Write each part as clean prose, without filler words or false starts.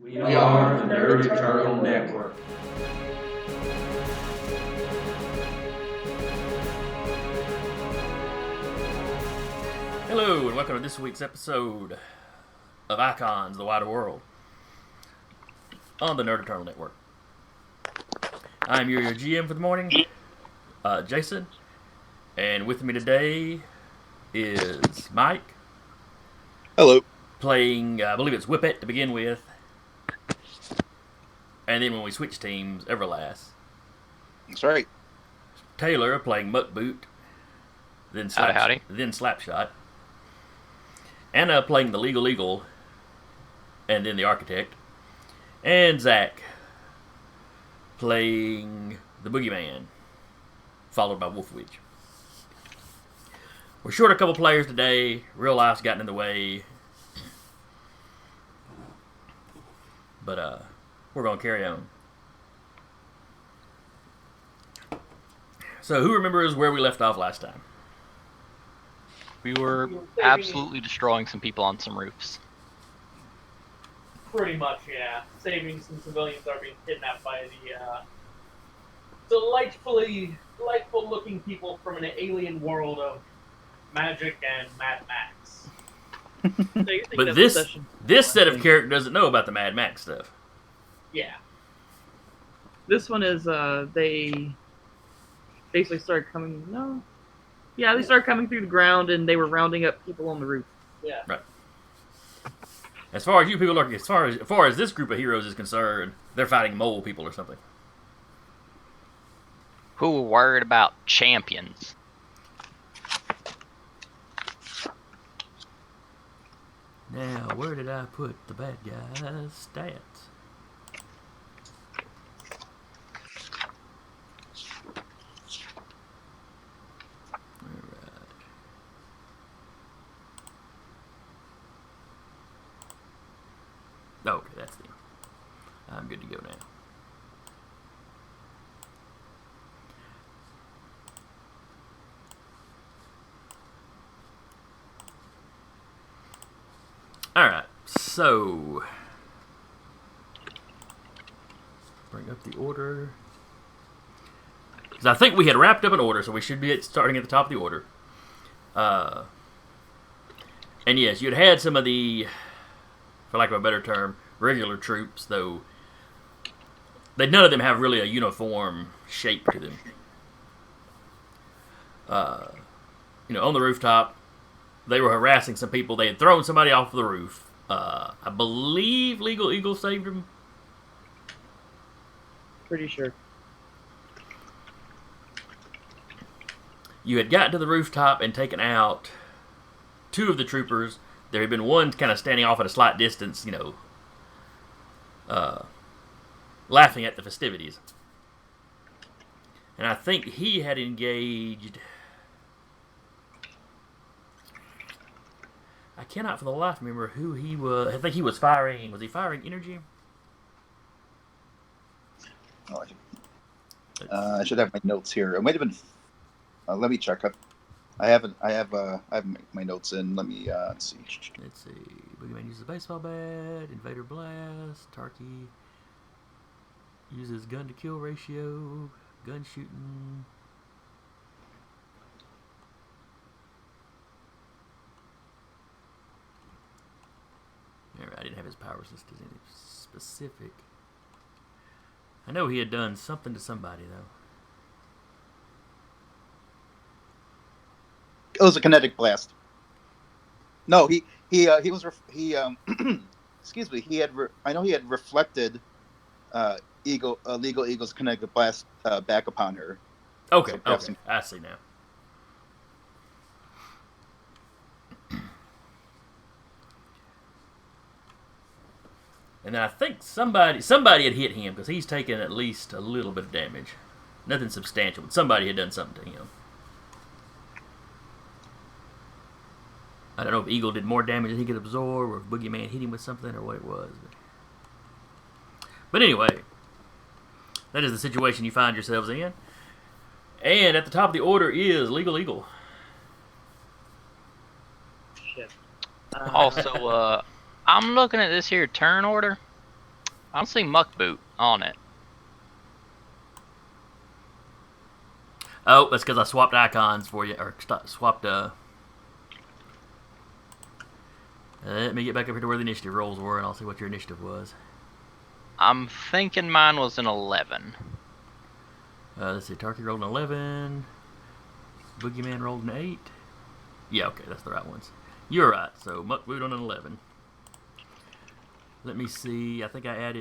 We are the Nerd Eternal Network. Hello, and welcome to this week's episode of Icons, the Wider World on the Nerd Eternal Network. I'm your GM for the morning, Jason, and with me today is Mike. Hello. Playing, I believe it's Whippet to begin with, and then when we switch teams, Everlast. That's right. Taylor playing Muckboot, then Slapshot. Anna playing the Legal Eagle, and then the Architect. And Zach playing the Boogeyman, followed by Wolf Witch. We're short a couple players today. Real life's gotten in the way. But we're going to carry on. So who remembers where we left off last time? We were absolutely destroying some people on some roofs. Pretty much, yeah. Saving some civilians are being kidnapped by the delightful looking people from an alien world of magic and Mad Max. But this set of characters doesn't know about the Mad Max stuff. Yeah. This one is, they basically started coming, they started coming through the ground and they were rounding up people on the roof. Yeah. Right. As far as you people are, as far as this group of heroes is concerned, they're fighting mole people or something. Who were worried about champions? Now, where did I put the bad guy's stats? Okay, that's the. I'm good to go now. Alright, so. Bring up the order. Because I think we had wrapped up an order, so we should be starting at the top of the order. And yes, you'd had some of the, for lack of a better term, regular troops, though none of them have really a uniform shape to them. On the rooftop, they were harassing some people. They had thrown somebody off the roof. I believe Legal Eagle saved them. Pretty sure. You had gotten to the rooftop and taken out two of the troopers. There had been one kind of standing off at a slight distance, laughing at the festivities. And I think he had engaged. I cannot for the life remember who he was. I think he was firing. Was he firing energy? I should have my notes here. It might have been. Let me check. I have my notes in. Let me see. Let's see. Boogeyman uses a baseball bat. Invader blast. Tarky uses gun to kill ratio. Gun shooting. I didn't have his powers listed in specific. I know he had done something to somebody though. It was a kinetic blast. No, he excuse me. I know he had reflected Legal Eagle's kinetic blast back upon her. Okay, I see now. And then I think somebody had hit him because he's taken at least a little bit of damage. Nothing substantial, but somebody had done something to him. I don't know if Eagle did more damage than he could absorb, or if Boogeyman hit him with something, or what it was. But anyway, that is the situation you find yourselves in. And at the top of the order is Legal Eagle. Shit. Also, I'm looking at this here turn order. I don't see Muck Boot on it. Oh, that's because I swapped icons for you, or swapped. Let me get back up here to where the initiative rolls were, and I'll see what your initiative was. I'm thinking mine was an 11. Let's see. Tarky rolled an 11. Boogeyman rolled an 8. Yeah, okay, that's the right ones. You're right. So Muck Boot on an 11. Let me see. I think I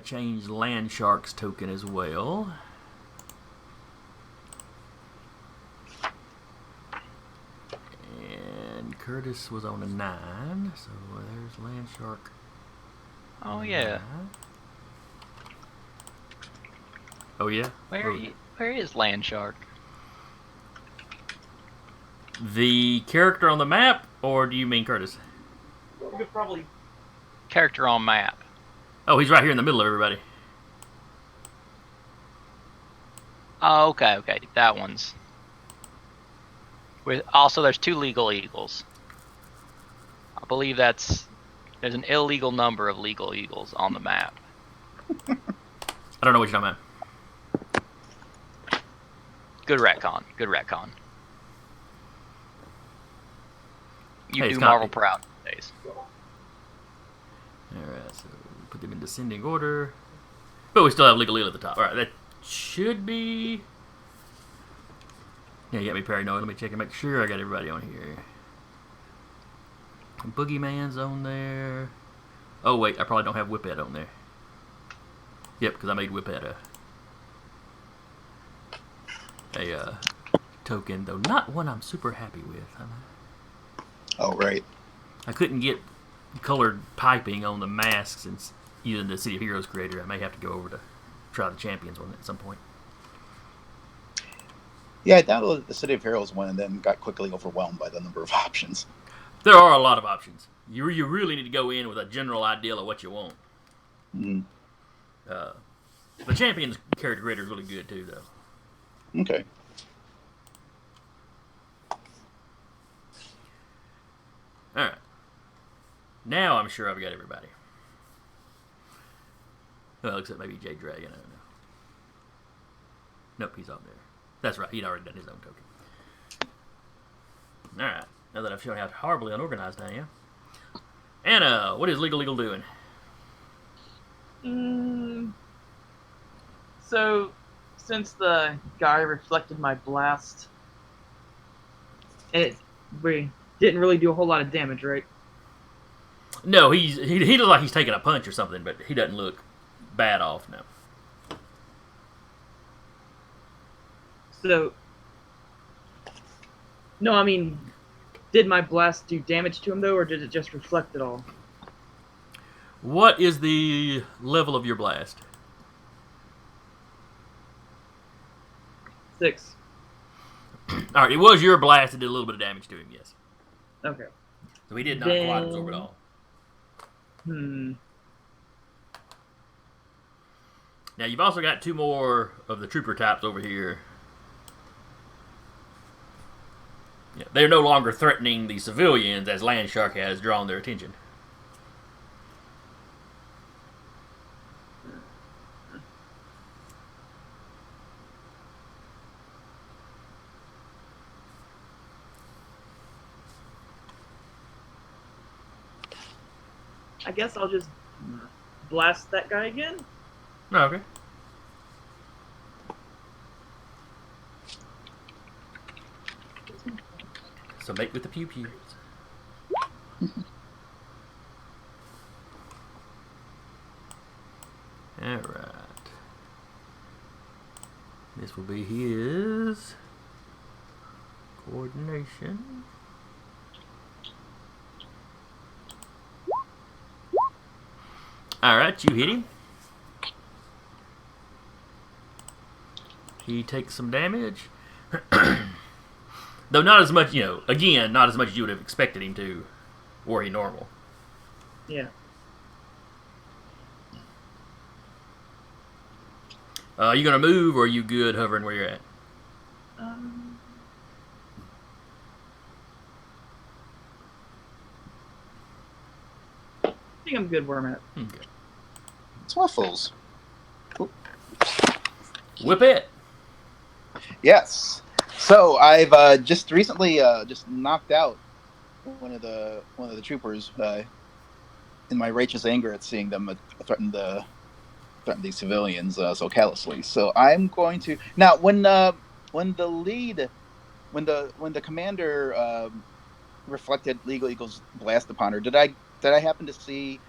changed Land Shark's token as well. And Curtis was on a 9, so there's Land Shark. Oh yeah. 9. Oh yeah. Where is Land Shark? The character on the map, or do you mean Curtis? You could probably. Character on map. Oh, he's right here in the middle of everybody. Oh, okay. That one's. Also, there's 2 legal eagles. I believe there's an illegal number of legal eagles on the map. I don't know what you're talking about. Good retcon. You Hey, do it's Marvel not- proud days. Alright, so put them in descending order. But we still have legal eel at the top. Alright, that should be... Yeah, you got me paranoid. Let me check and make sure I got everybody on here. Boogeyman's on there. Oh, wait, I probably don't have Whippet on there. Yep, because I made Whippet a token, though not one I'm super happy with. Oh, right. I couldn't get colored piping on the masks since using the City of Heroes creator. I may have to go over to try the Champions one at some point. Yeah, I downloaded the City of Heroes one and then got quickly overwhelmed by the number of options. There are a lot of options. You really need to go in with a general idea of what you want. Mm. The Champions character creator is really good too, though. Okay. All right. Now I'm sure I've got everybody. Well, except maybe J Dragon. I don't know. Nope, he's on there. That's right. He'd already done his own token. All right. Now that I've shown how horribly unorganized I am, Anna, what is Legal Eagle doing? So, since the guy reflected my blast, we didn't really do a whole lot of damage, right? No, he looks like he's taking a punch or something, but he doesn't look bad off now. So, no, I mean, did my blast do damage to him though, or did it just reflect it all? What is the level of your blast? 6. All right, it was your blast that did a little bit of damage to him, yes. Okay. So he did not quite absorb it all. Now, you've also got 2 more of the trooper types over here. Yeah, they're no longer threatening the civilians as Land Shark has drawn their attention. I guess I'll just blast that guy again. Oh, okay. So make with the pew pews. All right. This will be his coordination. All right, you hit him. He takes some damage. Though not as much, again, not as much as you would have expected him to, were he normal. Yeah. Are you going to move, or are you good hovering where you're at? I think I'm good where I'm at. Okay. It's waffles. Whip it. Yes. So I've just recently just knocked out one of the troopers in my righteous anger at seeing them threaten these civilians so callously. So I'm going to now when the lead when the commander reflected Legal Eagle's blast upon her. Did I happen to see?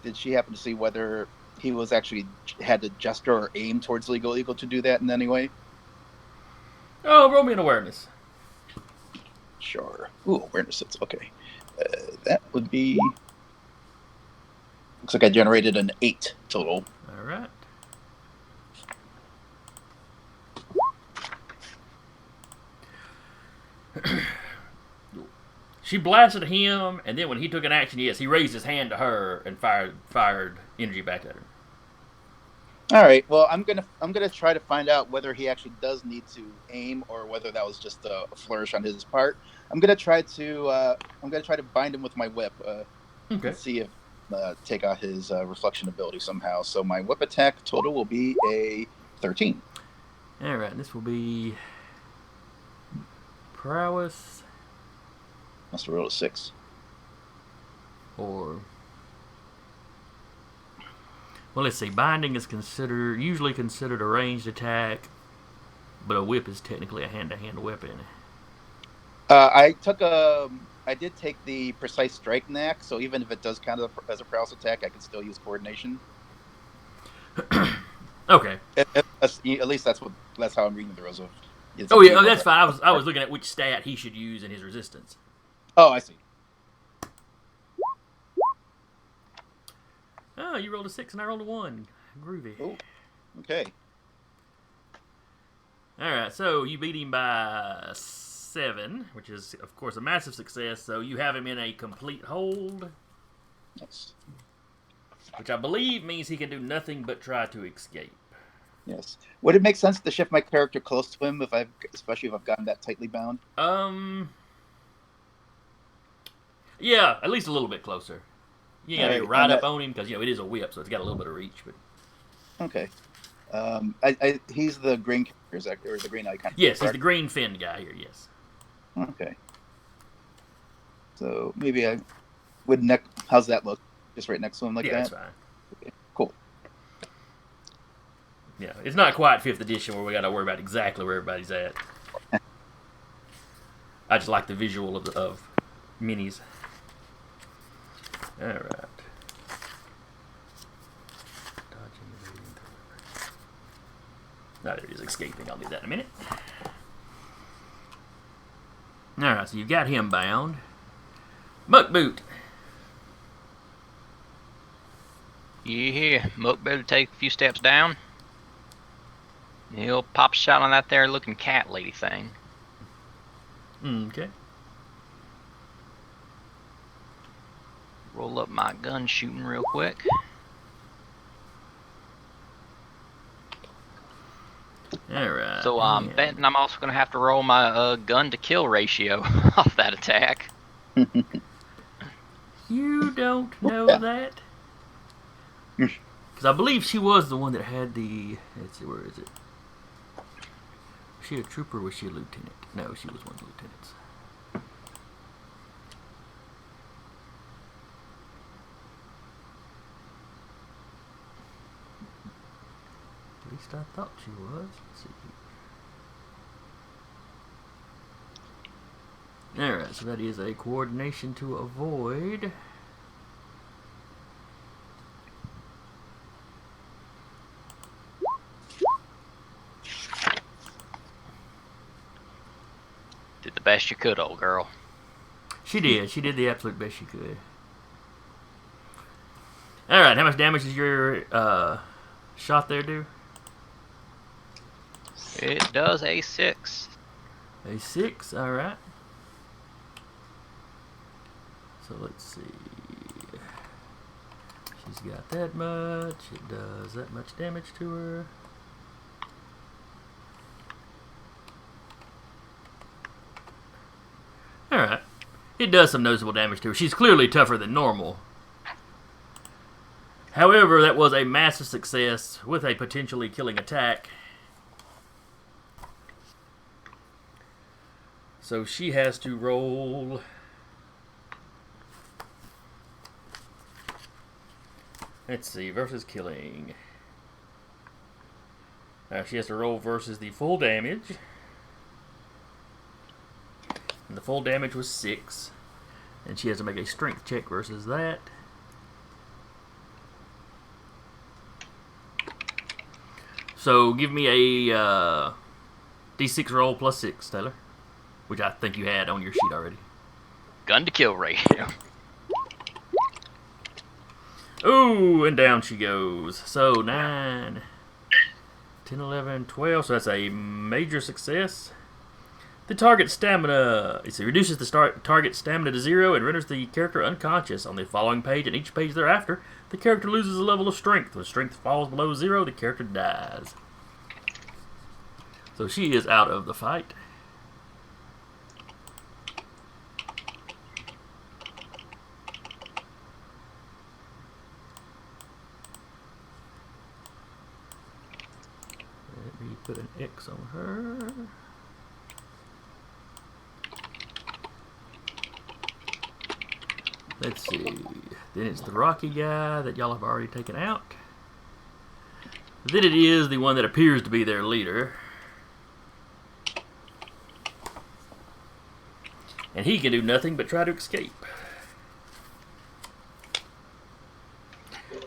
Did she happen to see whether he was actually had to gesture or aim towards Legal Eagle to do that in any way? Oh, roll me an awareness. Sure. Ooh, awareness hits. Okay, that would be. Looks like I generated an 8 total. All right. She blasted him, and then when he took an action, yes, he raised his hand to her and fired energy back at her. All right. Well, I'm gonna try to find out whether he actually does need to aim or whether that was just a flourish on his part. I'm gonna try to bind him with my whip. Okay. And see if take out his reflection ability somehow. So my whip attack total will be a 13. All right. This will be prowess Must have rolled a 6. or. Well, let's see. Binding is usually considered a ranged attack, but a whip is technically a hand-to-hand weapon. I did take the precise strike knack, so even if it does count as a prowess attack, I can still use coordination. Okay. At least that's how I'm reading the rules of. Oh yeah, that's fine. I was looking at which stat he should use in his resistance. Oh, I see. Oh, you rolled a 6 and I rolled a 1. Groovy. Oh, okay. All right, so you beat him by 7, which is, of course, a massive success. So you have him in a complete hold, Nice. which I believe means he can do nothing but try to escape. Yes. Would it make sense to shift my character close to him especially if I've gotten that tightly bound? Yeah, at least a little bit closer. You gotta be Alright, right and up on him because it is a whip, so it's got a little bit of reach. But Okay. He's the green character, or the green icon. yes, he's correct? the green finned guy here. Yes. Okay. So maybe I would how's that look? Just right next to him like Yeah, that? that's fine. Okay, cool. Yeah, it's not quite 5th edition where we got to worry about exactly where everybody's at. I just like the visual of minis. All right. Dodging, evading, now there it is, escaping. I'll do that in a minute. All right, so you've got him bound. Muck boot. Yeah, Mook better take a few steps down. He'll pop a shot on that there looking cat lady thing. Okay. Roll up my gun shooting real quick. All right. So I'm betting I'm also going to have to roll my gun to kill ratio off that attack. You don't know that? Because I believe she was the one that had the. Let's see, where is it? Was she a trooper or was she a lieutenant? No, she was one of the lieutenants. At least I thought she was. Let's see here. Alright, so that is a coordination to avoid. Did the best you could, old girl. She did. She did the absolute best she could. Alright, how much damage does your shot there do? It does a 6. A 6, alright. So let's see. She's got that much. It does that much damage to her. Alright. It does some noticeable damage to her. She's clearly tougher than normal. However, that was a massive success with a potentially killing attack. So she has to roll. Let's see, versus killing. She has to roll versus the full damage. And the full damage was 6. And she has to make a strength check versus that. So give me a D6 roll plus 6, Taylor. Which I think you had on your sheet already. Gun to kill ratio. Ooh, and down she goes. So 9, 10, 11, 12. So that's a major success. The target stamina, it reduces the target stamina to 0 and renders the character unconscious. On the following page and each page thereafter, the character loses a level of strength. When strength falls below 0, the character dies. So she is out of the fight. Let me put an X on her. Let's see. Then it's the rocky guy that y'all have already taken out. Then it is the one that appears to be their leader. And he can do nothing but try to escape.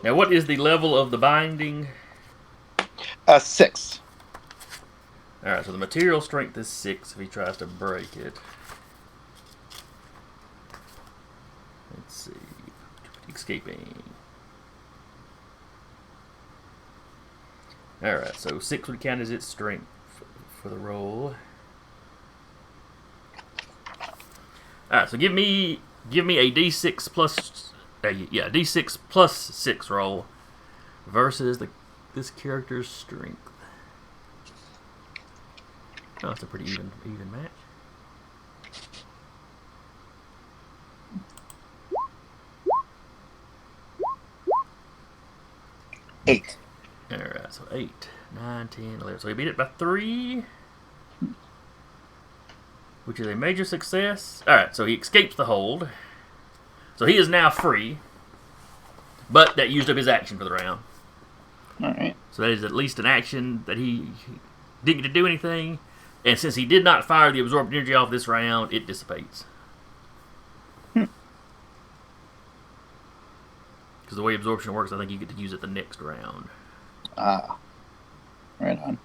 Now, what is the level of the binding? 6. Alright, so the material strength is 6 if he tries to break it. Let's see. Escaping. Alright, so 6 would count as its strength for the roll. Alright, so give me a D6 plus D6 plus 6 roll versus this character's strength. Oh, that's a pretty even match. Eight. Alright, so 8, 9, 10, 11. So he beat it by 3, which is a major success. Alright, so he escapes the hold. So he is now free, but that used up his action for the round. Alright. So that is at least an action that he didn't get to do anything. And since he did not fire the absorbed energy off this round, it dissipates. Because the way absorption works, I think you get to use it the next round. Ah. Right on.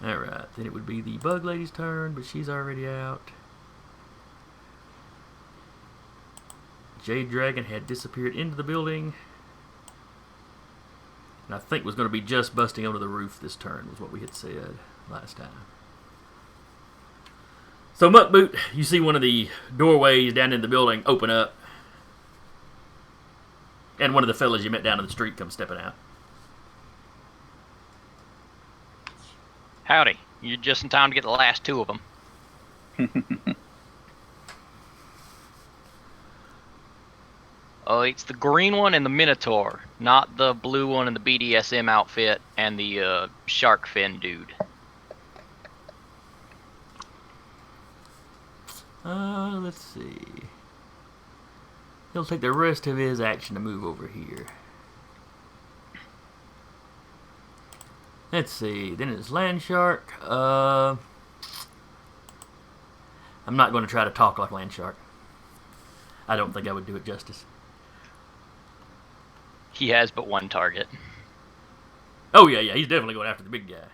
Alright, then it would be the bug lady's turn, but she's already out. Jade Dragon had disappeared into the building. And I think was going to be just busting onto the roof this turn, was what we had said last time. So, Muckboot, you see one of the doorways down in the building open up. And one of the fellas you met down in the street comes stepping out. Howdy. You're just in time to get the last 2 of them. Oh, it's the green one and the Minotaur, not the blue one and the BDSM outfit and the shark fin dude. Let's see. He'll take the rest of his action to move over here. Let's see. Then it's Land Shark. I'm not going to try to talk like Land Shark. I don't think I would do it justice. He has but one target. Oh, yeah, he's definitely going after the big guy.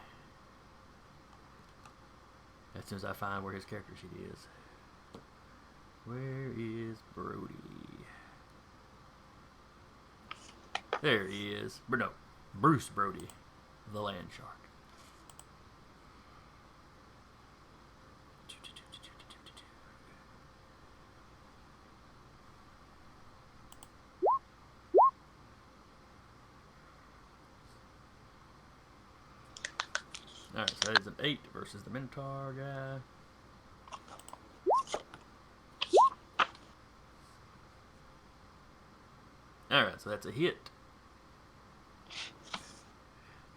As soon as I find where his character sheet is. Where is Brody? There he is. No, Bruce Brody, the Land Shark. Alright, so that is an 8 versus the Minotaur guy. Alright, so that's a hit.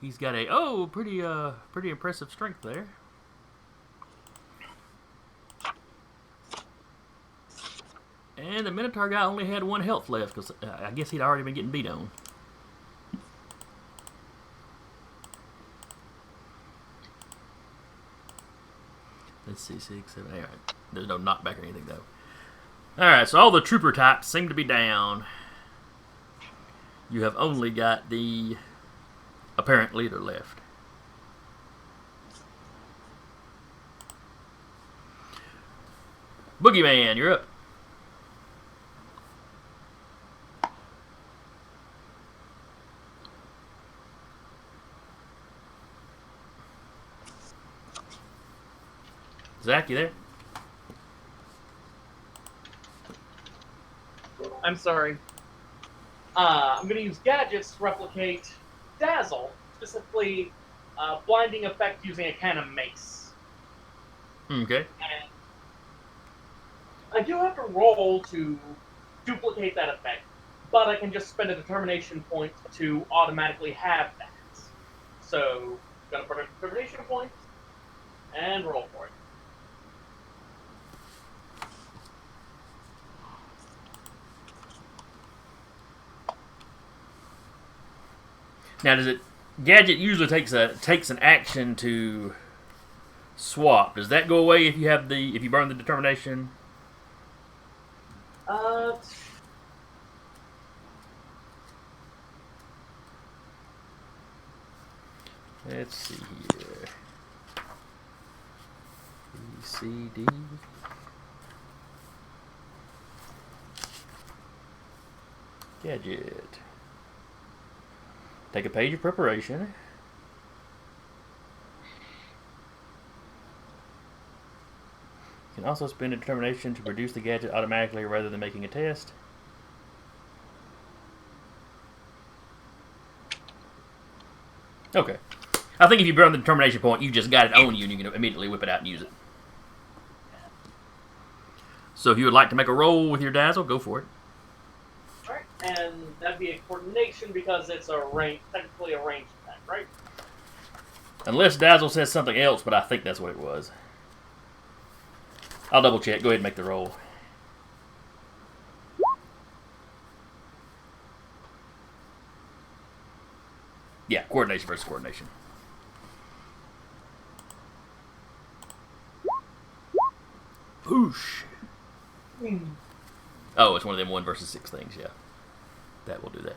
He's got a pretty impressive strength there. And the Minotaur guy only had 1 health left because I guess he'd already been getting beat on. Let's see, 6, 7. All right. There's no knockback or anything though. All right, so all the trooper types seem to be down. You have only got the apparent leader left. Boogeyman, you're up. Zach, you there? I'm sorry. I'm going to use gadgets to replicate Dazzle, specifically blinding effect using a can of mace. Okay. And I do have to roll to duplicate that effect, but I can just spend a determination point to automatically have that. So, gonna put a determination point and roll for it. Now, does it? Gadget usually takes an action to swap. Does that go away if you burn the determination? Let's see here. B, C, D. Gadget. Take a page of preparation. You can also spend a determination to produce the gadget automatically rather than making a test. Okay. I think if you burn the determination point, you just got it on you and you can immediately whip it out and use it. So if you would like to make a roll with your Dazzle, go for it. Alright, and that'd be a coordination because it's technically a ranged attack, right? Unless Dazzle says something else, but I think that's what it was. I'll double check. Go ahead and make the roll. Yeah, coordination versus coordination. Whoosh. Oh, it's one of them 1 versus 6 things, yeah. That will do that.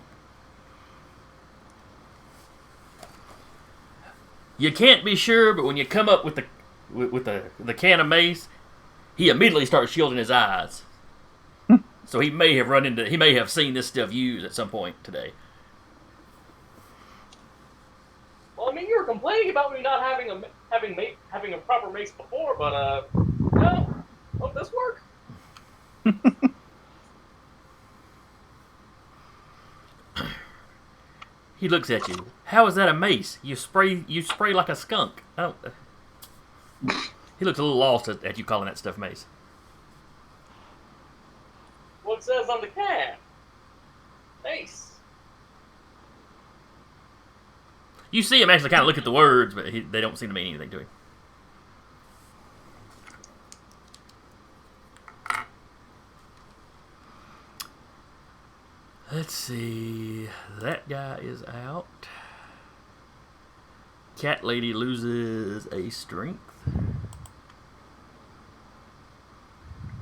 You can't be sure, but when you come up with the can of mace, he immediately starts shielding his eyes. So he may have seen this stuff used at some point today. Well, I mean, you were complaining about me not having a proper mace before, but no, hope this work. He looks at you. How is that a mace? You spray like a skunk. Oh. He looks a little lost at you calling that stuff mace. What it says on the can? Mace. You see him actually kind of look at the words, but they don't seem to mean anything to him. Let's see. That guy is out. Cat lady loses a strength.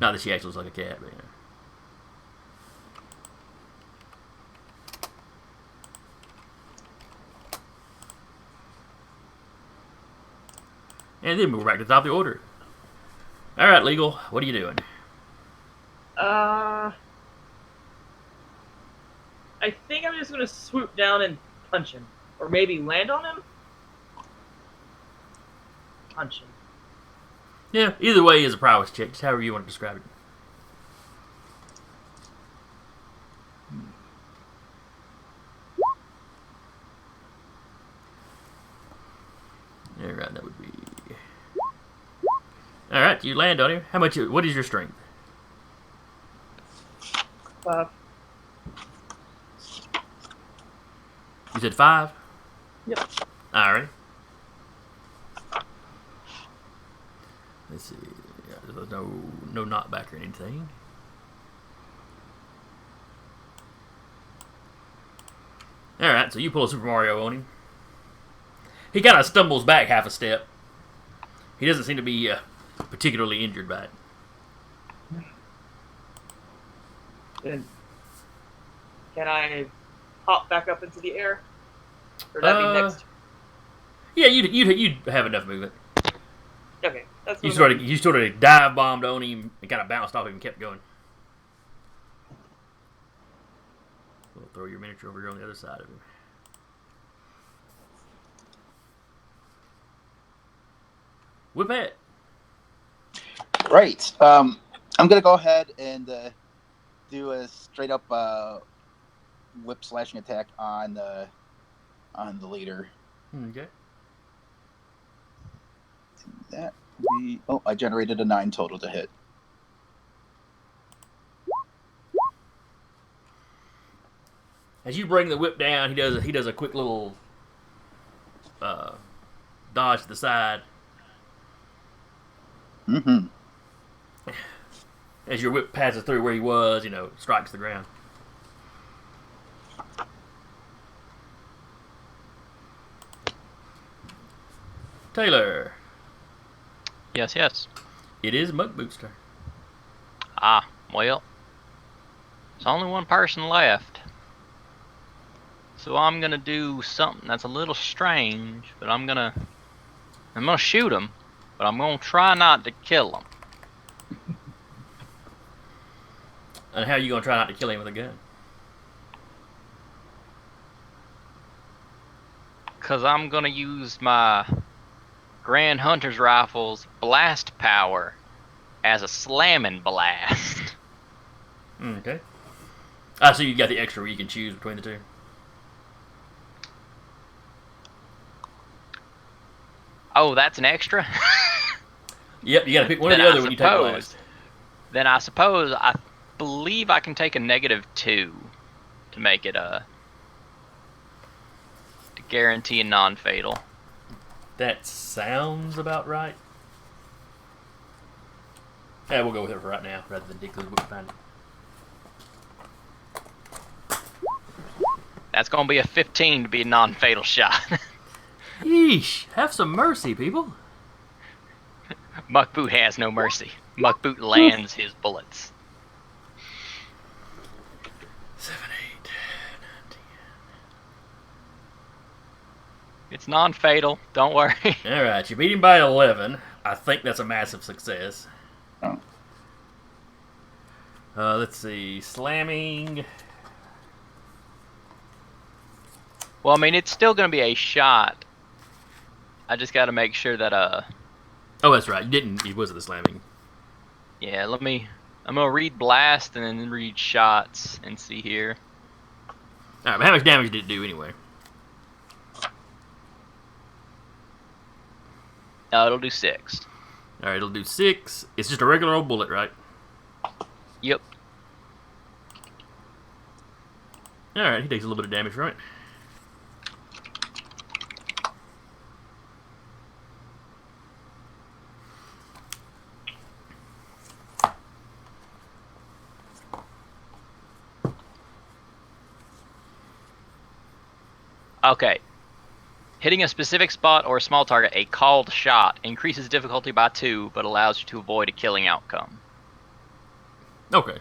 Not that she actually looks like a cat, but yeah. And then move back to the top of the order. All right, Legal. What are you doing? I think I'm just gonna swoop down and punch him, or maybe land on him. Punch him. Yeah, either way is a prowess check, just however you want to describe it. All right, that would be. All right, you land on him. How much? What is your strength? 5. You said 5? Yep. Alright. Let's see. Yeah, there's no knockback or anything. Alright, so you pull a Super Mario on him. He kind of stumbles back half a step. He doesn't seem to be particularly injured by it. Then can I hop back up into the air? Or that be next? Yeah, you'd have enough movement. Okay, that's You what sort of dive bombed on him and kind of bounced off him and kept going. We'll throw your miniature over here on the other side of him. Whip it. Right. I'm gonna go ahead and do a straight up whip slashing attack on the leader. Okay. That would be. Oh, I generated a 9 total to hit. As you bring the whip down, he does a quick little dodge to the side. Mm-hmm. As your whip passes through where he was, strikes the ground. Taylor. Yes, yes. It is Mug Boot's turn. Ah, well. There's only one person left. So I'm gonna do something that's a little strange, but I'm gonna shoot him, but I'm gonna try not to kill him. And how are you going to try not to kill him with a gun? Cause I'm gonna use my Grand Hunter's Rifle's blast power as a slamming blast. Okay. So you got the extra where you can choose between the two. Oh, that's an extra? Yep, you got to pick one or the other when you take the blast. Then I suppose I believe I can take a -2 to make it to guarantee a non-fatal. That sounds about right. Yeah, we'll go with it for right now, rather than dig through the book to find it. That's gonna be a 15 to be a non-fatal shot. Yeesh, have some mercy, people. Muckboot has no mercy. Muckboot lands his bullets. 7, 8, 9, 10. It's non-fatal. Don't worry. All right, you beat him by 11. I think that's a massive success. Oh. Let's see, slamming. Well, I mean, it's still gonna be a shot. I just got to make sure that Oh, that's right. It wasn't the slamming. Yeah, I'm gonna read blast and then read shots and see here. All right, but how much damage did it do anyway? It'll do 6. All right, it'll do 6. It's just a regular old bullet, right? Yep. All right, he takes a little bit of damage from it. Okay. Hitting a specific spot or a small target, a called shot, increases difficulty by 2, but allows you to avoid a killing outcome. Okay.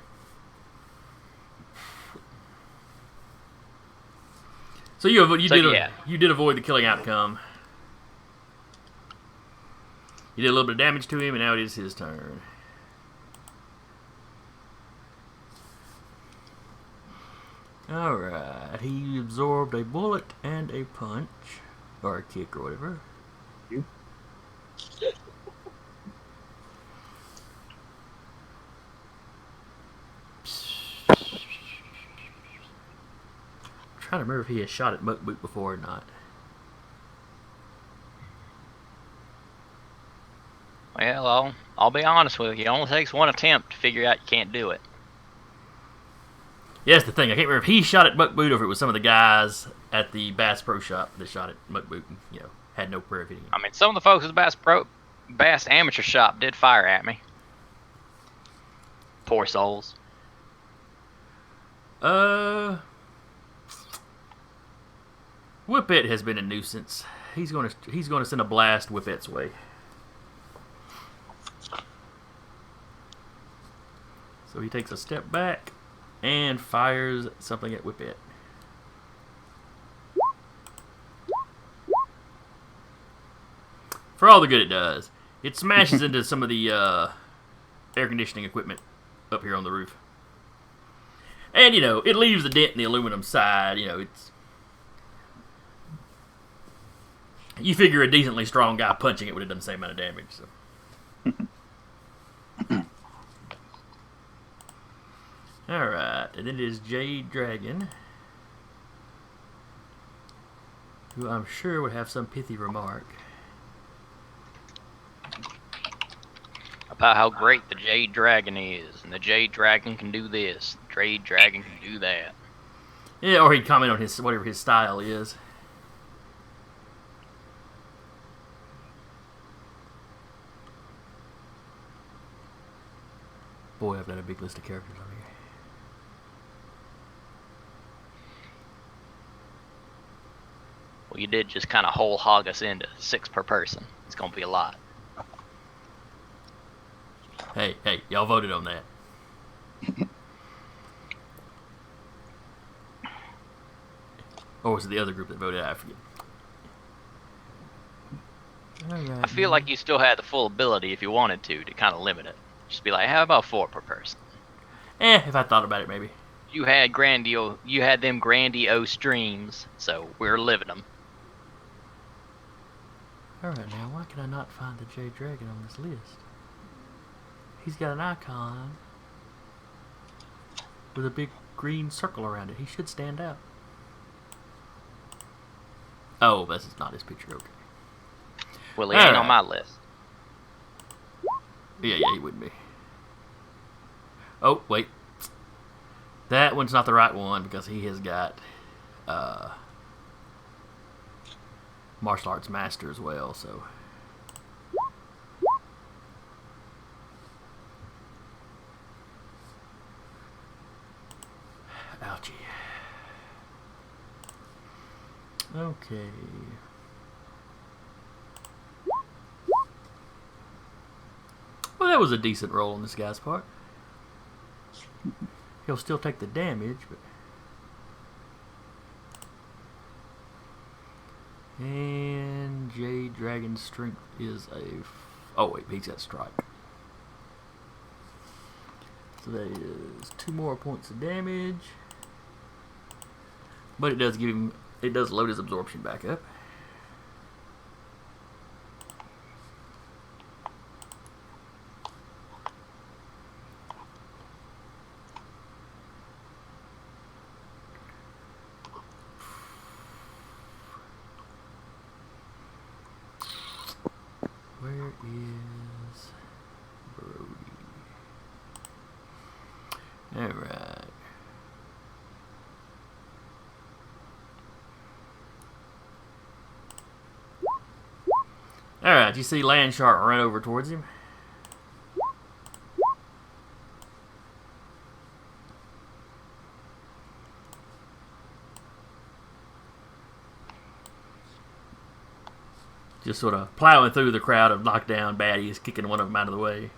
So you did avoid the killing outcome. You did a little bit of damage to him, and now it is his turn. Alright, he absorbed a bullet and a punch. Or a kick or whatever. You? I'm trying to remember if he has shot at Muckboot before or not. Well, I'll be honest with you. It only takes one attempt to figure out you can't do it. Yeah, that's the thing. I can't remember if he shot at Muck Boot or if it was some of the guys at the Bass Pro Shop that shot at Muck Boot and, had no prayer of hitting him. I mean, some of the folks at the Bass Amateur Shop did fire at me. Poor souls. Whippet has been a nuisance. He's going to send a blast Whippet's way. So he takes a step back and fires something at Whippet. For all the good it does, it smashes into some of the air conditioning equipment up here on the roof. And, it leaves a dent in the aluminum side. It's... You figure a decently strong guy punching it would have done the same amount of damage. So. Alright, and then it is Jade Dragon, who I'm sure would have some pithy remark. About how great the Jade Dragon is, and the Jade Dragon can do this, the Jade Dragon can do that. Yeah, or he'd comment on whatever his style is. Boy, I've got a big list of characters on here. Well, you did just kind of whole hog us into 6 per person. It's going to be a lot. Hey, y'all voted on that. Or was it the other group that voted? I forget. Right, I feel like you still had the full ability, if you wanted to kind of limit it. Just be like, how about 4 per person? if I thought about it, maybe. You had them grandiose dreams, so we're living them. Alright, now, why can I not find the Jade Dragon on this list? He's got an icon with a big green circle around it. He should stand out. Oh, this is not his picture. Okay. Well, he ain't on my list. Yeah, he wouldn't be. Oh, wait. That one's not the right one because he has got martial arts master as well, so... Ouchie. Okay. Well, that was a decent roll on this guy's part. He'll still take the damage, but... And Jade Dragon's strength is a... Oh, wait, he's got strike. So that is 2 more points of damage. But it does give him... It does load his absorption back up. Where is Brody? Alright. Alright, you see Landshark run over towards him. Just sort of plowing through the crowd of knockdown baddies, kicking one of them out of the way.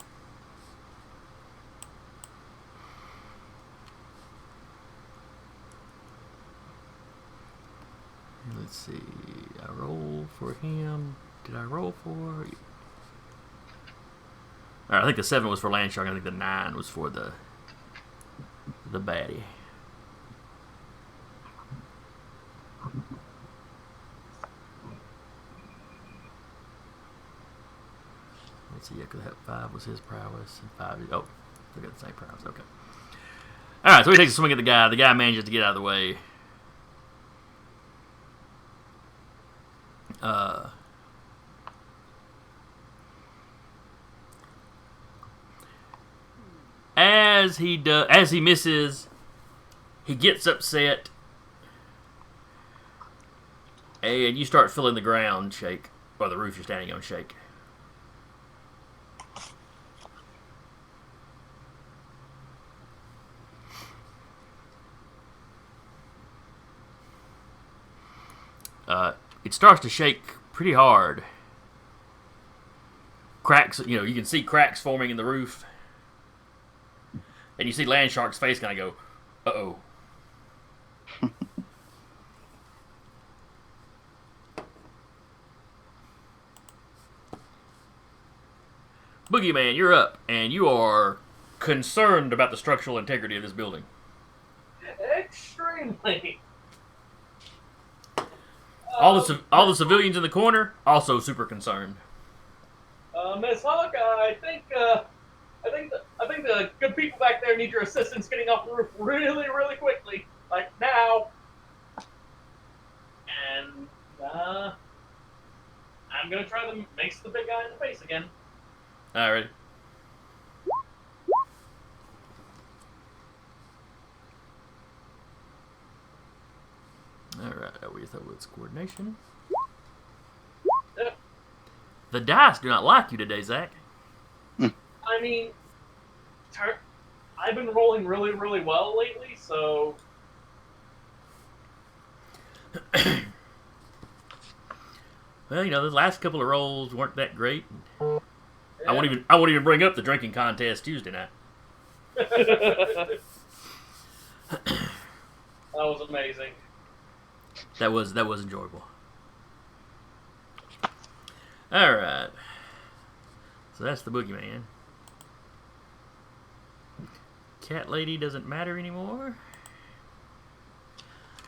Let's see. I roll for him. Did I roll for... Alright, I think the 7 was for Landshark. I think the 9 was for the baddie. Let's see, yeah, because that 5 was his prowess, and 5 is... Oh, they got the same prowess, okay. Alright, so he takes a swing at the guy. The guy manages to get out of the way. As he misses, He gets upset, and you start feeling the ground shake, or the roof you're standing on shake. It starts to shake pretty hard. Cracks, you can see cracks forming in the roof. And you see Landshark's face kind of go, uh-oh. Boogeyman, you're up, and you are concerned about the structural integrity of this building. Extremely. All the civilians in the corner also super concerned. Miss Hawk, I think the good people back there need your assistance getting off the roof really, really quickly, like now. And I'm gonna try to mace the big guy in the face again. Alright. Alright, we thought it's coordination. The dice do not like you today, Zach. I mean, I've been rolling really, really well lately, so. Well, the last couple of rolls weren't that great. Yeah. I won't even bring up the drinking contest Tuesday night. That was amazing. That was enjoyable. Alright. So that's the boogeyman. Cat lady doesn't matter anymore.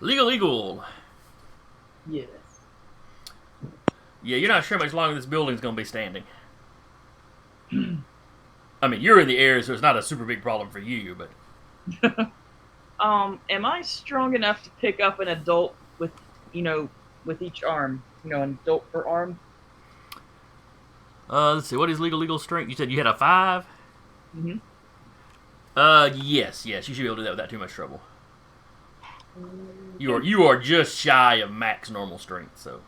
Legal. Yes. Yeah, you're not sure how much longer this building's going to be standing. I mean, you're in the air, so it's not a super big problem for you, but... Am I strong enough to pick up an adult with each arm? An adult per arm? Let's see, what is legal strength? You said you had a 5? Mm-hmm. Yes, you should be able to do that without too much trouble. You are just shy of max normal strength, so...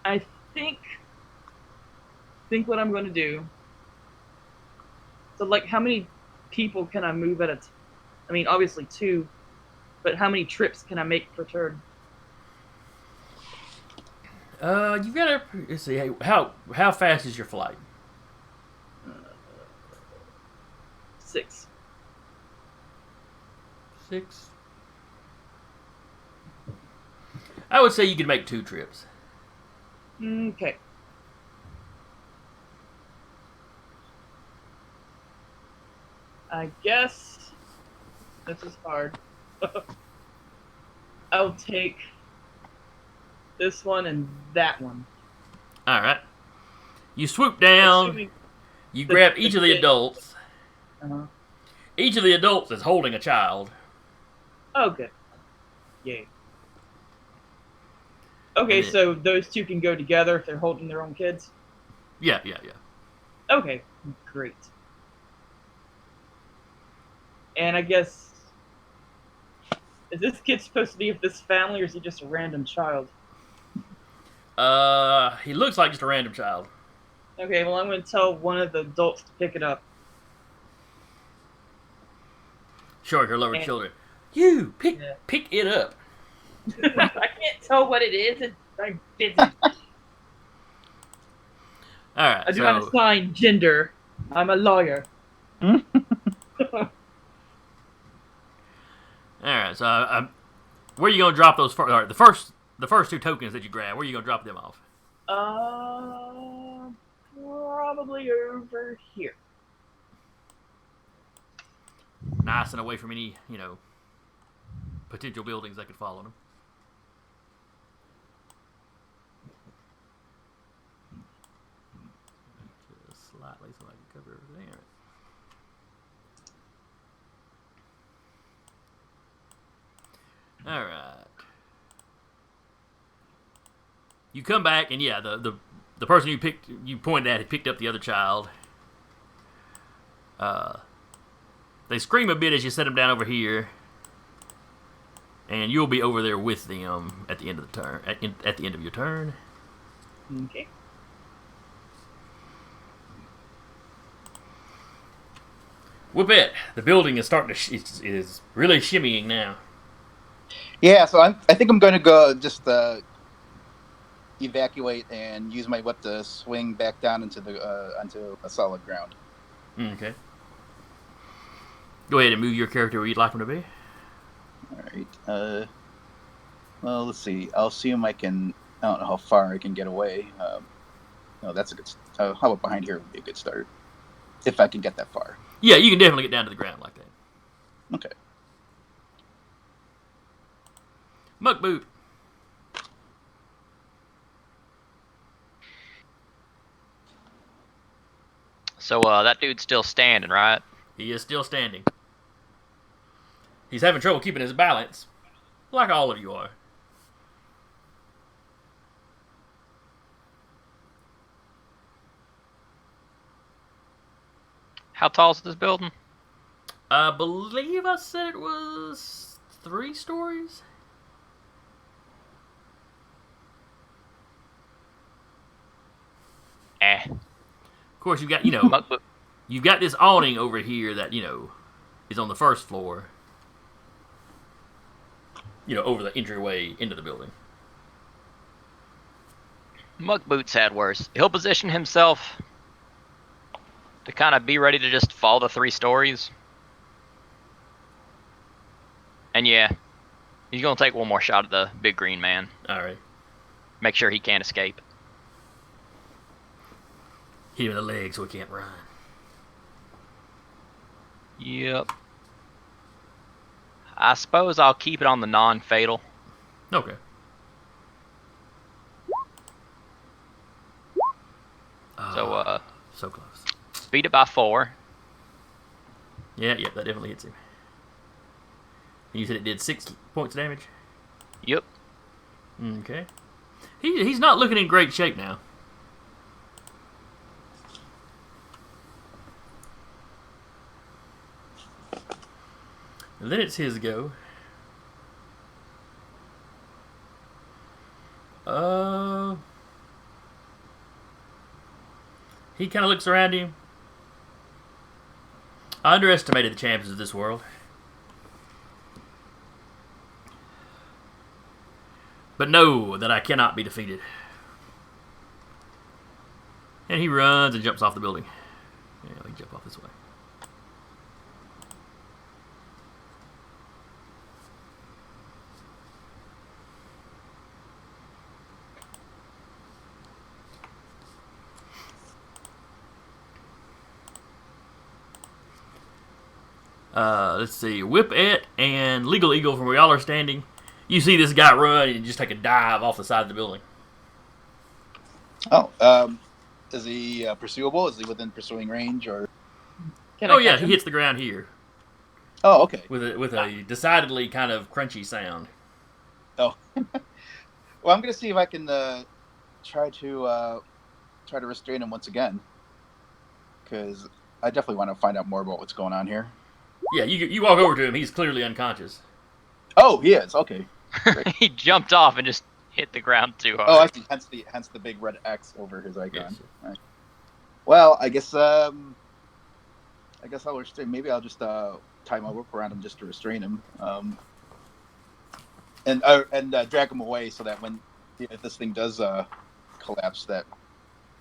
I think what I'm going to do. So, how many people can I move at a? I mean, obviously 2, but how many trips can I make per turn? You've got to let's see. How fast is your flight? 6. 6. I would say you could make 2 trips. Okay. I guess this is hard. I'll take this one and that one. All right. You swoop down. Assuming You grab each of the adults. Uh-huh. Each of the adults is holding a child. Oh, good. Yay. Okay, so those 2 can go together if they're holding their own kids? Yeah. Okay, great. And I guess... Is this kid supposed to be of this family, or is he just a random child? He looks like just a random child. Okay, well, I'm going to tell one of the adults to pick it up. Showing her lower shoulder. You, pick it up. I can't tell what it is, and I'm busy. Alright, I do not assign gender. I'm a lawyer. Alright, so where are you going to drop those first? All right, the first 2 tokens that you grab, where are you going to drop them off? Probably over here. Nice and away from any, potential buildings that could fall on them. Just slightly so I can cover over there. All right. You come back, and the person you pointed at had picked up the other child. They scream a bit as you set them down over here. And you'll be over there with them at the end of the turn. At the end of your turn. Okay. Whoop-it! The building is starting to is really shimmying now. Yeah, so I think I'm going to go just evacuate and use my whip to swing back down into the onto a solid ground. Okay. Go ahead and move your character where you'd like him to be. All right. Well, let's see. I'll assume I can. I don't know how far I can get away. No, that's a good. How about behind here would be a good start, if I can get that far. Yeah, you can definitely get down to the ground like that. Okay. Muck boot. So that dude's still standing, right? He is still standing. He's having trouble keeping his balance, like all of you are. How tall is this building? I believe I said it was 3 stories. Of course, you got you've got this awning over here that is on the first floor. Over the entryway into the building. Muck Boots had worse. He'll position himself to kind of be ready to just fall the 3 stories. And yeah, he's going to take one more shot at the big green man. All right. Make sure he can't escape. Hit him in the leg so he can't run. Yep. I suppose I'll keep it on the non-fatal. Okay. So, so close. beat it by 4. Yeah, that definitely hits him. You said it did 6 points of damage? Yep. Okay. He's not looking in great shape now. And then it's his go. He kind of looks around him. I underestimated the champions of this world. But know that I cannot be defeated. And he runs and jumps off the building. Yeah, he can jump off this way. Let's see. Whip-et and Legal Eagle from where y'all are standing. You see this guy run and just take a dive off the side of the building. Oh, is he pursuable? Is he within pursuing range or? Oh yeah, he hits the ground here. Oh, okay. With a decidedly kind of crunchy sound. Oh. Well, I'm gonna see if I can try to restrain him once again, because I definitely want to find out more about what's going on here. Yeah, you walk over to him. He's clearly unconscious. Oh, he is. Okay. He jumped off and just hit the ground too hard. Oh, I see. Hence the big red X over his icon. Yes. Right. Well, I guess I'll restrain. Maybe I'll just tie my rope around him just to restrain him, and drag him away so that if this thing does collapse, that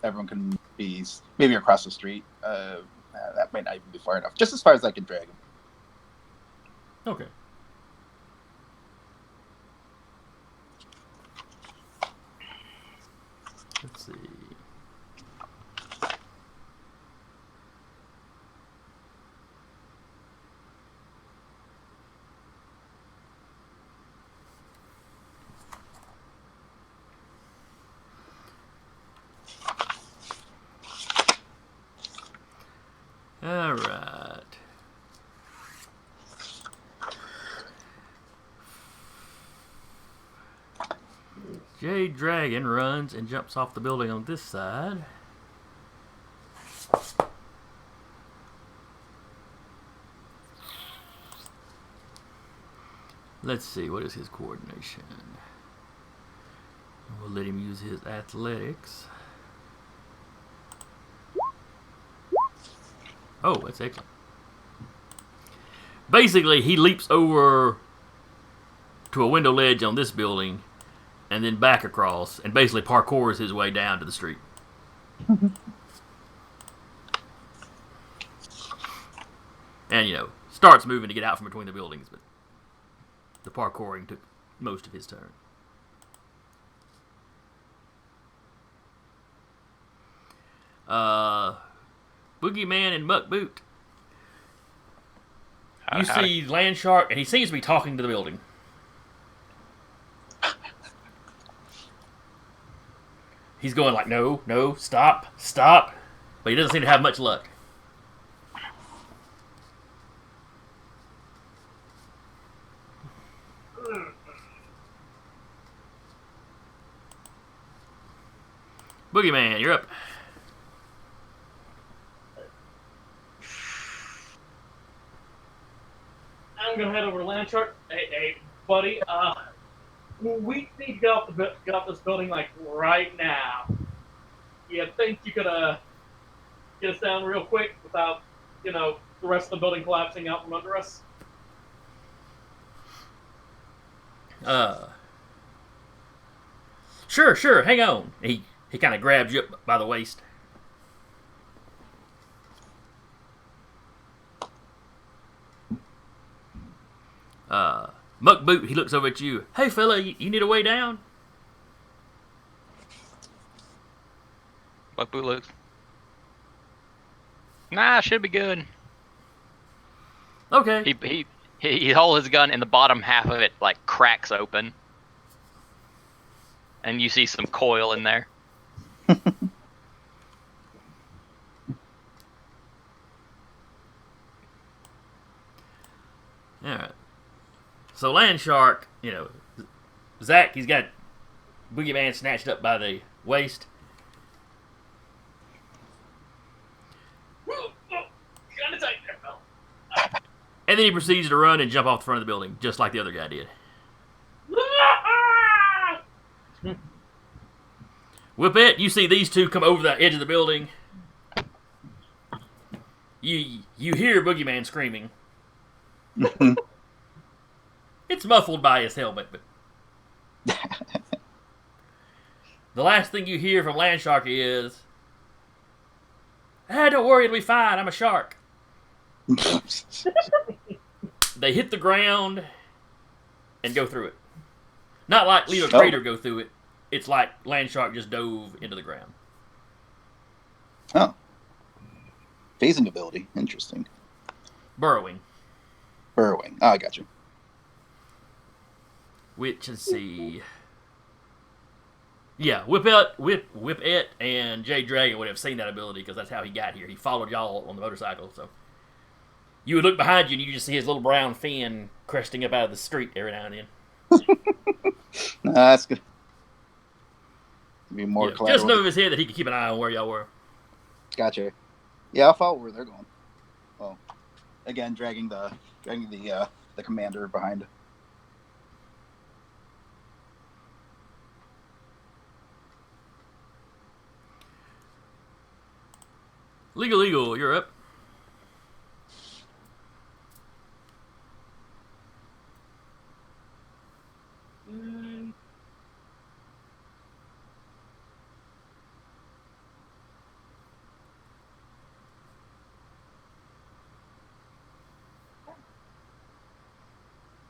everyone can be maybe across the street. That might not even be far enough. Just as far as I can drag him. Okay. Let's see. All right. Jade Dragon runs and jumps off the building on this side. Let's see, what is his coordination? We'll let him use his athletics. Oh, that's excellent. Basically, he leaps over to a window ledge on this building and then back across and basically parkours his way down to the street. And, starts moving to get out from between the buildings, but the parkouring took most of his turn. Boogeyman and Muck Boot. You see Land Shark, and he seems to be talking to the building. He's going like, no, stop. But he doesn't seem to have much luck. Boogeyman, you're up. I'm gonna head over to Land Shark. Hey, buddy. We need to get off this building like right now. You think you could get us down real quick without the rest of the building collapsing out from under us? Sure. Hang on. He kind of grabs you up by the waist. Muck Boot, he looks over at you. Hey, fella, you need a way down? Muck Boot looks. Nah, should be good. Okay. He holds his gun and the bottom half of it like cracks open. And you see some coil in there. Alright. So Land Shark, Zach, he's got Boogeyman snatched up by the waist. Kinda tight there, fella. And then he proceeds to run and jump off the front of the building, just like the other guy did. Whippet, you see these two come over the edge of the building. You hear Boogeyman screaming. It's muffled by his helmet, but the last thing you hear from Land Shark is, don't worry, it'll be fine, I'm a shark. They hit the ground and go through it. Not like leave a crater go through it. It's like Land Shark just dove into the ground. Oh. Phasing ability. Interesting. Burrowing. Oh, I got you. Which, let's see. Yeah, Whippet and Jay Dragon would have seen that ability because that's how he got here. He followed y'all on the motorcycle, so. You would look behind you and you just see his little brown fin cresting up out of the street every now and then. No, that's good. Be more collateral. Just know of his head that he could keep an eye on where y'all were. Gotcha. Yeah, I'll follow where they're going. Well, again, dragging the commander behind. Legal, you're up.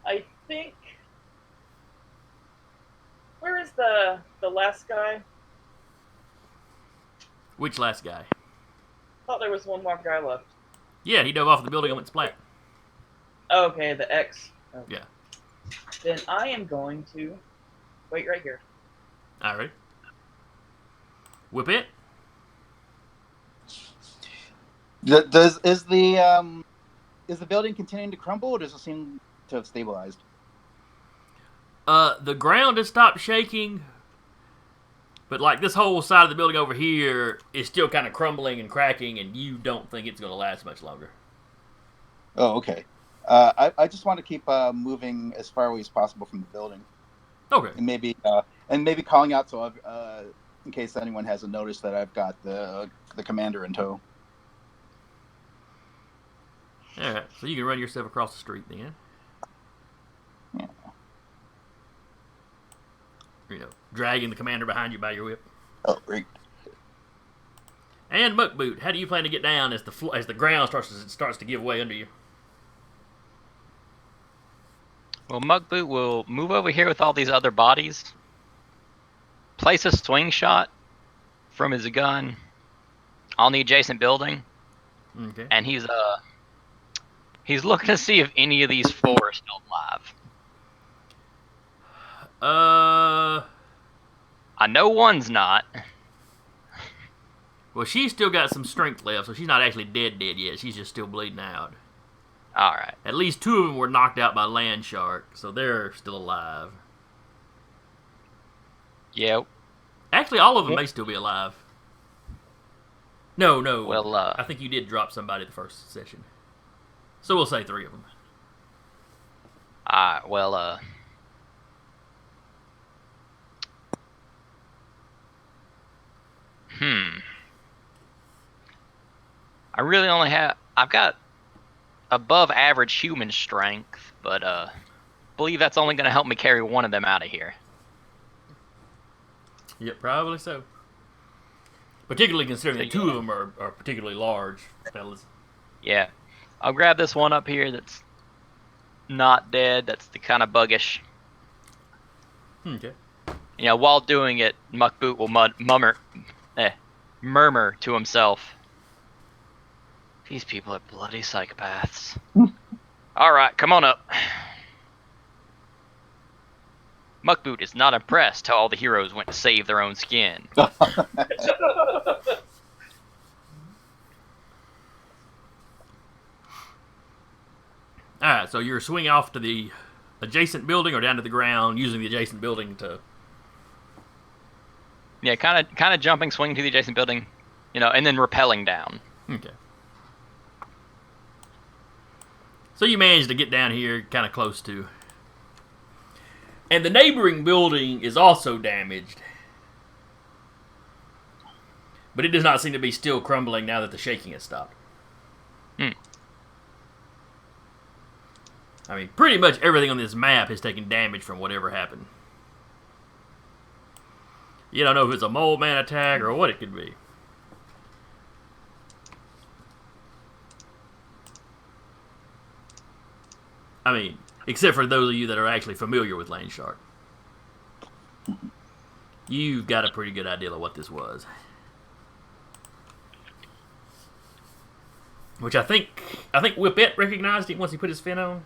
I think. Where is the last guy? Which last guy? I thought there was one more guy left. Yeah, he dove off the building and went splat. Okay, the X. Okay. Yeah. Then I am going to wait right here. All right. Whippet. Is the building continuing to crumble, or does it seem to have stabilized? The ground has stopped shaking, but like this whole side of the building over here is still kind of crumbling and cracking, and you don't think it's going to last much longer. Oh, okay. I just want to keep moving as far away as possible from the building, Okay. and maybe calling out so in case anyone hasn't noticed that I've got the commander in tow. All right. So you can run yourself across the street then. Yeah. Dragging the commander behind you by your whip. Oh, great. And Muckboot, how do you plan to get down as the ground starts to give way under you? Well, Mugboot will move over here with all these other bodies, place a swing shot from his gun on the adjacent building, Okay. and he's looking to see if any of these four are still alive. I know one's not. Well, she's still got some strength left, so she's not actually dead yet. She's just still bleeding out. All right. At least 2 of them were knocked out by land shark, so they're still alive. Yeah. Actually, all of them may still be alive. No. Well, I think you did drop somebody the first session. So we'll say 3 of them. Well, I've got above average human strength, but believe that's only going to help me carry one of them out of here. Yep, probably so. Particularly considering that 2 of them are particularly large fellas. Yeah. I'll grab this one up here that's not dead. That's the kind of buggish. Okay. While doing it, Muckboot will murmur to himself. These people are bloody psychopaths. All right, come on up. Muckboot is not impressed how all the heroes went to save their own skin. Alright, so you're swinging off to the adjacent building or down to the ground using the adjacent building to... Yeah, kind of jumping, swinging to the adjacent building, and then rappelling down. Okay. So you managed to get down here kind of close to... And the neighboring building is also damaged. But it does not seem to be still crumbling now that the shaking has stopped. I mean, pretty much everything on this map has taken damage from whatever happened. You don't know if it's a mole man attack or what it could be. I mean, except for those of you that are actually familiar with Land Shark. You've got a pretty good idea of what this was. Which I think Whippet recognized it once he put his fin on.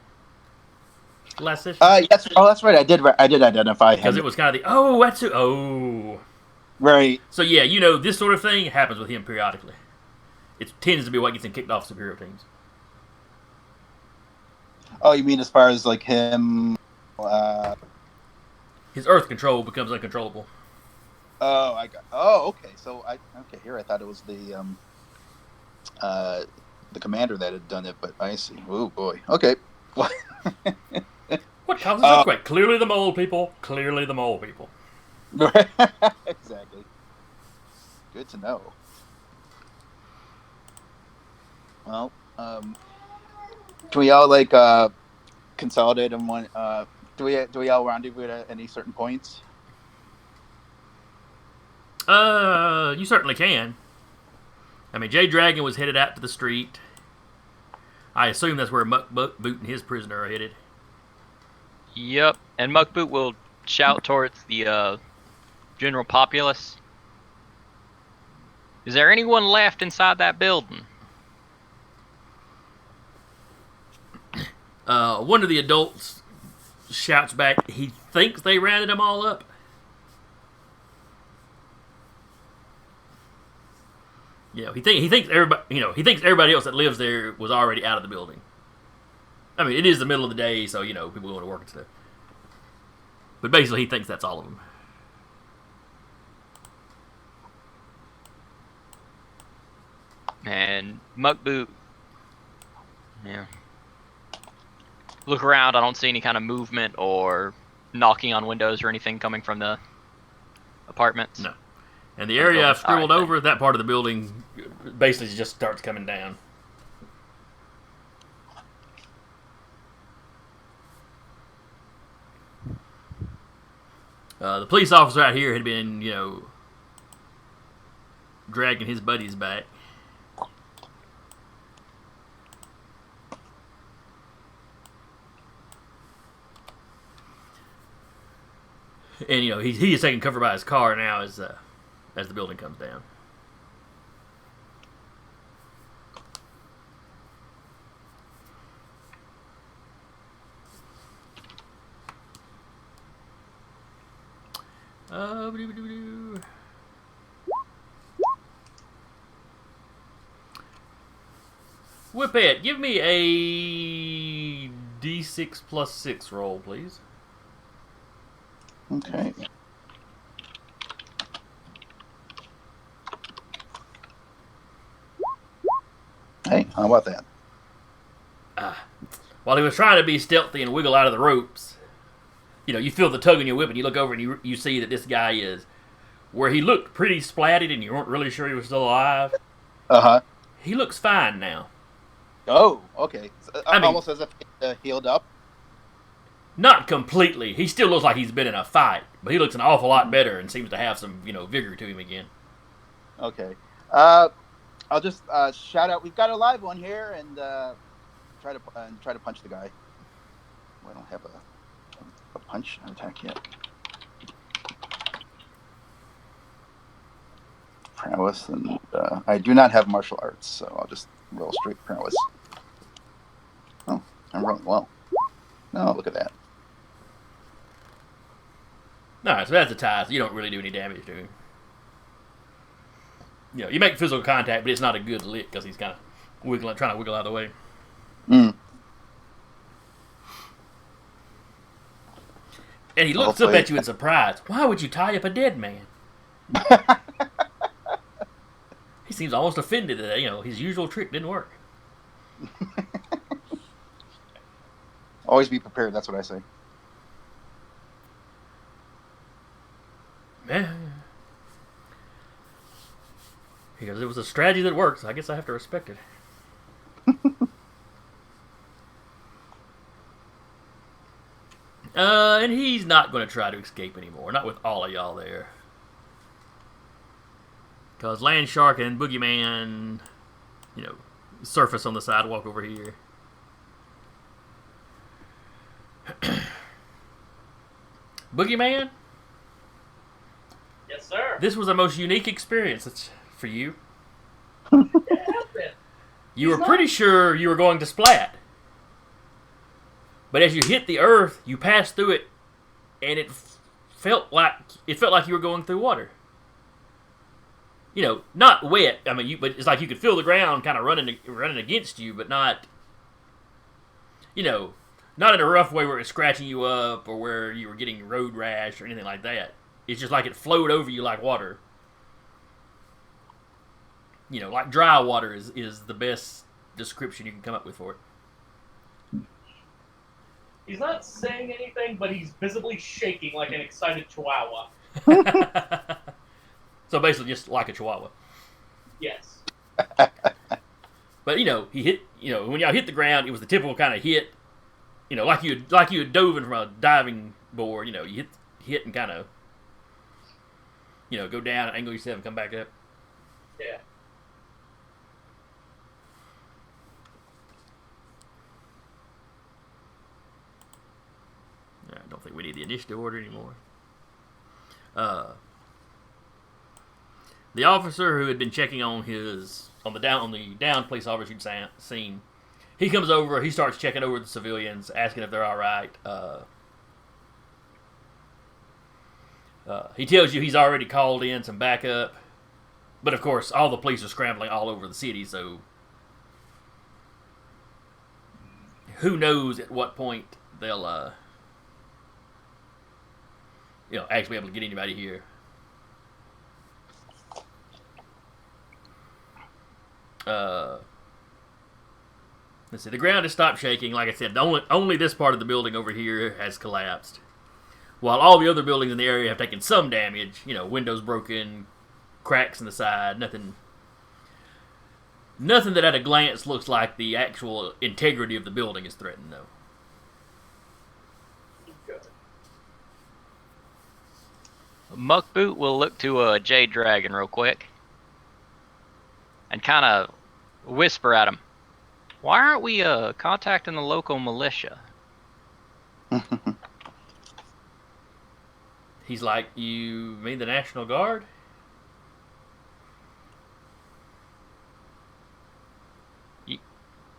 Last session. Yes. Oh, that's right. I did identify him. Because it was kind of the Right. So yeah, this sort of thing happens with him periodically. It tends to be what gets him kicked off superhero teams. Oh, you mean as far as like him? His Earth control becomes uncontrollable. Oh, okay. So here I thought it was the commander that had done it, but I see. Oh boy. Okay. What causes earthquake? Clearly the mole people. Clearly the mole people. Exactly. Good to know. Well, can we all consolidate in one? Do we all rendezvous at any certain points? You certainly can. I mean, Jay Dragon was headed out to the street. I assume that's where Muckboot and his prisoner are headed. Yep, and Muckboot will shout towards the general populace. Is there anyone left inside that building? One of the adults shouts back, he thinks they rounded them all up. He thinks everybody else that lives there was already out of the building. I mean, it is the middle of the day, so people going to work and stuff. But basically, he thinks that's all of them. And Muckboot, yeah. look around. I don't see any kind of movement or knocking on windows or anything coming from the apartments. No. And the From the area building. I've scribbled Alright, over, that part of the building basically just starts coming down. The police officer out here had been, dragging his buddies back. And, he is taking cover by his car now as the building comes down. Whippet, give me a D6 plus 6 roll, please. Okay. Hey, how about that? While he was trying to be stealthy and wiggle out of the ropes, you feel the tug on your whip and you look over and you see that this guy is, where he looked pretty splatted and you weren't really sure he was still alive. Uh-huh. He looks fine now. Oh, okay. So, I mean- almost as if healed up. Not completely. He still looks like he's been in a fight, but he looks an awful lot better and seems to have some, vigor to him again. Okay. I'll just shout out, we've got a live one here, and try to punch the guy. Oh, I don't have a punch attack yet. Prowess, and I do not have martial arts, so I'll just roll straight prowess. Oh, I'm rolling well. No, look at that. Alright, so that's a tie, so you don't really do any damage to him. You make physical contact, but it's not a good lick because he's kind of trying to wiggle out of the way. And he looks up at you in surprise. Why would you tie up a dead man? He seems almost offended that his usual trick didn't work. Always be prepared, that's what I say. Man. Because it was a strategy that worked, so I guess I have to respect it. And he's not going to try to escape anymore. Not with all of y'all there. Because Land Shark and Boogeyman, surface on the sidewalk over here. Boogeyman? Yes, sir. This was the most unique experience for you. It has been. You were pretty sure you were going to splat. But as you hit the earth, you passed through it, and it felt like you were going through water. Not wet. I mean, but it's like you could feel the ground kind of running against you, but not, not in a rough way where it's scratching you up or where you were getting road rash or anything like that. It's just like it flowed over you like water. Like dry water is the best description you can come up with for it. He's not saying anything, but he's visibly shaking like an excited chihuahua. So basically just like a chihuahua. Yes. But he hit, when y'all hit the ground, it was the typical kind of hit, like you had dove in from a diving board, you hit and kind of, go down and angle yourself and come back up. Yeah. I don't think we need the initiative order anymore. The officer who had been checking on the down police officer you'd seen, he comes over. He starts checking over the civilians, asking if they're all right. He tells you he's already called in some backup, but of course all the police are scrambling all over the city. So who knows at what point they'll actually be able to get anybody here. Let's see. The ground has stopped shaking. Like I said, only this part of the building over here has collapsed, while all the other buildings in the area have taken some damage. Windows broken, cracks in the side. Nothing that at a glance looks like the actual integrity of the building is threatened, though. Good. Muckboot will look to Jade Dragon real quick and kind of whisper at him. Why aren't we contacting the local militia? He's like, you mean the National Guard?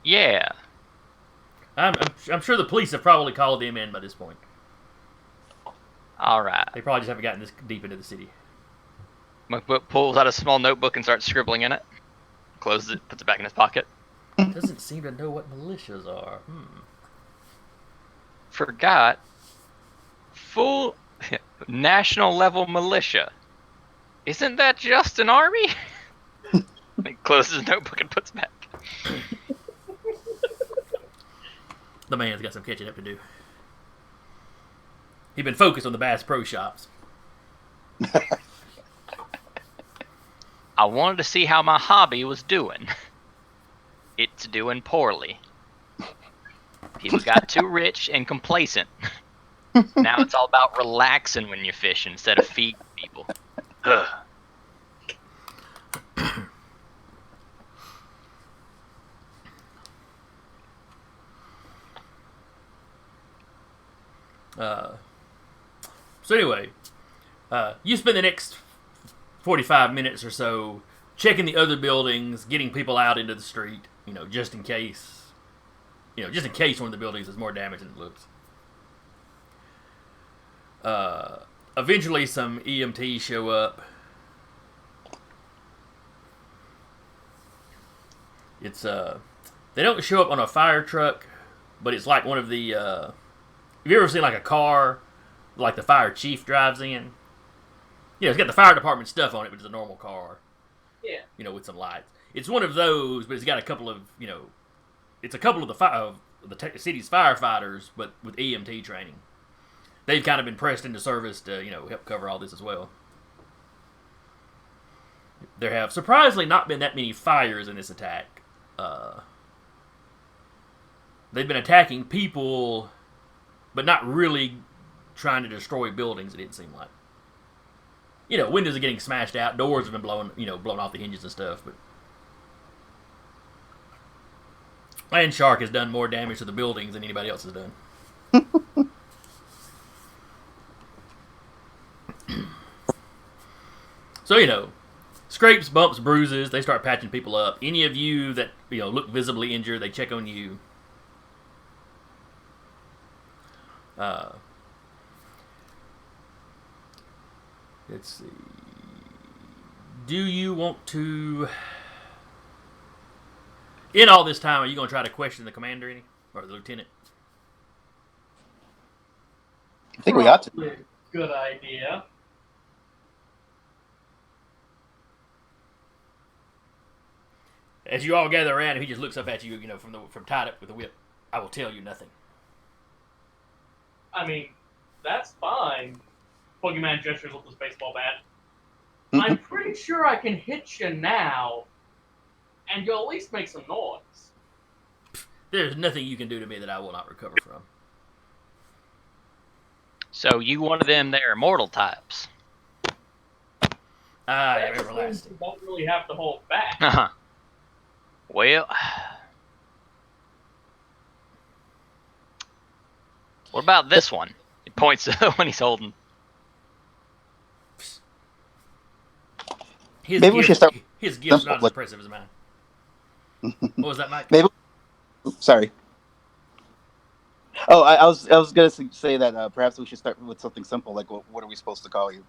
Yeah. I'm sure the police have probably called them in by this point. All right. They probably just haven't gotten this deep into the city. Muckboot pulls out a small notebook and starts scribbling in it. Closes it, puts it back in his pocket. Doesn't seem to know what militias are. Forgot. Full national level militia. Isn't that just an army? He closes his notebook and puts it back. The man's got some catching up to do. He's been focused on the Bass Pro Shops. I wanted to see how my hobby was doing. It's doing poorly. People got too rich and complacent. Now it's all about relaxing when you fish instead of feeding people. Ugh. So anyway, you spend the next 45 minutes or so checking the other buildings, getting people out into the street, just in case. Just in case one of the buildings is more damaged than it looks. Eventually, some EMTs show up. It's they don't show up on a fire truck, but it's like one of the. Have you ever seen like a car, like the fire chief drives in? It's got the fire department stuff on it, but it's a normal car. Yeah. With some lights. It's one of those, but it's got a couple of it's a couple of the city's firefighters, but with EMT training. They've kind of been pressed into service to help cover all this as well. There have surprisingly not been that many fires in this attack. They've been attacking people, but not really trying to destroy buildings. It didn't seem like. Windows are getting smashed out. Doors have been blown off the hinges and stuff. But Land Shark has done more damage to the buildings than anybody else has done. So, scrapes, bumps, bruises, they start patching people up. Any of you that, look visibly injured, they check on you. Let's see. Do you want to... In all this time, are you going to try to question the commander any? Or the lieutenant? I think we ought to. Probably a good idea. As you all gather around, he just looks up at you, from tied up with a whip. I will tell you nothing. I mean, that's fine. Boogeyman gestures with his baseball bat. I'm pretty sure I can hit you now, and you'll at least make some noise. There's nothing you can do to me that I will not recover from. So you one of them there mortal types. I am That just means everlasting. you don't really have to hold back. Uh-huh. Well, what about this one? He points to when he's holding. Maybe we should start. His gift's not as impressive as mine. What was that, Mike? Maybe. Sorry. Oh, I was gonna say that perhaps we should start with something simple, like what are we supposed to call you?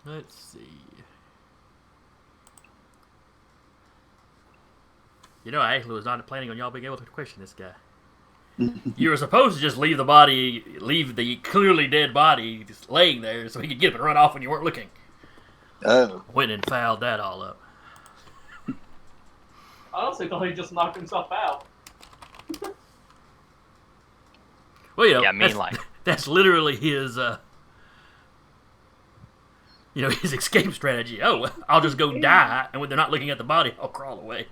Let's see. I actually was not planning on y'all being able to question this guy. You were supposed to just leave the clearly dead body just laying there so he could get up and run off when you weren't looking. Oh. Went and fouled that all up. I honestly thought he just knocked himself out. Well, you know, Yeah, I mean, like, that's literally his, his escape strategy. Oh, I'll just go die, and when they're not looking at the body, I'll crawl away.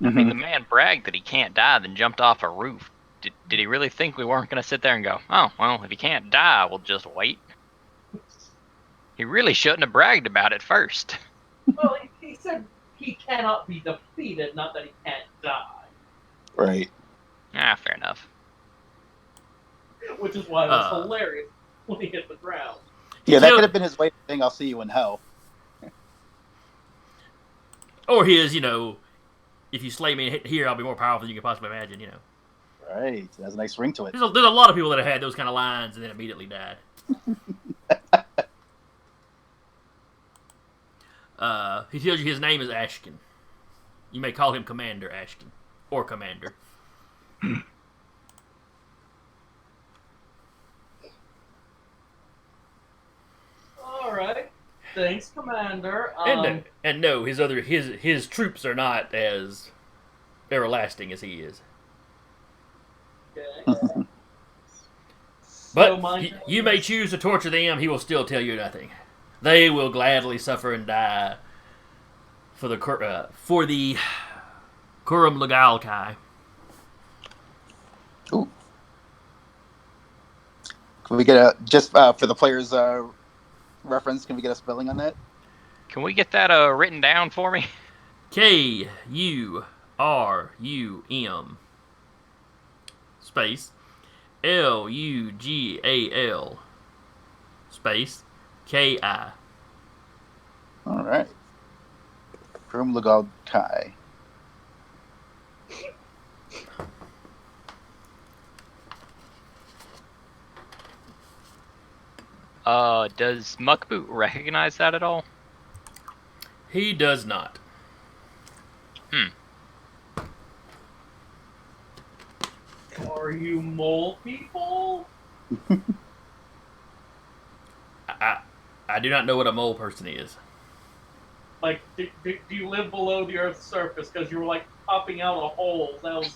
I mean, the man bragged that he can't die, then jumped off a roof. Did he really think we weren't going to sit there and go, oh, well, if he can't die, we'll just wait? He really shouldn't have bragged about it first. Well, he said he cannot be defeated, not that he can't die. Right. Ah, fair enough. Which is why it was hilarious when he hit the ground. Yeah, that could have been his way of saying, I'll see you in hell. Or his, if you slay me here, I'll be more powerful than you can possibly imagine, Right. It has a nice ring to it. There's a lot of people that have had those kind of lines and then immediately died. He tells you his name is Ashkin. You may call him Commander Ashkin. Or Commander. Alright. Thanks, Commander. And no, his troops are not as everlasting as he is. Okay. But you may choose to torture them, he will still tell you nothing. They will gladly suffer and die for the Kurum Legalkai. Ooh. Can we get just for the players' reference, can we get a spelling on that? Can we get that written down for me? Kurum space Lugal space Ki. All right. Kurum Legal Kai. Does Muckboot recognize that at all? He does not. Are you mole people? I do not know what a mole person is. Like, do you live below the Earth's surface? Because you were, like, popping out of holes. That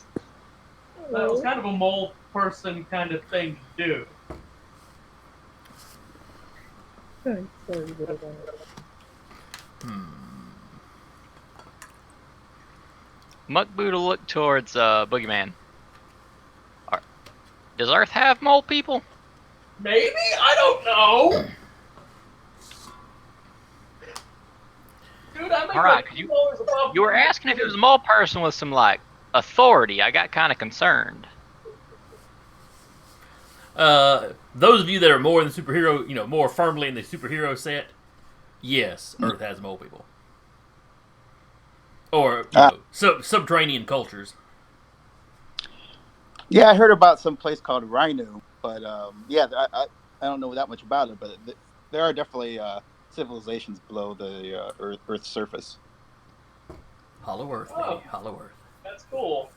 was kind of a mole person kind of thing to do. Sorry, little one. Muckboot will look towards Boogeyman. Does Earth have mole people? Maybe? I don't know! Dude, I make Alright, like $2 above. You were asking if it was a mole person with some, like, authority. I got kind of concerned. Those of you that are more in the superhero, more firmly in the superhero set, yes, Earth has mole people. Or, subterranean cultures. Yeah, I heard about some place called Rhino, but I don't know that much about it, but there are definitely civilizations below the Earth's surface. Hollow Earth, baby. Oh. Hollow Earth. That's cool.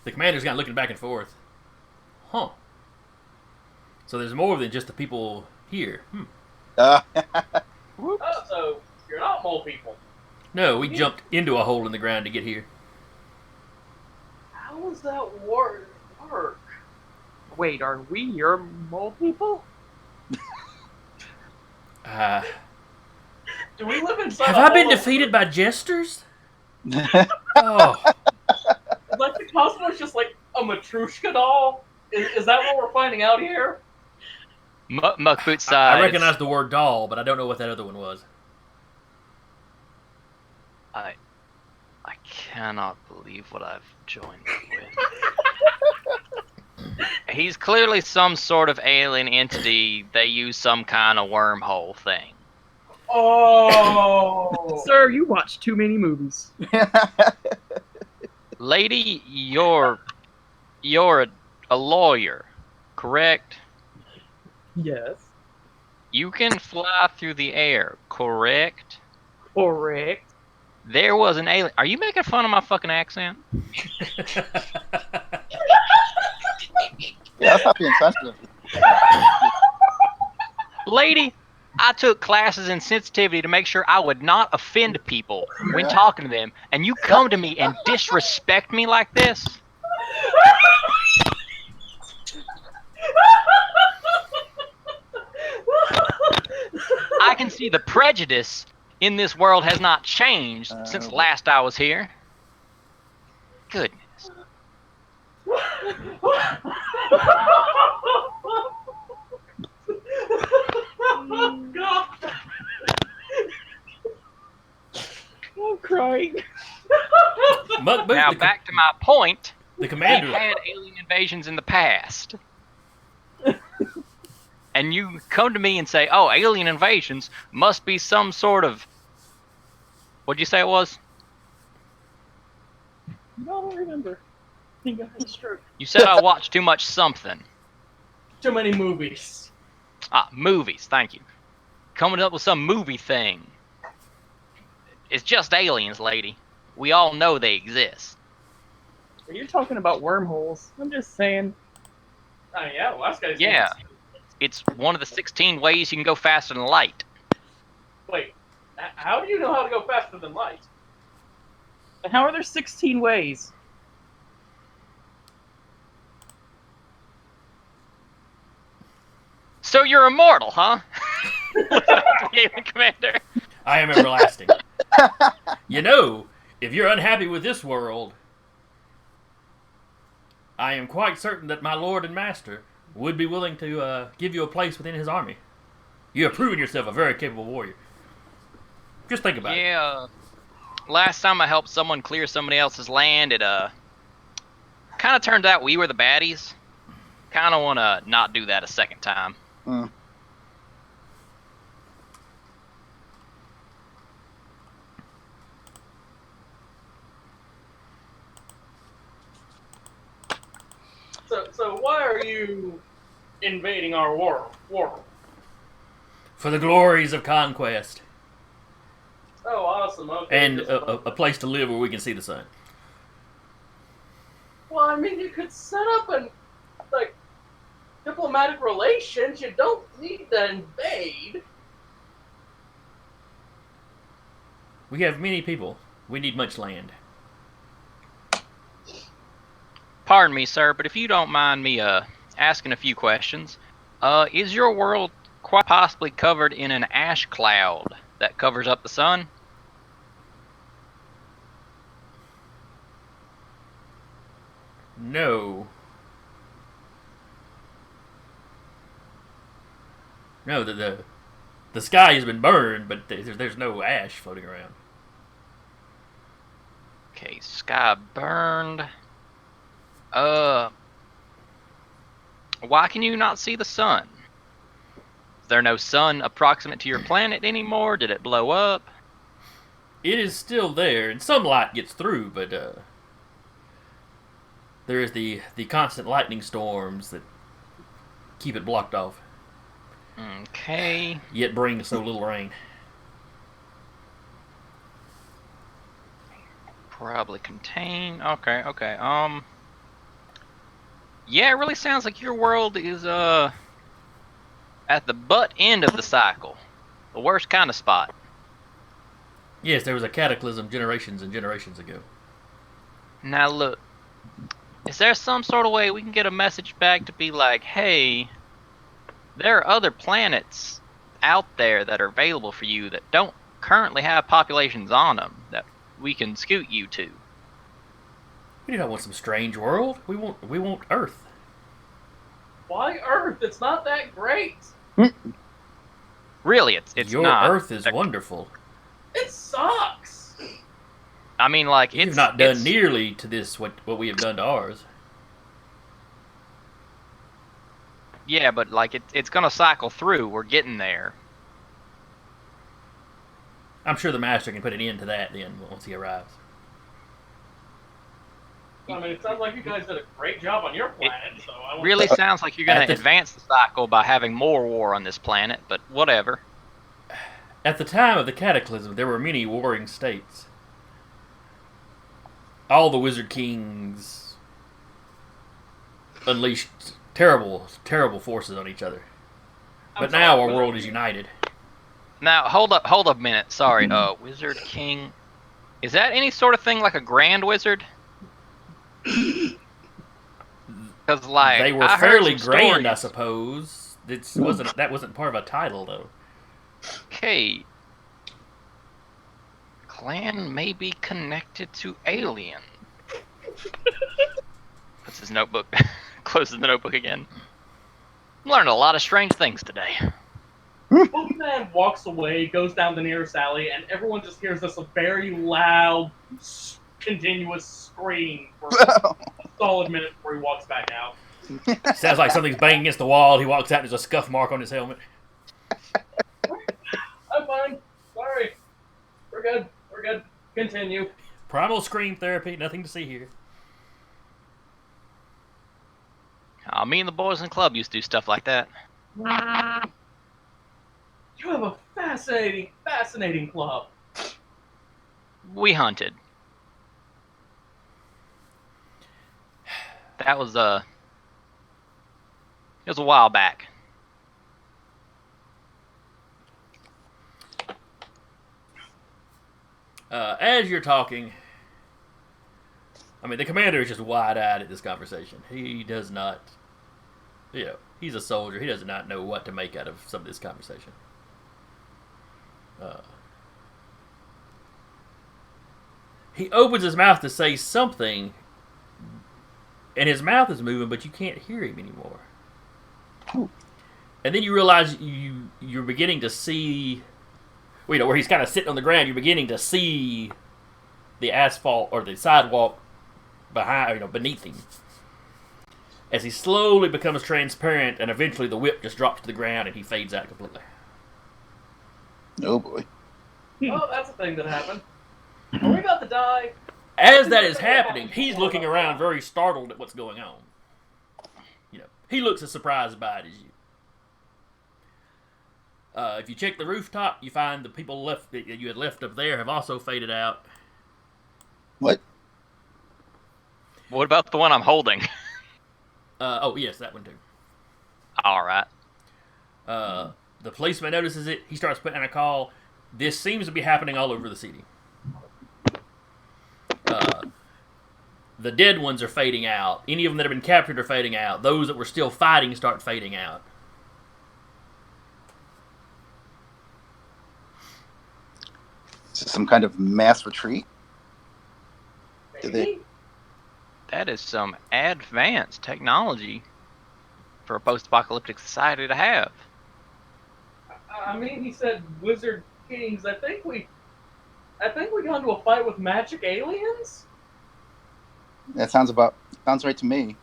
The commander's kind of looking back and forth. Huh. So there's more than just the people here. Oh, so you're not mole people. No, we jumped into a hole in the ground to get here. How does that work? Wait, are we your mole people? Do we live inside Have a I been hole? defeated by jesters? Oh. Like the cosmos just like a Matryoshka doll? Is that what we're finding out here? Muckboot I sides. recognize the word doll, but I don't know what that other one was. I cannot believe what I've joined with. He's clearly some sort of alien entity. They use some kind of wormhole thing. Oh! Sir, you watch too many movies. Lady, you're a lawyer, correct? Yes. You can fly through the air, correct? Correct. There was an alien. Are you making fun of my fucking accent? Yeah, that's not being sensitive. Lady, I took classes in sensitivity to make sure I would not offend people when talking to them, and you come to me and disrespect me like this? I can see the prejudice in this world has not changed since last I was here. Goodness. Oh, God. I'm crying. Muck Boot, Now back to my point. the We've commander. had alien invasions in the past. And you come to me and say, oh, alien invasions must be some sort of... What'd you say it was? No, I don't remember. I think I had a stroke. You said I watched too much something. Too many movies. Ah, movies, thank you. Coming up with some movie thing. It's just aliens, lady. We all know they exist. You're talking about wormholes. I'm just saying. Oh, yeah, well, that's guy's Yeah. It's one of the 16 ways you can go faster than light. Wait, how do you know how to go faster than light? And how are there 16 ways? So you're immortal, huh? Alien Commander. I am everlasting. You know, if you're unhappy with this world, I am quite certain that my lord and master would be willing to give you a place within his army. You have proven yourself a very capable warrior. Just think about it. Yeah. Last time I helped someone clear somebody else's land, it kind of turned out we were the baddies. Kind of want to not do that a second time. So why are you invading our world? For the glories of conquest. Oh, awesome. Okay. And a place to live where we can see the sun. Well, I mean, you could set up diplomatic relations. You don't need to invade. We have many people. We need much land. Pardon me, sir, but if you don't mind me asking a few questions, is your world quite possibly covered in an ash cloud that covers up the sun? No. No, the sky has been burned, but there's no ash floating around. Okay, sky burned. Why can you not see the sun? Is there no sun approximate to your planet anymore? Did it blow up? It is still there, and some light gets through, but there is the constant lightning storms that keep it blocked off, Okay. yet bring so little rain. Probably contain. Okay. Yeah, it really sounds like your world is at the butt end of the cycle. The worst kind of spot. Yes, there was a cataclysm generations and generations ago. Now look, is there some sort of way we can get a message back to be like, hey, there are other planets out there that are available for you that don't currently have populations on them that we can scoot you to? We do not want some strange world. We want Earth. Why Earth? It's not that great. Really, it's Your not. Earth is wonderful. It sucks. I mean, like, You've it's not done it's- nearly to this what we have done to ours. Yeah, but like it's gonna cycle through. We're getting there. I'm sure the master can put an end to that then once he arrives. I mean, it sounds like you guys did a great job on your planet. So I want Really sounds like you're gonna At the- advance the cycle by having more war on this planet, but whatever. At the time of the cataclysm, there were many warring states. all the Wizard Kings unleashed terrible, terrible forces on each other. But now our world is united. Now, hold up a minute. Sorry, Wizard King. Is that any sort of thing like a Grand Wizard? Because, like, They were I fairly heard some grand, I stories. suppose. That wasn't part of a title, though. Okay. Clan may be connected to alien. Puts his notebook, closes the notebook again. Learned a lot of strange things today. Boogeyman walks away, goes down the nearest alley, and everyone just hears this very loud, continuous scream for a solid minute before he walks back out. Sounds like something's banging against the wall. He walks out and there's a scuff mark on his helmet. I'm fine. Sorry. We're good. We're good. Continue. Primal scream therapy, nothing to see here. Me and the boys in the club used to do stuff like that. You have a fascinating club. We hunted. That was it was a while back. As you're talking, I mean, the commander is just wide-eyed at this conversation. He does not, he's a soldier. He does not know what to make out of some of this conversation. He opens his mouth to say something, and his mouth is moving, but you can't hear him anymore. Ooh. And then you realize you're beginning to see, where he's kind of sitting on the ground. You're beginning to see the asphalt or the sidewalk beneath him, as he slowly becomes transparent, and eventually the whip just drops to the ground and he fades out completely. Oh boy. Oh, that's a thing that happened. Are we about to die? As that is happening, he's looking around very startled at what's going on. He looks as surprised by it as you. If you check the rooftop, you find the people that you had left up there have also faded out. What? What about the one I'm holding? Oh, yes, that one too. All right. The policeman notices it. He starts putting in a call. This seems to be happening all over the city. The dead ones are fading out. Any of them that have been captured are fading out. Those that were still fighting start fading out. Is this some kind of mass retreat? Maybe? That is some advanced technology for a post-apocalyptic society to have. I mean, he said Wizard Kings. I think we got into a fight with magic aliens? That sounds right to me.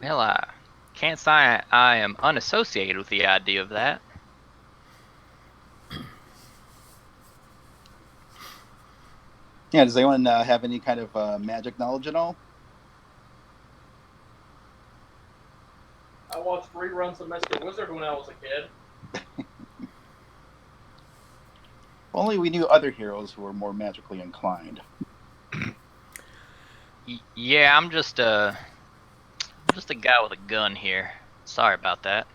Well, I can't say I am unassociated with the idea of that. Yeah, does anyone have any kind of magic knowledge at all? I watched reruns of Mr. Wizard when I was a kid. Only we knew other heroes who were more magically inclined. Yeah, I'm just a guy with a gun here. Sorry about that.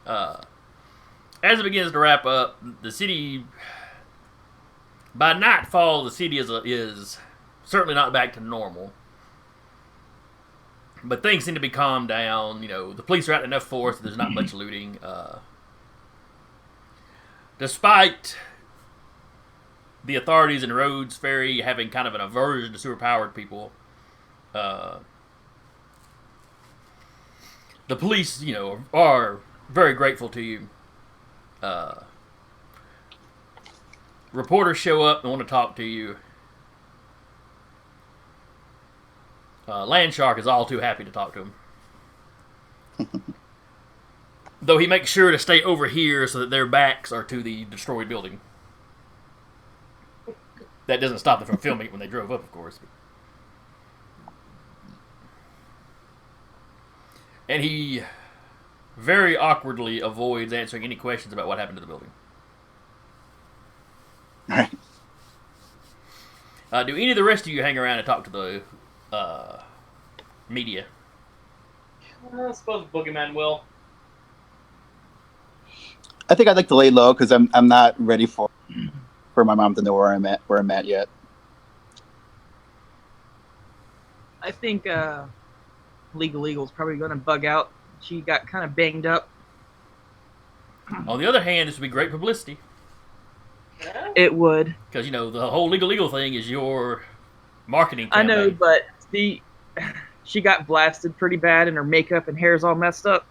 As it begins to wrap up, the city, by nightfall, the city is certainly not back to normal. But things seem to be calmed down. The police are out in enough force that there's not much looting. Despite the authorities in Rhodes Ferry having kind of an aversion to superpowered people, the police, are very grateful to you. Reporters show up and want to talk to you. Landshark is all too happy to talk to him. Though he makes sure to stay over here so that their backs are to the destroyed building. That doesn't stop them from filming it when they drove up, of course. And he very awkwardly avoids answering any questions about what happened to the building. Do any of the rest of you hang around and talk to the media? I suppose Boogeyman will. I think I'd like to lay low because I'm not ready for my mom to know where I'm at yet. I think Legal Eagle's probably going to bug out. She got kind of banged up. On the other hand, this would be great publicity Yeah? It would. because the whole Legal Eagle thing is your marketing campaign. I know, but she got blasted pretty bad, and her makeup and hair's all messed up.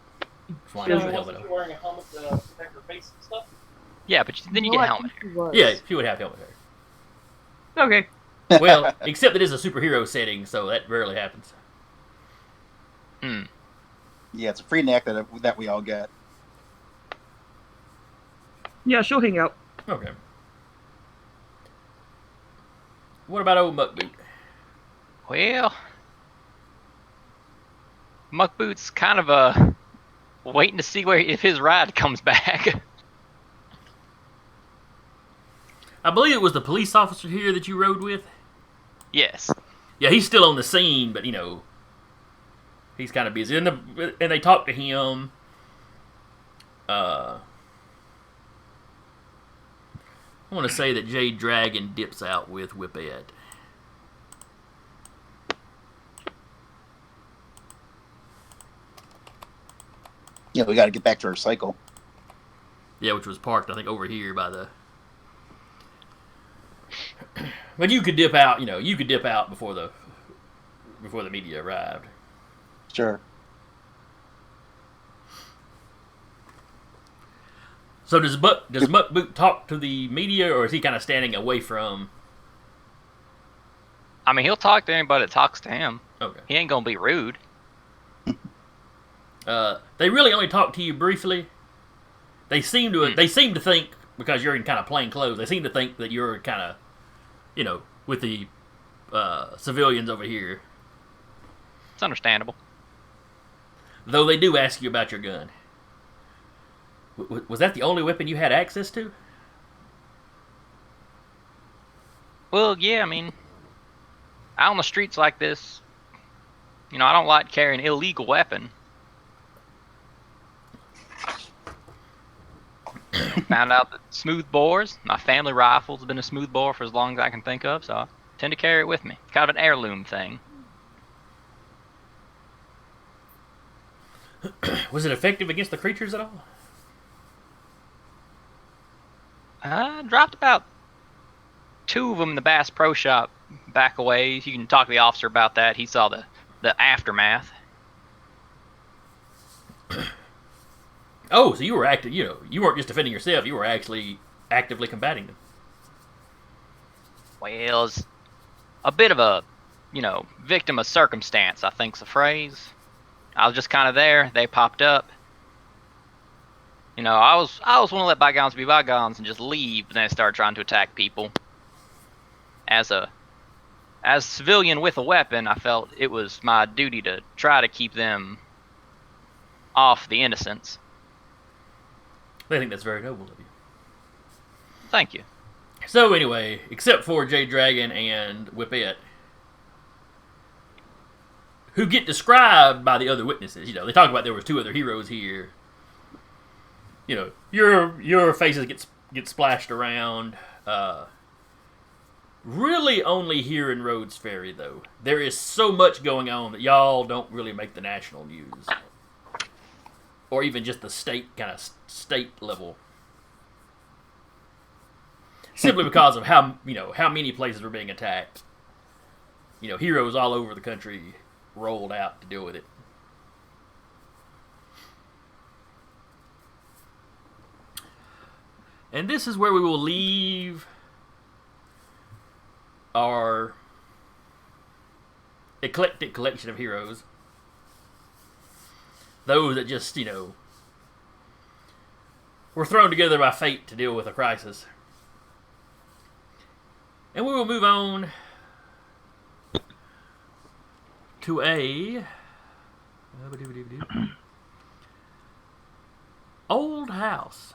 Flying Yeah, over the Wasn't helmet. she wearing a helmet to protect her face and stuff? Yeah, but then you Well, get I helmet. think she was. Yeah, she would have helmet hair. Okay. Well, except it is a superhero setting, so that rarely happens. Hmm. Yeah, it's a free neck that we all get. Yeah, she'll hang out. Okay. What about old Muckboot? Well, Muckboot's kind of waiting to see if his ride comes back. I believe it was the police officer here that you rode with. Yes. Yeah, he's still on the scene, but he's kind of busy. And they talked to him. I want to say that Jade Dragon dips out with Whippet. Yeah, we got to get back to our cycle. Yeah, which was parked, I think, over here by the. But you could dip out. You could dip out before the media arrived. Sure. So does Muckboot talk to the media, or is he kind of standing away from? I mean, he'll talk to anybody that talks to him. Okay. He ain't gonna be rude. They really only talk to you briefly. They seem to think, because you're in kind of plain clothes, they seem to think that you're kind of, with the civilians over here. It's understandable. Though they do ask you about your gun. Was that the only weapon you had access to? Well, yeah, I mean, out on the streets like this, I don't like carrying an illegal weapon. Found out that smooth bores, my family rifle's been a smooth bore for as long as I can think of, so I tend to carry it with me. It's kind of an heirloom thing. Was it effective against the creatures at all? I dropped about 2 of them in the Bass Pro Shop back a ways. You can talk to the officer about that. He saw the aftermath. Oh, so you were active. You weren't just defending yourself. You were actually actively combating them. Well, it's a bit of a, victim of circumstance, I think's the phrase. I was just kind of there. They popped up. I was want to let bygones be bygones and just leave, but then they started trying to attack people. As a civilian with a weapon, I felt it was my duty to try to keep them off the innocents. I think that's very noble of you. Thank you. So anyway, except for Jade Dragon and Whippet, who get described by the other witnesses. They talk about there was 2 other heroes here. Your faces get splashed around. Really only here in Rhodes Ferry, though. There is so much going on that y'all don't really make the national news. Or even just the state level. Simply because of how many places are being attacked. Heroes all over the country rolled out to deal with it. And this is where we will leave our eclectic collection of heroes. Those that just, were thrown together by fate to deal with a crisis. And we will move on to a old house.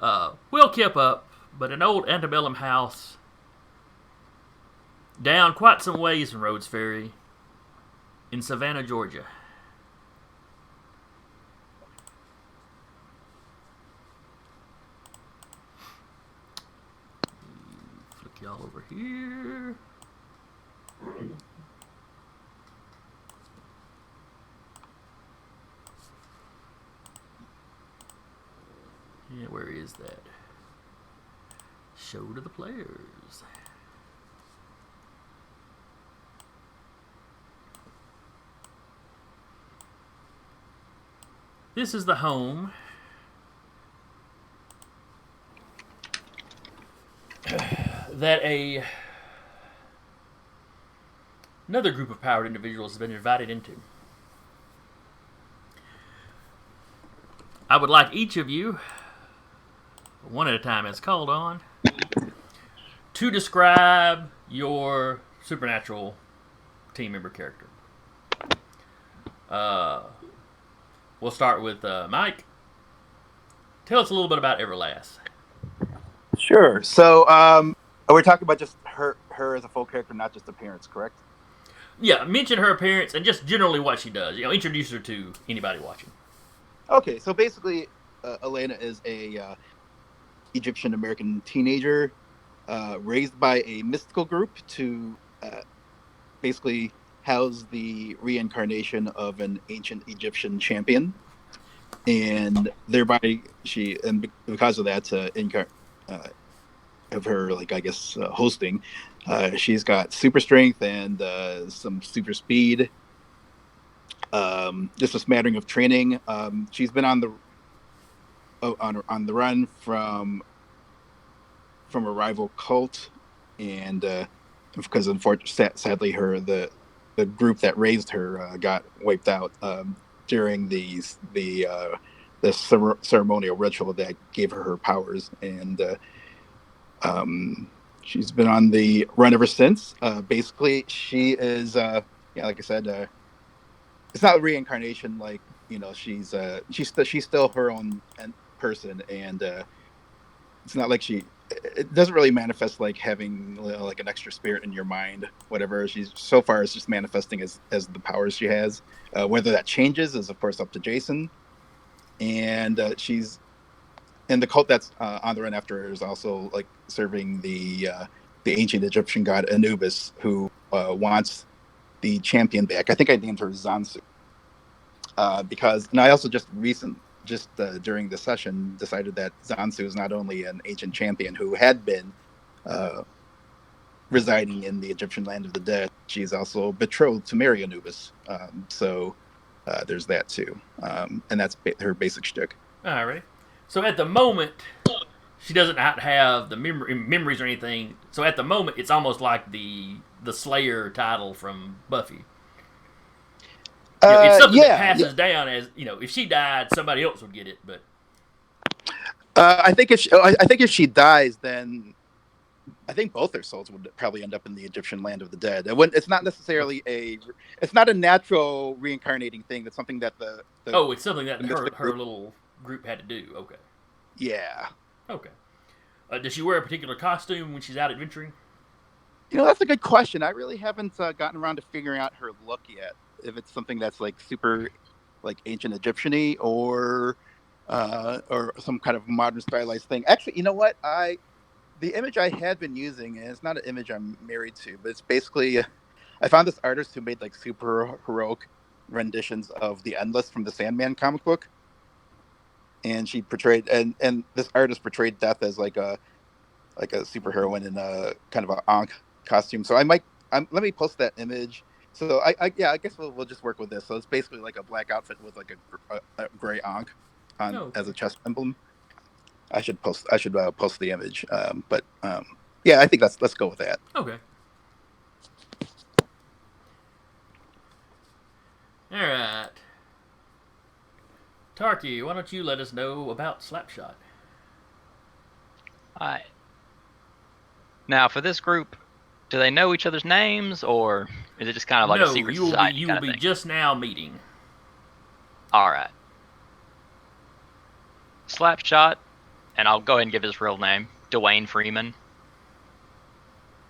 Well kept up, but an old antebellum house down quite some ways from Rhodes Ferry in Savannah, Georgia. Flick y'all over here. Yeah, where is that? Show to the players. This is the home that another group of powered individuals has been invited into. I would like each of you, one at a time as called on, to describe your supernatural team member character. We'll start with Mike. Tell us a little bit about Everlast. Sure. So, we're talking about just her as a full character, not just appearance, correct? Yeah, mention her appearance and just generally what she does. Introduce her to anybody watching. Okay, so basically, Elena is a Egyptian American teenager raised by a mystical group to basically house the reincarnation of an ancient Egyptian champion, and thereby because of that, of her hosting, she's got super strength and some super speed. Just a smattering of training. She's been on the run from a rival cult, and because sadly the group that raised her got wiped out during the ceremonial ritual that gave her powers, and she's been on the run ever since. Basically, she is like I said, it's not a reincarnation. Like, she's still her own person, and it's not like it doesn't really manifest like having like an extra spirit in your mind. Whatever, she's so far is just manifesting as the powers she has. Whether that changes is of course up to Jason. And she's and the cult that's on the run after her is also like serving the ancient Egyptian god Anubis, who wants the champion back. I think I named her Zansu because, and I also just during the session decided that Zansu is not only an ancient champion who had been residing in the Egyptian land of the dead, she's also betrothed to marry Anubis. So there's that too, and that's her basic shtick. All right. So at the moment, she doesn't have the memories or anything. So at the moment, it's almost like the Slayer title from Buffy. It's something that passes down as, if she died, somebody else would get it. But I think if she dies, then I think both their souls would probably end up in the Egyptian land of the dead. It's not necessarily it's not a natural reincarnating thing. That's something that it's something that her little group had to do. Okay. Yeah. Okay. Does she wear a particular costume when she's out adventuring? That's a good question. I really haven't gotten around to figuring out her look yet. If it's something that's like super, like ancient Egyptian-y or some kind of modern stylized thing. Actually, you know what? The image I had been using, and it's not an image I'm married to, but it's basically I found this artist who made like super heroic renditions of the Endless from the Sandman comic book, and she portrayed and this artist portrayed Death as like a superheroine in a kind of an Ankh costume. So let me post that image. So I guess we'll just work with this. So it's basically like a black outfit with like a gray Ankh on as a chest emblem. I should post the image. But I think let's go with that. Okay. All right. Tarky, why don't you let us know about Slapshot? All right. Now, for this group, do they know each other's names, or is it just kind of like a secret society? You will be just now meeting. All right. Slapshot, and I'll go ahead and give his real name, Dwayne Freeman.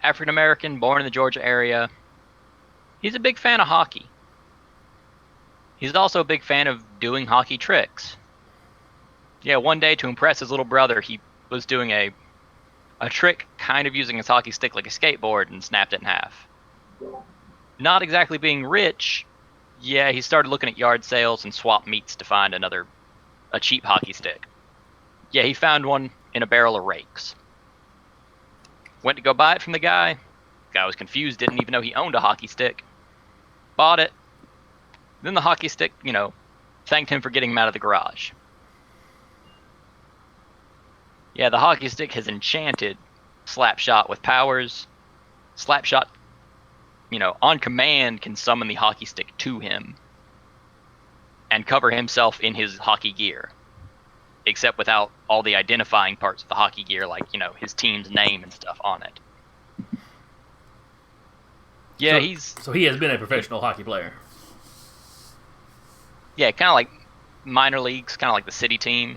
African American, born in the Georgia area. He's a big fan of hockey. He's also a big fan of doing hockey tricks. Yeah, one day to impress his little brother, he was doing a trick kind of using his hockey stick like a skateboard and snapped it in half. Not exactly being rich, yeah, he started looking at yard sales and swap meets to find a cheap hockey stick. Yeah, he found one in a barrel of rakes. Went to go buy it from the guy. Guy was confused, didn't even know he owned a hockey stick. Bought it. Then the hockey stick, thanked him for getting him out of the garage. Yeah, the hockey stick has enchanted Slapshot with powers. Slapshot, on command can summon the hockey stick to him and cover himself in his hockey gear, except without all the identifying parts of the hockey gear, like, his team's name and stuff on it. Yeah, So he has been a professional hockey player. Yeah, kind of like minor leagues, kind of like the city team.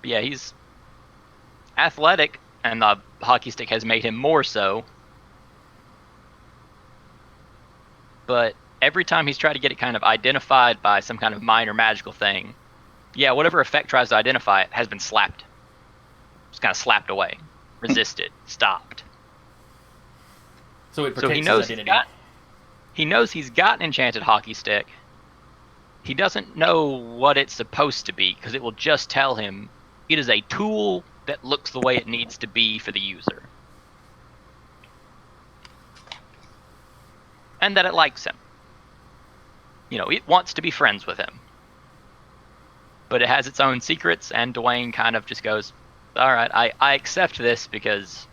But yeah, he's athletic, and the hockey stick has made him more so. But every time he's tried to get it kind of identified by some kind of minor magical thing, yeah, whatever effect tries to identify it has been slapped. Just kind of slapped away, resisted, stopped. So it protects his identity. He knows he's got an enchanted hockey stick. He doesn't know what it's supposed to be, because it will just tell him it is a tool that looks the way it needs to be for the user. And that it likes him. It wants to be friends with him. But it has its own secrets, and Dwayne kind of just goes, alright, I accept this because,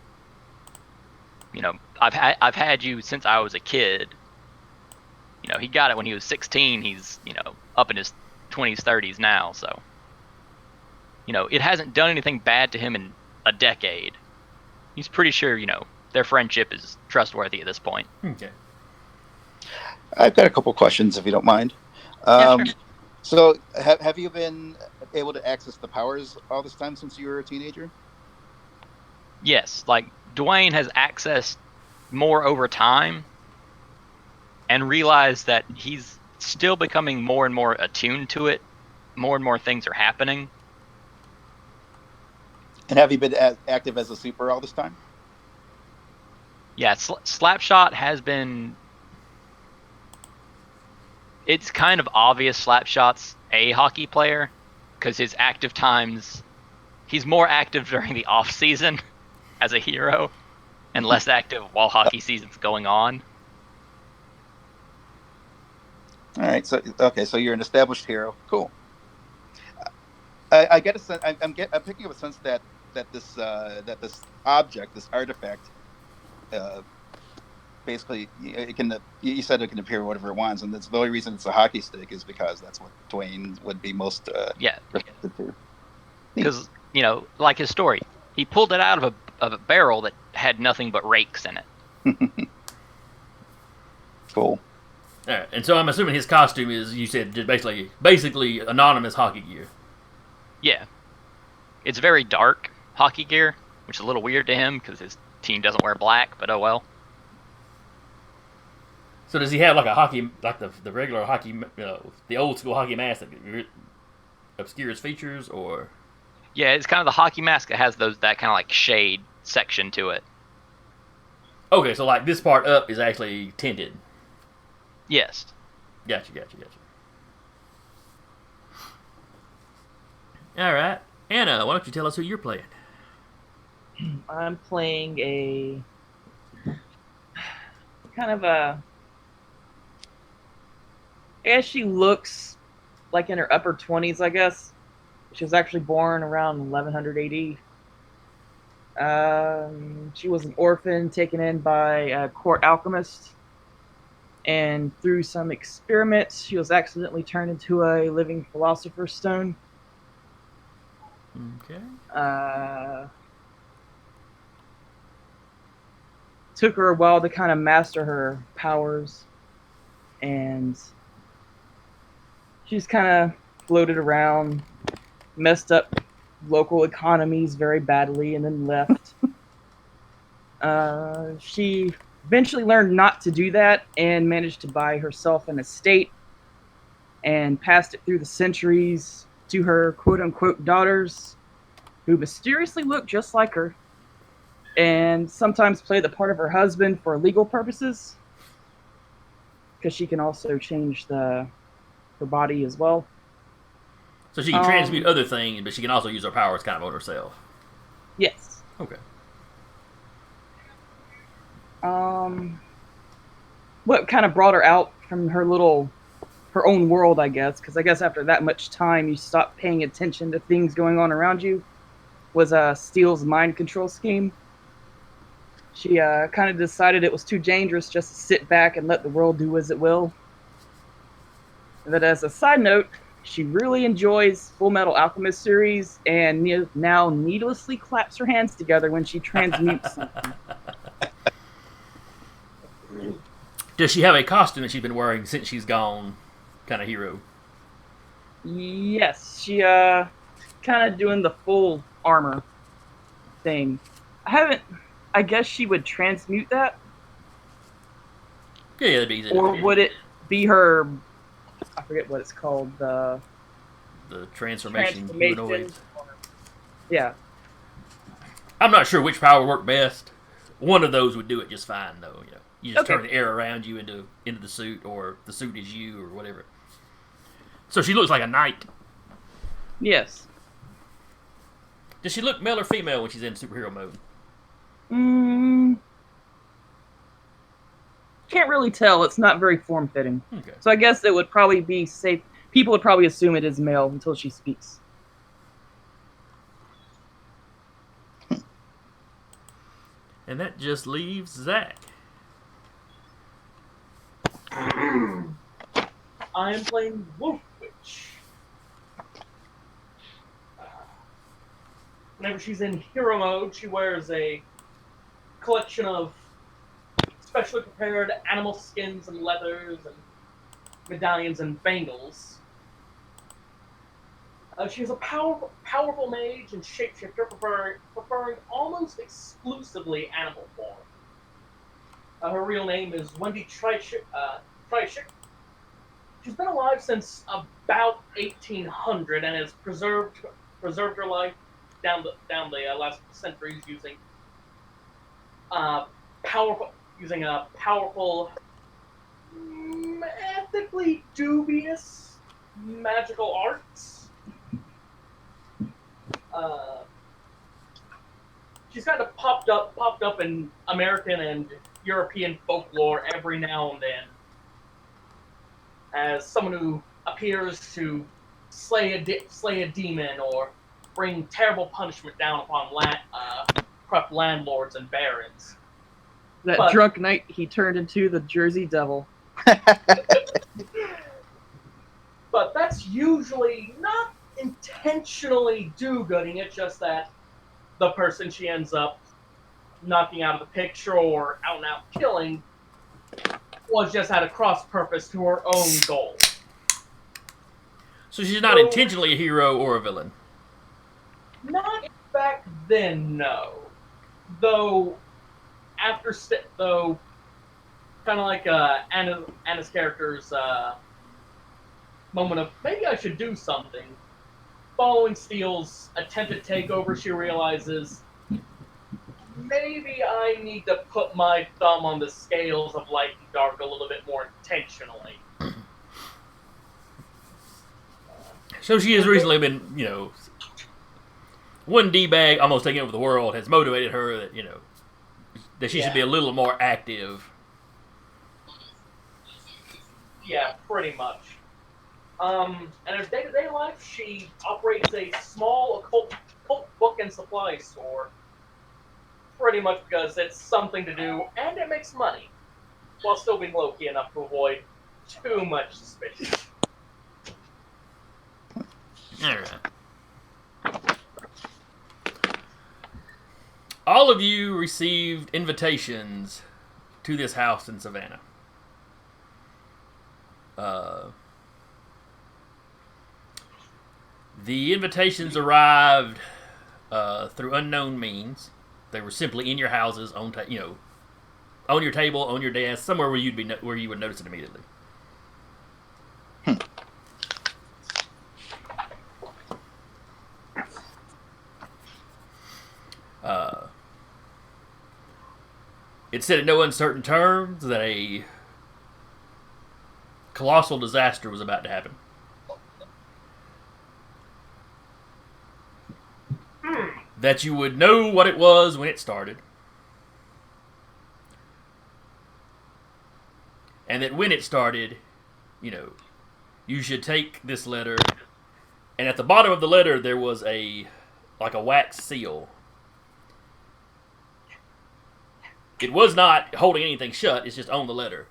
I've had you since I was a kid. He got it when he was 16. He's, up in his 20s, 30s now, so. It hasn't done anything bad to him in a decade. He's pretty sure, their friendship is trustworthy at this point. Okay. I've got a couple questions, if you don't mind. Yeah, sure. So, have you been able to access the powers all this time since you were a teenager? Yes, like, Dwayne has accessed more over time and realized that he's still becoming more and more attuned to it. More and more things are happening. And have you been active as a super all this time? Yeah, Slapshot has been... It's kind of obvious Slapshot's a hockey player, because his active times... He's more active during the off-season as a hero, and less active while hockey season's going on. All right, so you're an established hero. Cool. I get a sense. I'm picking up a sense that this object, this artifact, basically it can. You said it can appear whatever it wants, and that's the only reason it's a hockey stick is because that's what Dwayne would be most restricted to. Because like his story, he pulled it out of a barrel that had nothing but rakes in it. Cool. All right, and so I'm assuming his costume is, you said, just basically anonymous hockey gear. Yeah. It's very dark hockey gear, which is a little weird to him because his team doesn't wear black, but oh well. So does he have like a hockey, like the regular hockey, the old school hockey mask that obscures features, or? Yeah, it's kind of the hockey mask that has that kind of like shade section to it. Okay, so like this part up is actually tinted. Yes. Gotcha. All right, Anna, why don't you tell us who you're playing? I'm playing a kind of a... I guess she looks like in her upper 20s, I guess. She was actually born around 1100 AD. She was an orphan taken in by a court alchemist. And through some experiments, she was accidentally turned into a living philosopher's stone. Okay. Took her a while to kind of master her powers. And she's kind of floated around, messed up local economies very badly and then left. She eventually learned not to do that and managed to buy herself an estate and passed it through the centuries to her quote-unquote daughters, who mysteriously look just like her and sometimes play the part of her husband for legal purposes, because she can also change her body as well. So she can transmute other things, but she can also use her powers kind of on herself. Yes. Okay. What kind of brought her out from her own world, I guess, because I guess after that much time you stop paying attention to things going on around you, was Steele's mind control scheme. She kind of decided it was too dangerous just to sit back and let the world do as it will. And that, as a side note, she really enjoys Full Metal Alchemist series and now needlessly claps her hands together when she transmutes something. Does she have a costume that she's been wearing since she's gone, kind of hero? Yes, she kind of doing the full armor thing. I guess she would transmute that? Yeah, that'd be easy. Or would it be her, I forget what it's called, the transformation humanoid? Yeah. I'm not sure which power would work best. One of those would do it just fine, though. You just turn the air around you into the suit, or the suit is you, or whatever. So she looks like a knight. Yes. Does she look male or female when she's in superhero mode? Can't really tell. It's not very form-fitting. Okay. So I guess it would probably be safe. People would probably assume it is male until she speaks. And that just leaves Zach. I am playing Wolf Witch. Whenever she's in hero mode, she wears a collection of specially prepared animal skins and leathers and medallions and bangles. She is a powerful mage and shapeshifter, preferring almost exclusively animal form. Her real name is Wendy Tryshik. She's been alive since about 1800 and has preserved her life down the last centuries using powerful, ethically dubious magical arts. She's kind of popped up in American and European folklore every now and then as someone who appears to slay a demon or bring terrible punishment down upon corrupt landlords and barons. That drunk night, he turned into the Jersey Devil. But that's usually not intentionally do-gooding. It's just that the person she ends up knocking out of the picture or out-and-out killing was just at a cross-purpose to her own goal. So she's not intentionally a hero or a villain? Not back then, no. Though, kind of like Anna's character's moment of, maybe I should do something. Following Steele's attempted takeover, she realizes, maybe I need to put my thumb on the scales of light and dark a little bit more intentionally. So she has recently been, one D-bag almost taking over the world has motivated her that, that she should be a little more active. Yeah, pretty much. In her day-to-day life, she operates a small occult book and supply store. Pretty much because it's something to do, and it makes money, while still being low-key enough to avoid too much suspicion. Alright. All of you received invitations to this house in Savannah. The invitations arrived through unknown means. They were simply in your houses, on on your table, on your desk, somewhere where where you would notice it immediately. It said in no uncertain terms that a colossal disaster was about to happen. That you would know what it was when it started. And that when it started, you should take this letter. And at the bottom of the letter, there was a wax seal. It was not holding anything shut, it's just on the letter.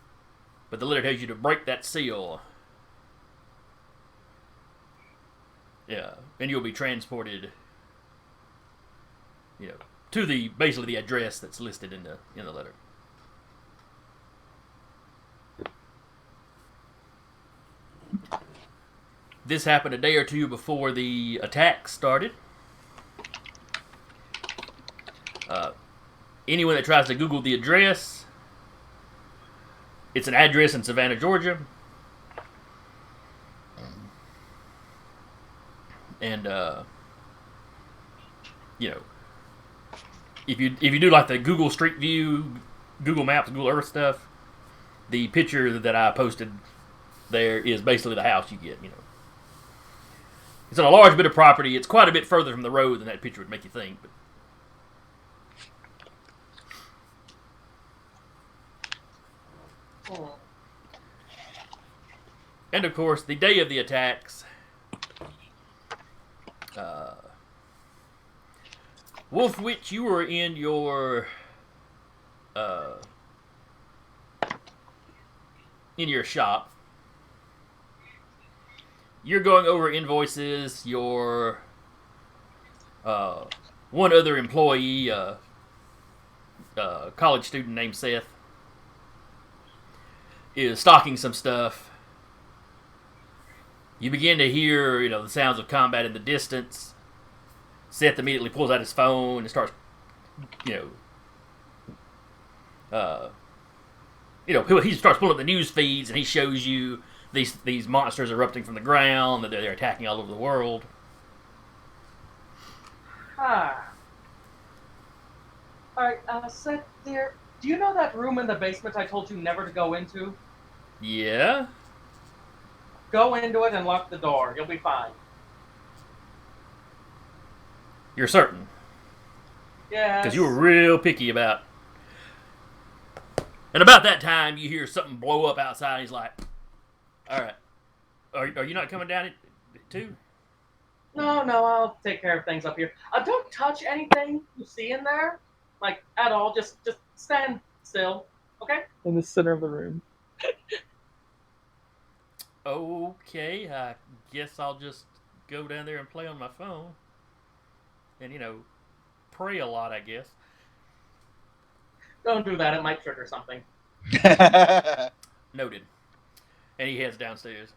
But the letter tells you to break that seal. Yeah, and you'll be transported, to basically the address that's listed in the letter. This happened a day or two before the attack started. Anyone that tries to Google the address, it's an address in Savannah, Georgia. And if you do like the Google Street View, Google Maps, Google Earth stuff, the picture that I posted there is basically the house you get. It's on a large bit of property. It's quite a bit further from the road than that picture would make you think. But and of course, the day of the attacks, Wolfwitch, you were in your shop. You're going over invoices. Your one other employee, college student named Seth, is stocking some stuff. You begin to hear, the sounds of combat in the distance. Seth immediately pulls out his phone and starts, he starts pulling up the news feeds and he shows you these monsters erupting from the ground, that they're attacking all over the world. Alright, Seth, dear, do you know that room in the basement I told you never to go into? Yeah? Go into it and lock the door. You'll be fine. You're certain? Yeah. Because you were real picky about... And about that time, you hear something blow up outside, and he's like, alright, are you not coming down it too? No, I'll take care of things up here. Don't touch anything you see in there. Like, at all. Just stand still. Okay? In the center of the room. Okay, I guess I'll just go down there and play on my phone. And, pray a lot, I guess. Don't do that. It might trigger something. Noted. And he heads downstairs.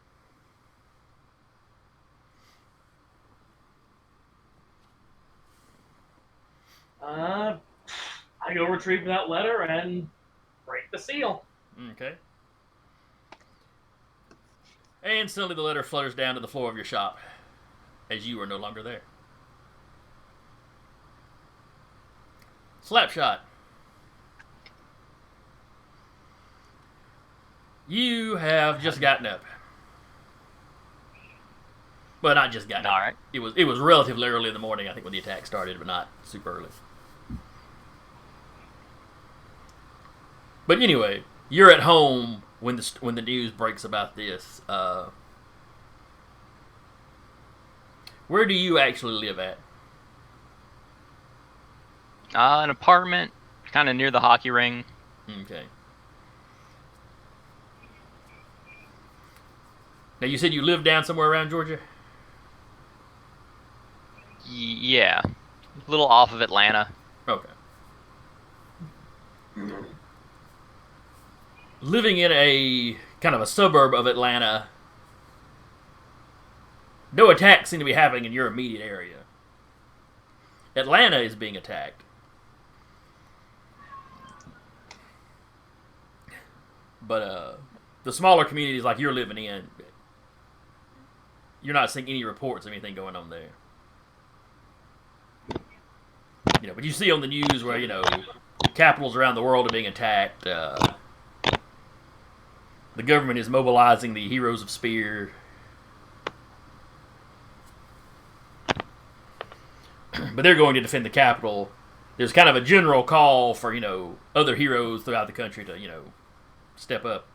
I go retrieve that letter and break the seal. Okay. And suddenly the letter flutters down to the floor of your shop, as you are no longer there. Slapshot. You have just gotten up. Well, not just gotten up. All right. It was relatively early in the morning, I think, when the attack started, but not super early. But anyway, you're at home when the news breaks about this. Where do you actually live at? An apartment, kind of near the hockey ring. Okay. Now, you said you live down somewhere around Georgia? Yeah, a little off of Atlanta. Okay. Living in a kind of a suburb of Atlanta, No attacks seem to be happening in your immediate area. Atlanta is being attacked. But the smaller communities like you're living in, you're not seeing any reports of anything going on there. But you see on the news where, capitals around the world are being attacked. The government is mobilizing the Heroes of Spear. But they're going to defend the capital. There's kind of a general call for, other heroes throughout the country to, step up.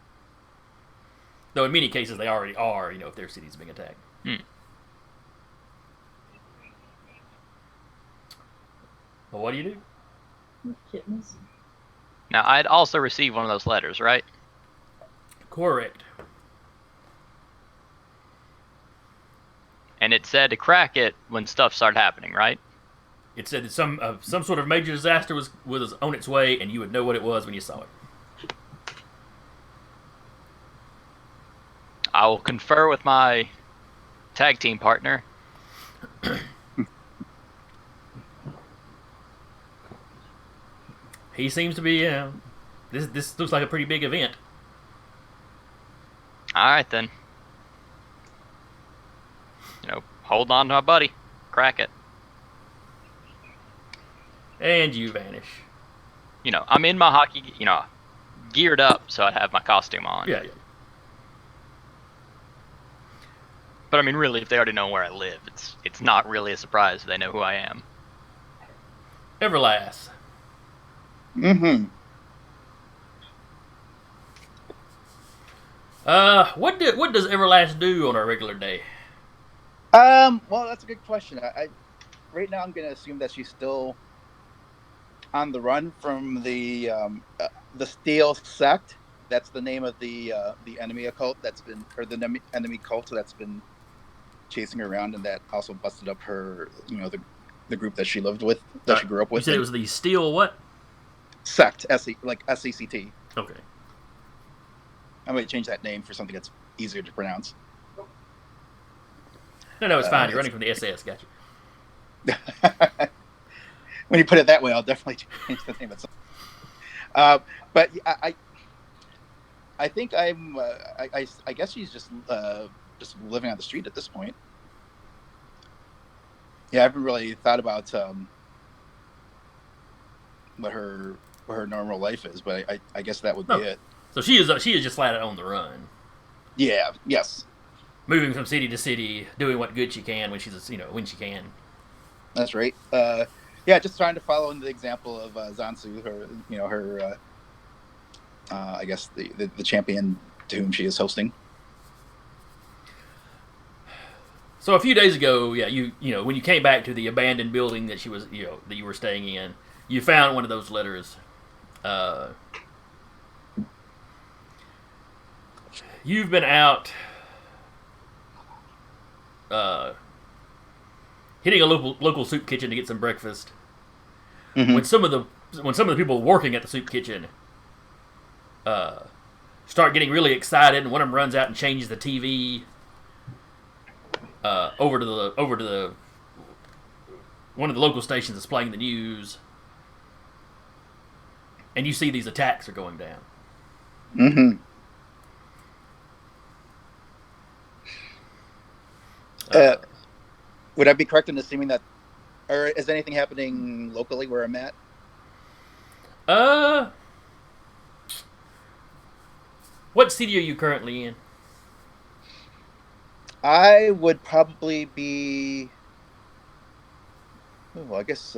Though in many cases they already are, if their city's being attacked. Well, what do you do? Kittens. Now, I'd also received one of those letters, right? Correct. And it said to crack it when stuff started happening, right? It said that some sort of major disaster was on its way, and you would know what it was when you saw it. I will confer with my tag team partner. He seems to be, this looks like a pretty big event. All right, then. Hold on to my buddy. Crack it. And you vanish. I'm in my hockey, geared up so I'd have my costume on. Yeah. But I mean, really, if they already know where I live, it's not really a surprise if they know who I am. Everlast. Mm-hmm. What does Everlast do on a regular day? Well, that's a good question. I right now I'm going to assume that she's still on the run from the Steel Sect. That's the name of the enemy occult that's been, or the enemy cult that's been chasing her around, and that also busted up her, the group that she lived with, that she grew up with. You said it was the Steel what? Sect, SECT. Okay. I might change that name for something that's easier to pronounce. No, it's fine. You're running from the SS. Gotcha. When you put it that way, I'll definitely change the name of something. But I think I guess she's just living on the street at this point. Yeah, I haven't really thought about what her normal life is, but I guess that would be it. So she is just flat out on the run. Yeah. Yes. Moving from city to city, doing what good she can when when she can. That's right. Yeah, just trying to follow in the example of Zansu, her I guess the champion to whom she is hosting. So a few days ago, you when you came back to the abandoned building that she was that you were staying in, you found one of those letters. You've been out hitting a local soup kitchen to get some breakfast. Mm-hmm. When some of the people working at the soup kitchen start getting really excited, and one of them runs out and changes the TV over to the one of the local stations that's playing the news, and you see these attacks are going down. Mm-hmm. Would I be correct in assuming that, or is anything happening locally where I'm at? What city are you currently in? I would probably be. Oh, I guess.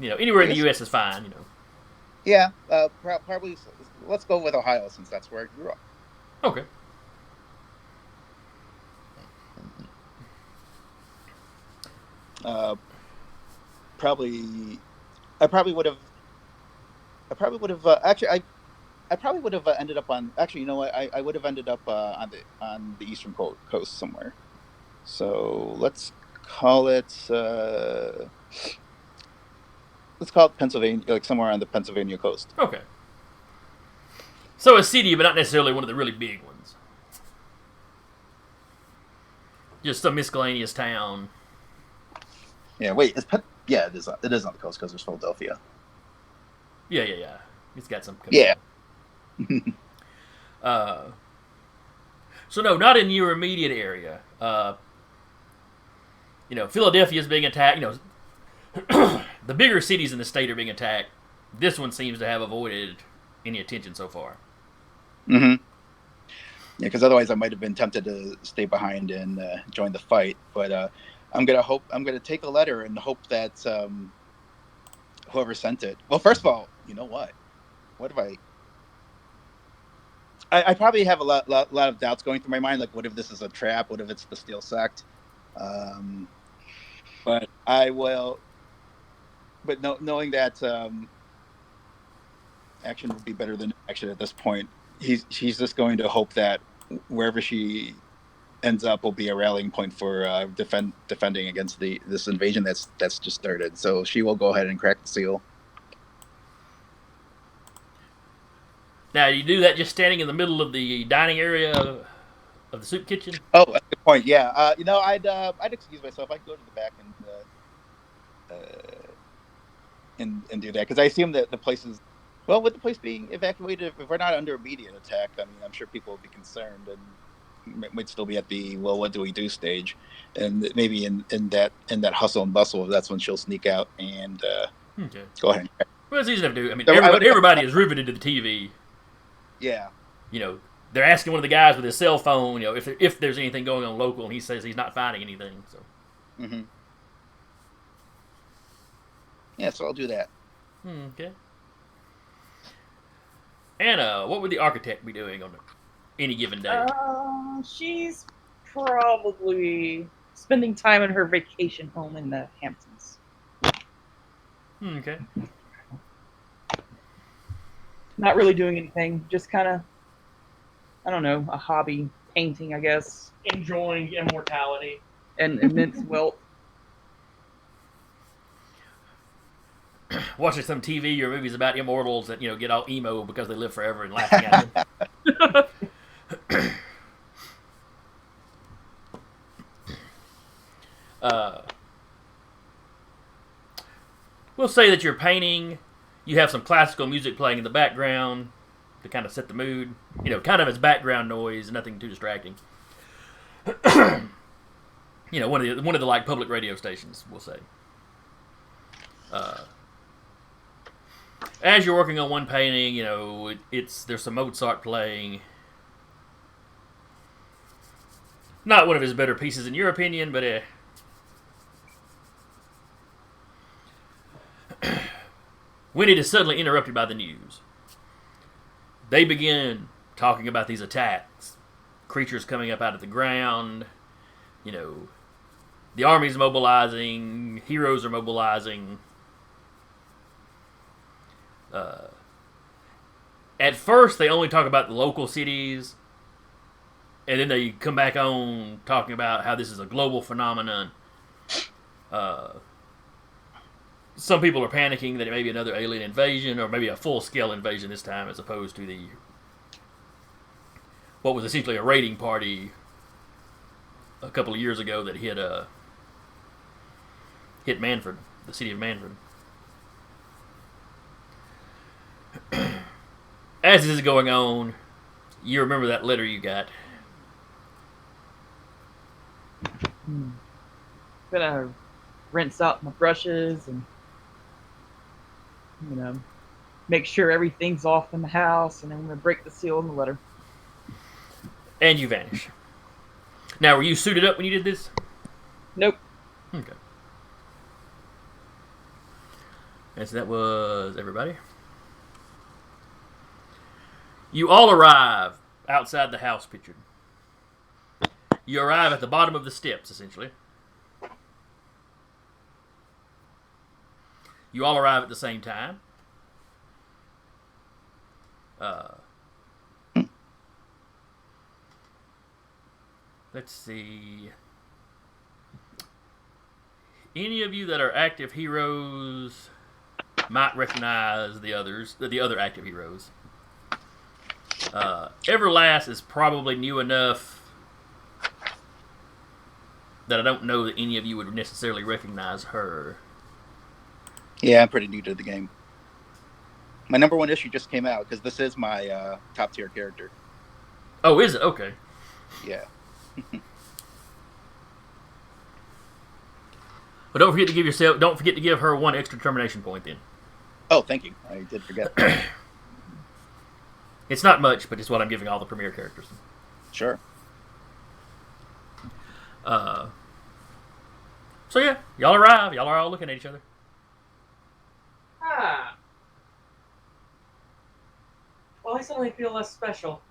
Anywhere in the U.S. is fine. Yeah, probably. Let's go with Ohio since that's where I grew up. Okay. I probably would have. Actually, I probably would have ended up on. Actually, you know what? I would have ended up on the eastern coast somewhere. So let's call it. Let's call it Pennsylvania, like somewhere on the Pennsylvania coast. Okay. So a city, but not necessarily one of the really big ones. Just some miscellaneous town. Yeah, wait, yeah, it is on the coast because there's Philadelphia. Yeah. It's got some. Yeah. So no, not in your immediate area. Philadelphia is being attacked. The bigger cities in the state are being attacked. This one seems to have avoided any attention so far. Mm-hmm. Yeah, because otherwise I might have been tempted to stay behind and join the fight. But I'm gonna take a letter and hope that whoever sent it. Well, first of all, you know what? What if I probably have a lot of doubts going through my mind. Like, what if this is a trap? What if it's the Steel Sect? But I will. But knowing that action would be better than action at this point, she's just going to hope that wherever she ends up will be a rallying point for defending against this invasion that's just started. So she will go ahead and crack the seal. Now, you do that just standing in the middle of the dining area of the soup kitchen? Oh, that's a good point. Yeah, I'd excuse myself. I'd go to the back and do that because I assume that the place is with the place being evacuated. If we're not under immediate attack, I mean, I'm sure people would be concerned and might still be at the what do we do stage, and maybe in that hustle and bustle, that's when she'll sneak out and go ahead. Well, it's easy enough to do. I mean, So everybody is riveted to the TV. Yeah. They're asking one of the guys with his cell phone, if there's anything going on local, and he says he's not finding anything. So. Mm-hmm. Yeah, so I'll do that. Okay. Anna, what would the architect be doing on any given day? She's probably spending time in her vacation home in the Hamptons. Okay. Not really doing anything, just kind of, I don't know, a hobby, painting, I guess, Enjoying immortality. and immense wealth. Watching some TV or movies about immortals that get all emo because they live forever and laughing at them. We'll say that you're painting. You have some classical music playing in the background to kind of set the mood. Kind of as background noise, nothing too distracting. One of the like public radio stations, we'll say. As you're working on one painting, there's some Mozart playing. Not one of his better pieces in your opinion, but when it is suddenly interrupted by the news. They begin talking about these attacks. Creatures coming up out of the ground. The army's mobilizing. Heroes are mobilizing. At first, they only talk about the local cities. And then they come back on talking about how this is a global phenomenon. Some people are panicking that it may be another alien invasion, or maybe a full-scale invasion this time, as opposed to what was essentially a raiding party a couple of years ago that hit Manfred, the city of Manfred. As this is going on, you remember that letter you got. Gonna rinse out my brushes and make sure everything's off in the house, and then I'm gonna break the seal on the letter. And you vanish. Now, were you suited up when you did this? Nope. Okay. And so that was everybody. You all arrive outside the house pictured. You arrive at the bottom of the steps, essentially. You all arrive at the same time. Let's see. Any of you that are active heroes might recognize the other active heroes. Everlast is probably new enough that I don't know that any of you would necessarily recognize her. Yeah, I'm pretty new to the game. My number 1 issue just came out because this is my top tier character. Oh, is it? Okay. Yeah. But don't forget to give her 1 extra determination point then. Oh, thank you. I did forget. It's not much, but it's what I'm giving all the premier characters. Sure. So yeah, y'all arrive. Y'all are all looking at each other. Ah. Well, I suddenly feel less special.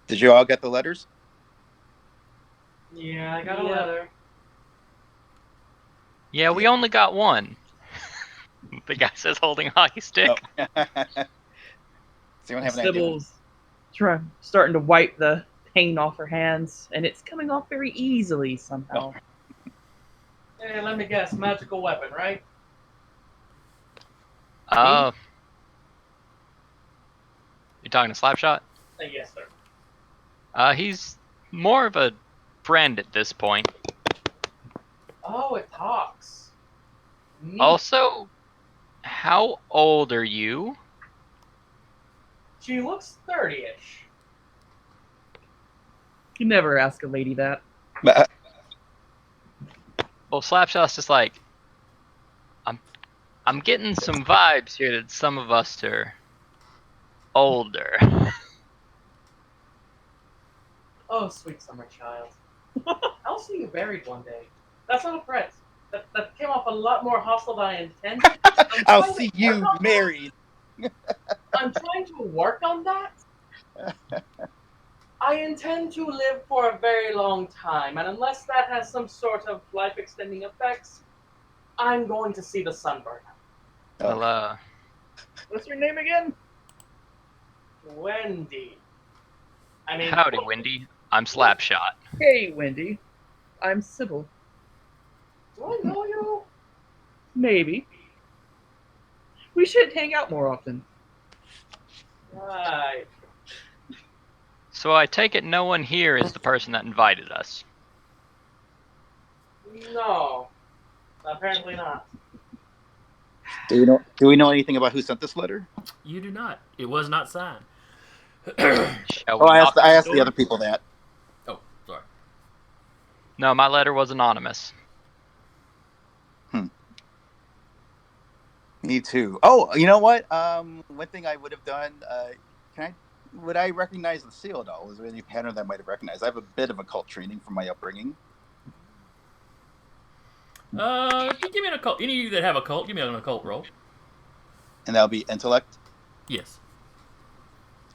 Did you all get the letters? Yeah, I got a letter. Yeah, we only got one. The guy says holding a hockey stick. Oh. Does anyone have an idea? Sybil's starting to wipe the paint off her hands, and it's coming off very easily somehow. Hey, let me guess. Magical weapon, right? You're talking to Slapshot? Yes, sir. He's more of a friend at this point. Oh, it talks. Neat. Also, how old are you? She looks 30-ish. You never ask a lady that. Well, Slapshot's just like, I'm getting some vibes here that some of us are older. Oh, sweet summer child. I'll see you buried one day. That's not a threat. That came off a lot more hostile than I intended. I'll see you married. I'm trying to work on that. I intend to live for a very long time, and unless that has some sort of life-extending effects, I'm going to see the sun burn out. Well, What's your name again? Wendy. I mean, howdy, Wendy. I'm Slapshot. Hey, Wendy. I'm Sybil. do I know you? Maybe. We should hang out more often. Right. So I take it no one here is the person that invited us. No. Apparently not. Do we know anything about who sent this letter? You do not. It was not signed. Shall Oh, we I knock on asked the door? other people that. Oh, sorry. No, my letter was anonymous. Me too. Oh, you know what? One thing I would have done. Would I recognize the seal at all? Is there any pattern that I might have recognized? I have a bit of occult training from my upbringing. Give me an occult. Any of you that have occult, give me an occult roll. And that'll be intellect. Yes.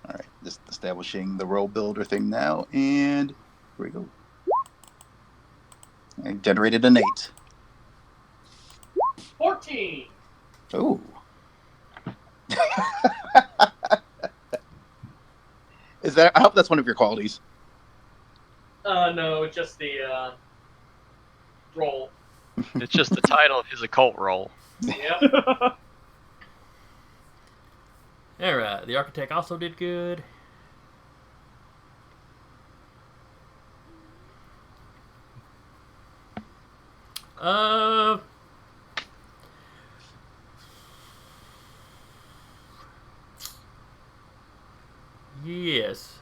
All right, just establishing the role builder thing now, and here we go. I generated an 8. 14. Ooh. Is that? I hope that's one of your qualities. No, just the roll. It's just the title of his occult role. Yep. Alright, the architect also did good. Yes.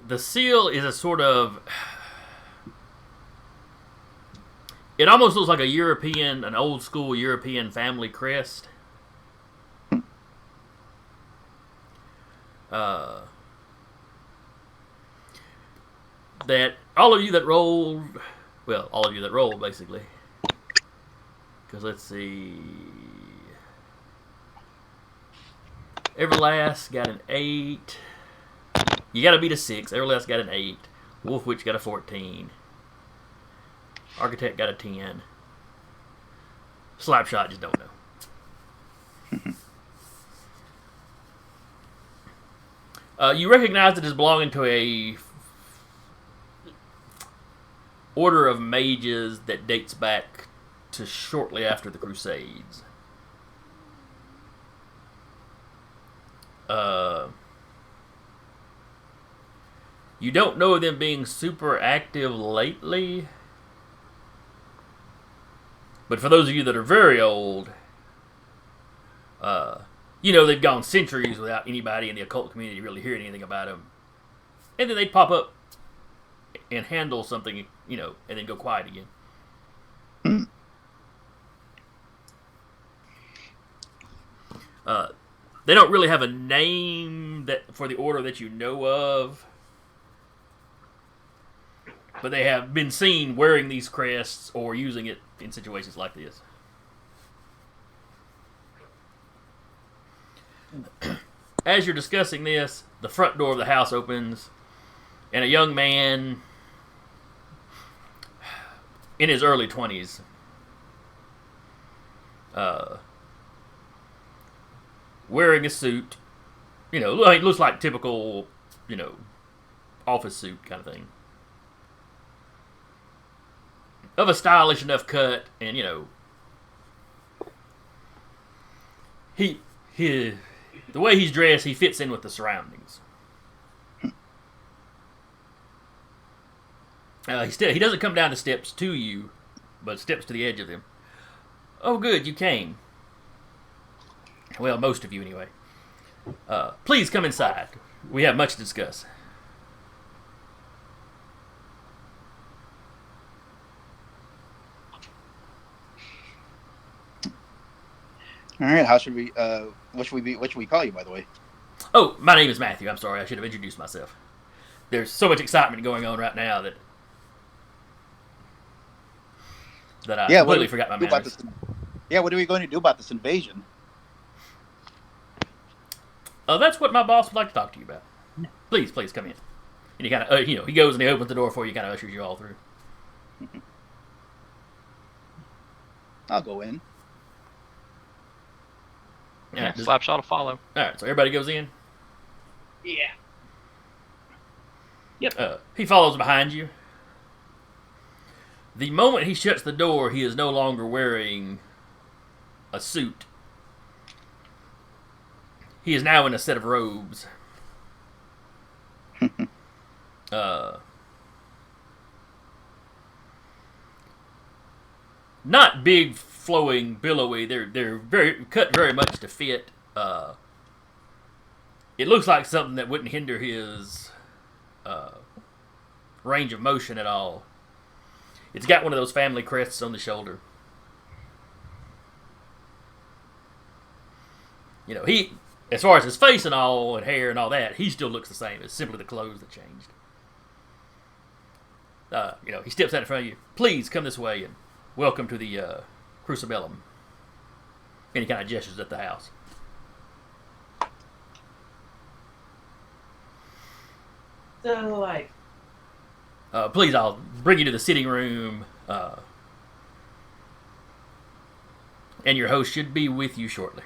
The seal is a sort of... It almost looks like an old school European family crest. That all of you that rolled, basically. Because let's see. Everlast got an 8. You got to beat a 6. Everlast got an 8. Wolfwitch got a 14. Architect got a 10. Slapshot just don't know. You recognize it as belonging to a order of mages that dates back to shortly after the Crusades. You don't know them being super active lately. But for those of you that are very old, they've gone centuries without anybody in the occult community really hearing anything about them. And then they'd pop up and handle something, and then go quiet again. They don't really have a name for the order that you know of, but they have been seen wearing these crests or using it in situations like this. As you're discussing this, the front door of the house opens, and a young man in his early 20s, wearing a suit, looks like typical, office suit kind of thing, of a stylish enough cut, and the way he's dressed, he fits in with the surroundings. He doesn't come down the steps to you, but steps to the edge of them. Oh, good, you came. Well, most of you anyway. Please come inside. We have much to discuss. All right. How should we? What should we call you, by the way? Oh, my name is Matthew. I'm sorry. I should have introduced myself. There's so much excitement going on right now that I completely forgot my manners. What are we going to do about this invasion? That's what my boss would like to talk to you about. Please come in. And he kind of, he goes and he opens the door for you, kind of ushers you all through. I'll go in. Yeah, Slapshot will follow. All right, so everybody goes in. Yeah. Yep. He follows behind you. The moment he shuts the door, he is no longer wearing a suit. He is now in a set of robes. Not big, flowing, billowy. They're very cut very much to fit. It looks like something that wouldn't hinder his range of motion at all. It's got one of those family crests on the shoulder. He, as far as his face and all, and hair and all that, he still looks the same. It's simply the clothes that changed. He steps out in front of you. Please come this way and welcome to the Crucibellum. And he kind of gestures at the house. So, please, I'll bring you to the sitting room. And your host should be with you shortly.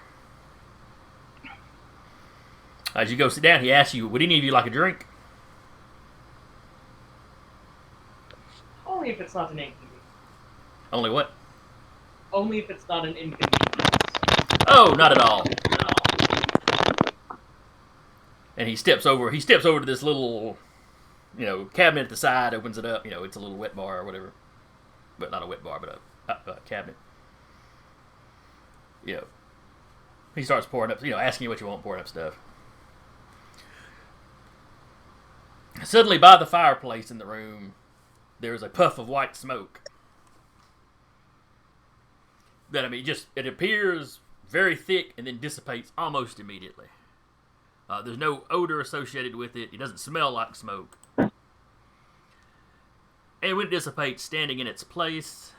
As you go sit down, he asks you, would any of you like a drink? only if it's not an inconvenience. Only what? Only if it's not an inconvenience. Oh, not at all. And he steps over to this little, cabinet at the side, opens it up. It's a little wet bar or whatever. But not a wet bar, but a cabinet. He starts pouring up, asking you what you want, pouring up stuff. Suddenly, by the fireplace in the room, there's a puff of white smoke. That, it appears very thick and then dissipates almost immediately. There's no odor associated with it. It doesn't smell like smoke. And when it dissipates, standing in its place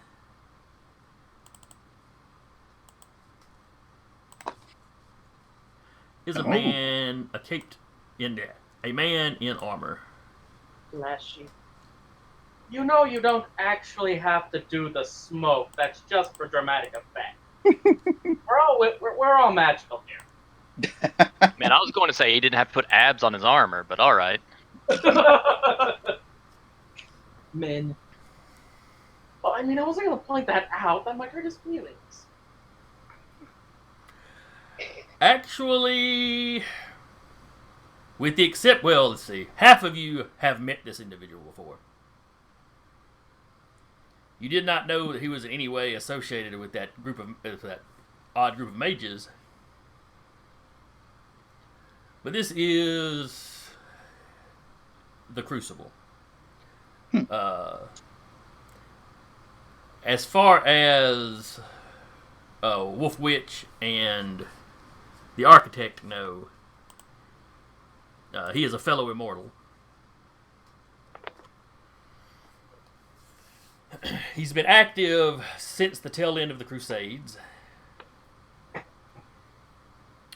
is a man, a man in armor. Flashy. You know you don't actually have to do the smoke. That's just for dramatic effect. we're all magical here. Man, I was going to say he didn't have to put abs on his armor, but all right. Men. Well, I wasn't going to point that out. That might hurt his feelings. Actually, With the except, well, let's see, half of you have met this individual before. You did not know that he was in any way associated with that odd group of mages. But this is the Crucible. As far as Wolf Witch and the Architect know, he is a fellow immortal. He's been active since the tail end of the Crusades,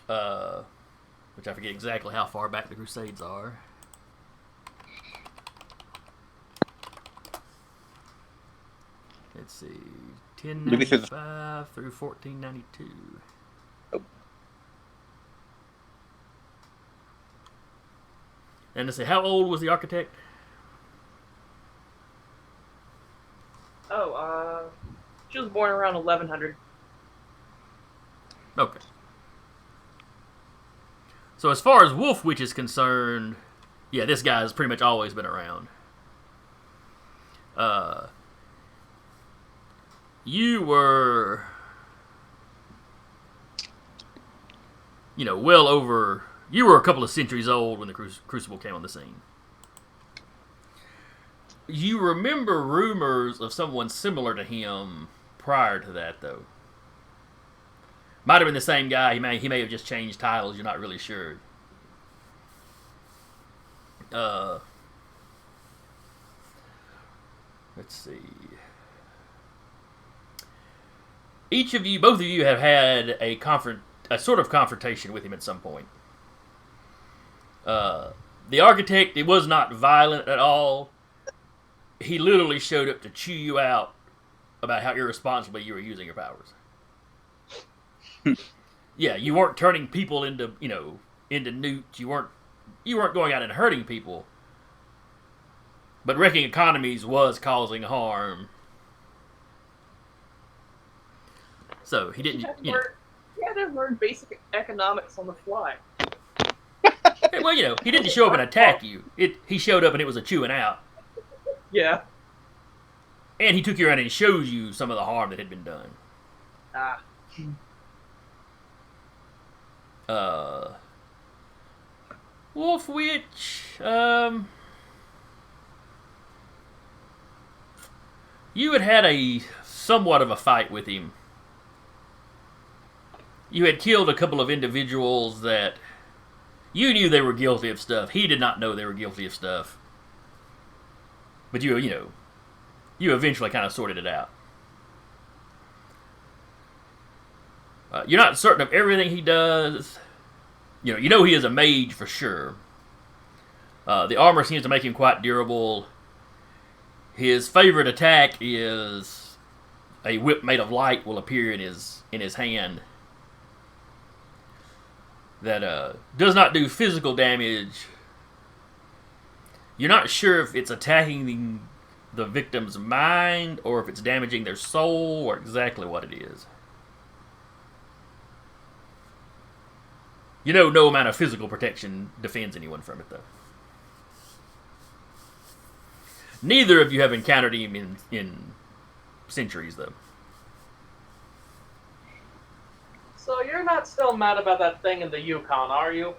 which I forget exactly how far back the Crusades are. Let's see, 1095 through 1492. Oh. And let's see, how old was the Architect? She was born around 1100. Okay. So as far as Wolf Witch is concerned, yeah, this guy's pretty much always been around. You were, well over. You were a couple of centuries old when the Crucible came on the scene. You remember rumors of someone similar to him prior to that, though. Might have been the same guy. He may have just changed titles. You're not really sure. Let's see. Both of you have had a sort of confrontation with him at some point. The Architect, it was not violent at all. He literally showed up to chew you out about how irresponsibly you were using your powers. Yeah, you weren't turning people into newts. You weren't going out and hurting people. But wrecking economies was causing harm. So he didn't. You had to learn basic economics on the fly. Well, he didn't show up and attack you. He showed up and it was a chewing out. Yeah. And he took you around and showed you some of the harm that had been done. Wolf Witch, you had a somewhat of a fight with him. You had killed a couple of individuals that you knew they were guilty of stuff. He did not know they were guilty of stuff. But you eventually kind of sorted it out. You're not certain of everything he does. You know he is a mage for sure. The armor seems to make him quite durable. His favorite attack is a whip made of light will appear in his hand. That does not do physical damage. You're not sure if it's attacking the victim's mind or if it's damaging their soul or exactly what it is. No amount of physical protection defends anyone from it, though. Neither of you have encountered him in centuries, though. So you're not still mad about that thing in the Yukon, are you?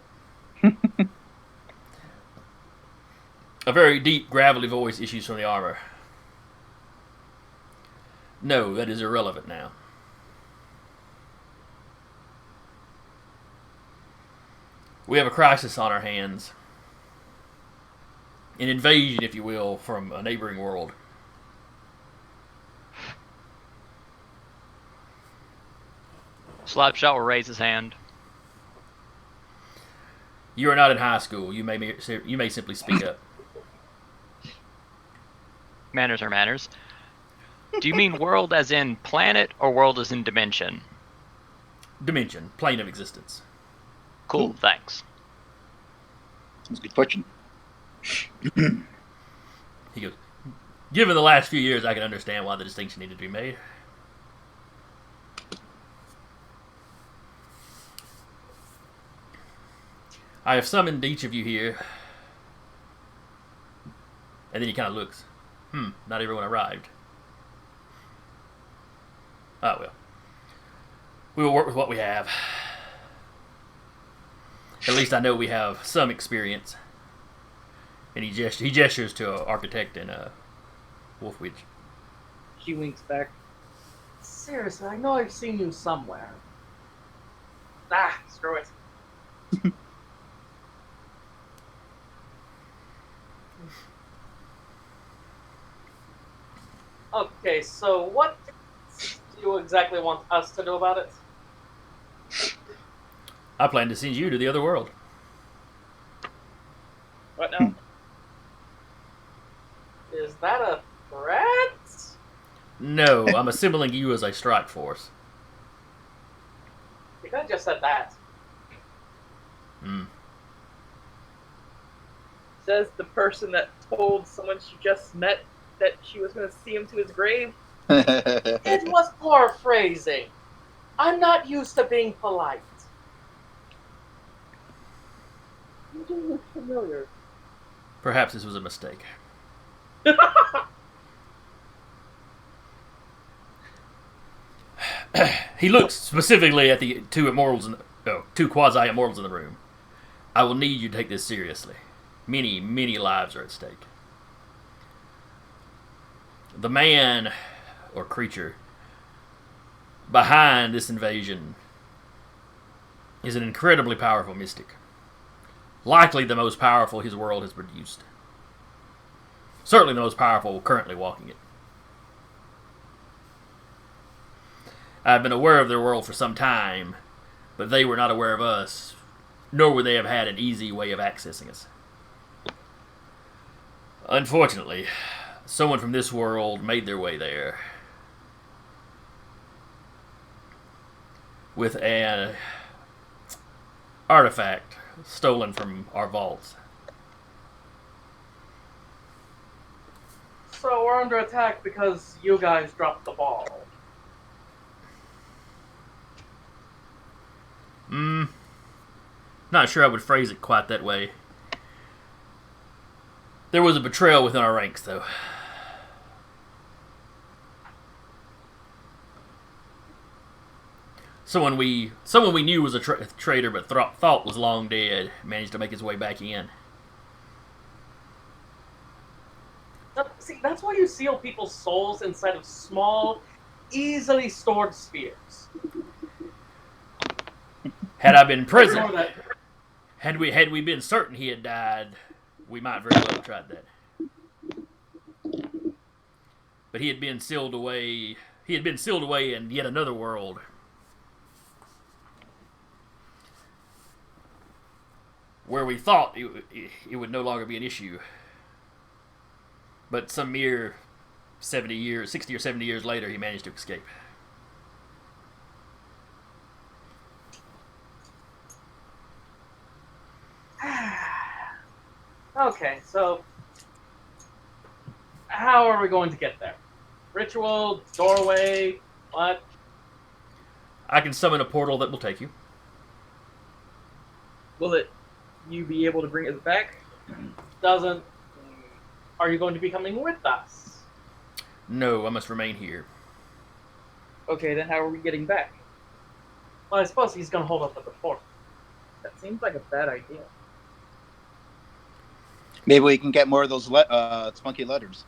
A very deep, gravelly voice issues from the armor. No, that is irrelevant now. We have a crisis on our hands. An invasion, if you will, from a neighboring world. Slapshot will raise his hand. You are not in high school. You may simply speak up. Manners are manners. Do you mean world as in planet or world as in dimension? Dimension, plane of existence. Cool, thanks. That's a good question. He goes, given the last few years, I can understand why the distinction needed to be made. I have summoned each of you here. And then he kind of looks. Not everyone arrived. Oh, well. We will work with what we have. At least I know we have some experience. And he gestures to an architect and a wolf witch. She winks back. Seriously, I know I've seen you somewhere. Ah, screw it. Okay, so what do you exactly want us to do about it? I plan to send you to the other world. What now? Is that a threat? No, I'm assembling you as a strike force. You could have just said that. Says the person that told someone she just met that she was going to see him to his grave. It was paraphrasing. I'm not used to being polite. You do look familiar. Perhaps this was a mistake. He looks specifically at the two quasi-immortals in the room. I will need you to take this seriously. Many, many lives are at stake. The man, or creature, behind this invasion is an incredibly powerful mystic. Likely the most powerful his world has produced. Certainly the most powerful currently walking it. I've been aware of their world for some time, but they were not aware of us, nor would they have had an easy way of accessing us. Unfortunately, someone from this world made their way there with an artifact stolen from our vaults. So we're under attack because you guys dropped the ball. Not sure I would phrase it quite that way. There was a betrayal within our ranks, though. Someone we knew was a traitor but thought was long dead managed to make his way back in. See, that's why you seal people's souls inside of small, easily stored spheres. Had I been present, Ignore that. had we been certain he had died, we might very well have tried that. But he had been sealed away. He had been sealed away in yet another world. Where we thought it would no longer be an issue. But some mere 60 or 70 years later, he managed to escape. Okay, so how are we going to get there? Ritual, doorway, what? I can summon a portal that will take you. Will you be able to bring it back? Doesn't. Are you going to be coming with us? No, I must remain here. Okay, then how are we getting back? Well, I suppose he's going to hold up at the portal. That seems like a bad idea. Maybe we can get more of those spunky letters.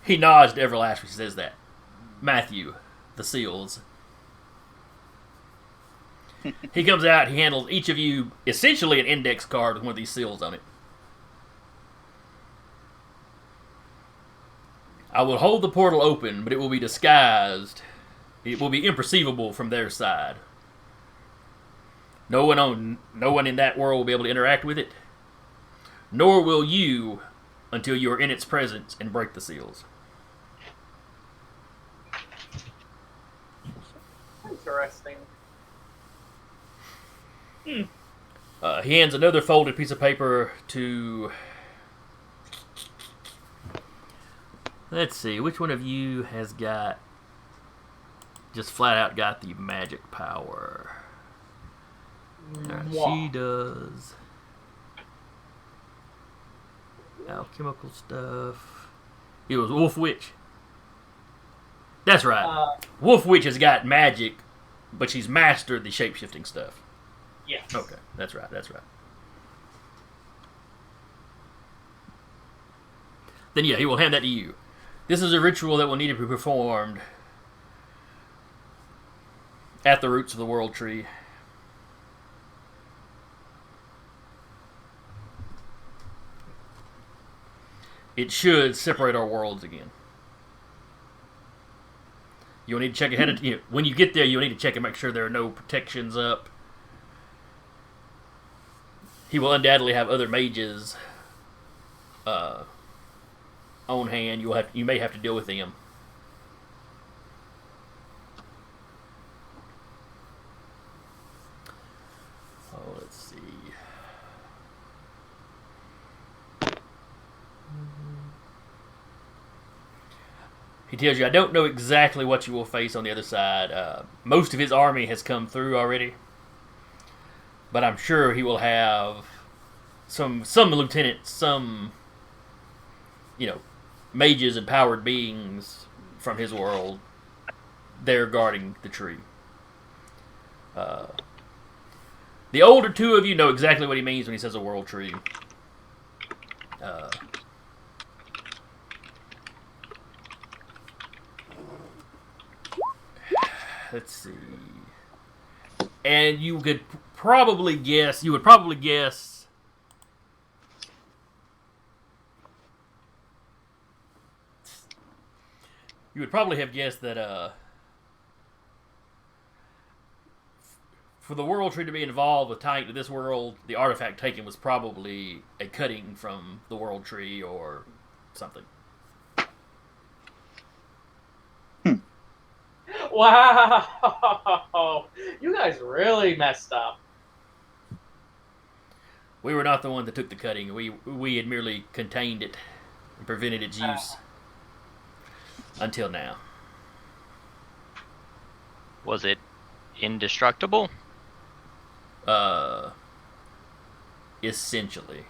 He nods to Everlast when he says that. Matthew, the seals. He comes out, he handles each of you essentially an index card with one of these seals on it. I will hold the portal open, but it will be disguised. It will be imperceivable from their side. No one in that world will be able to interact with it. Nor will you until you are in its presence and break the seals. Interesting. He hands another folded piece of paper to... Let's see, which one of you has got... just flat out got the magic power. Alright, she Mwah. does alchemical stuff. It was Wolf Witch. That's right. Wolf Witch has got magic, but she's mastered the shape-shifting stuff. Yes. Okay, that's right. Then yeah, he will hand that to you. This is a ritual that will need to be performed at the roots of the World Tree. It should separate our worlds again. You'll need to check ahead of when you get there. You'll need to check and make sure there are no protections up. He will undoubtedly have other mages on hand. You may have to deal with them. Oh, let's see. He tells you, I don't know exactly what you will face on the other side. Most of his army has come through already. But I'm sure he will have some lieutenants, some, mages and powered beings from his world there guarding the tree. The older two of you know exactly what he means when he says a world tree. Let's see. And you would probably guess. You would probably have guessed that for the world tree to be involved with tying to this world, the artifact taken was probably a cutting from the world tree or something. Wow, you guys really messed up. We were not the one that took the cutting. We had merely contained it and prevented its use until now. Was it indestructible? Essentially.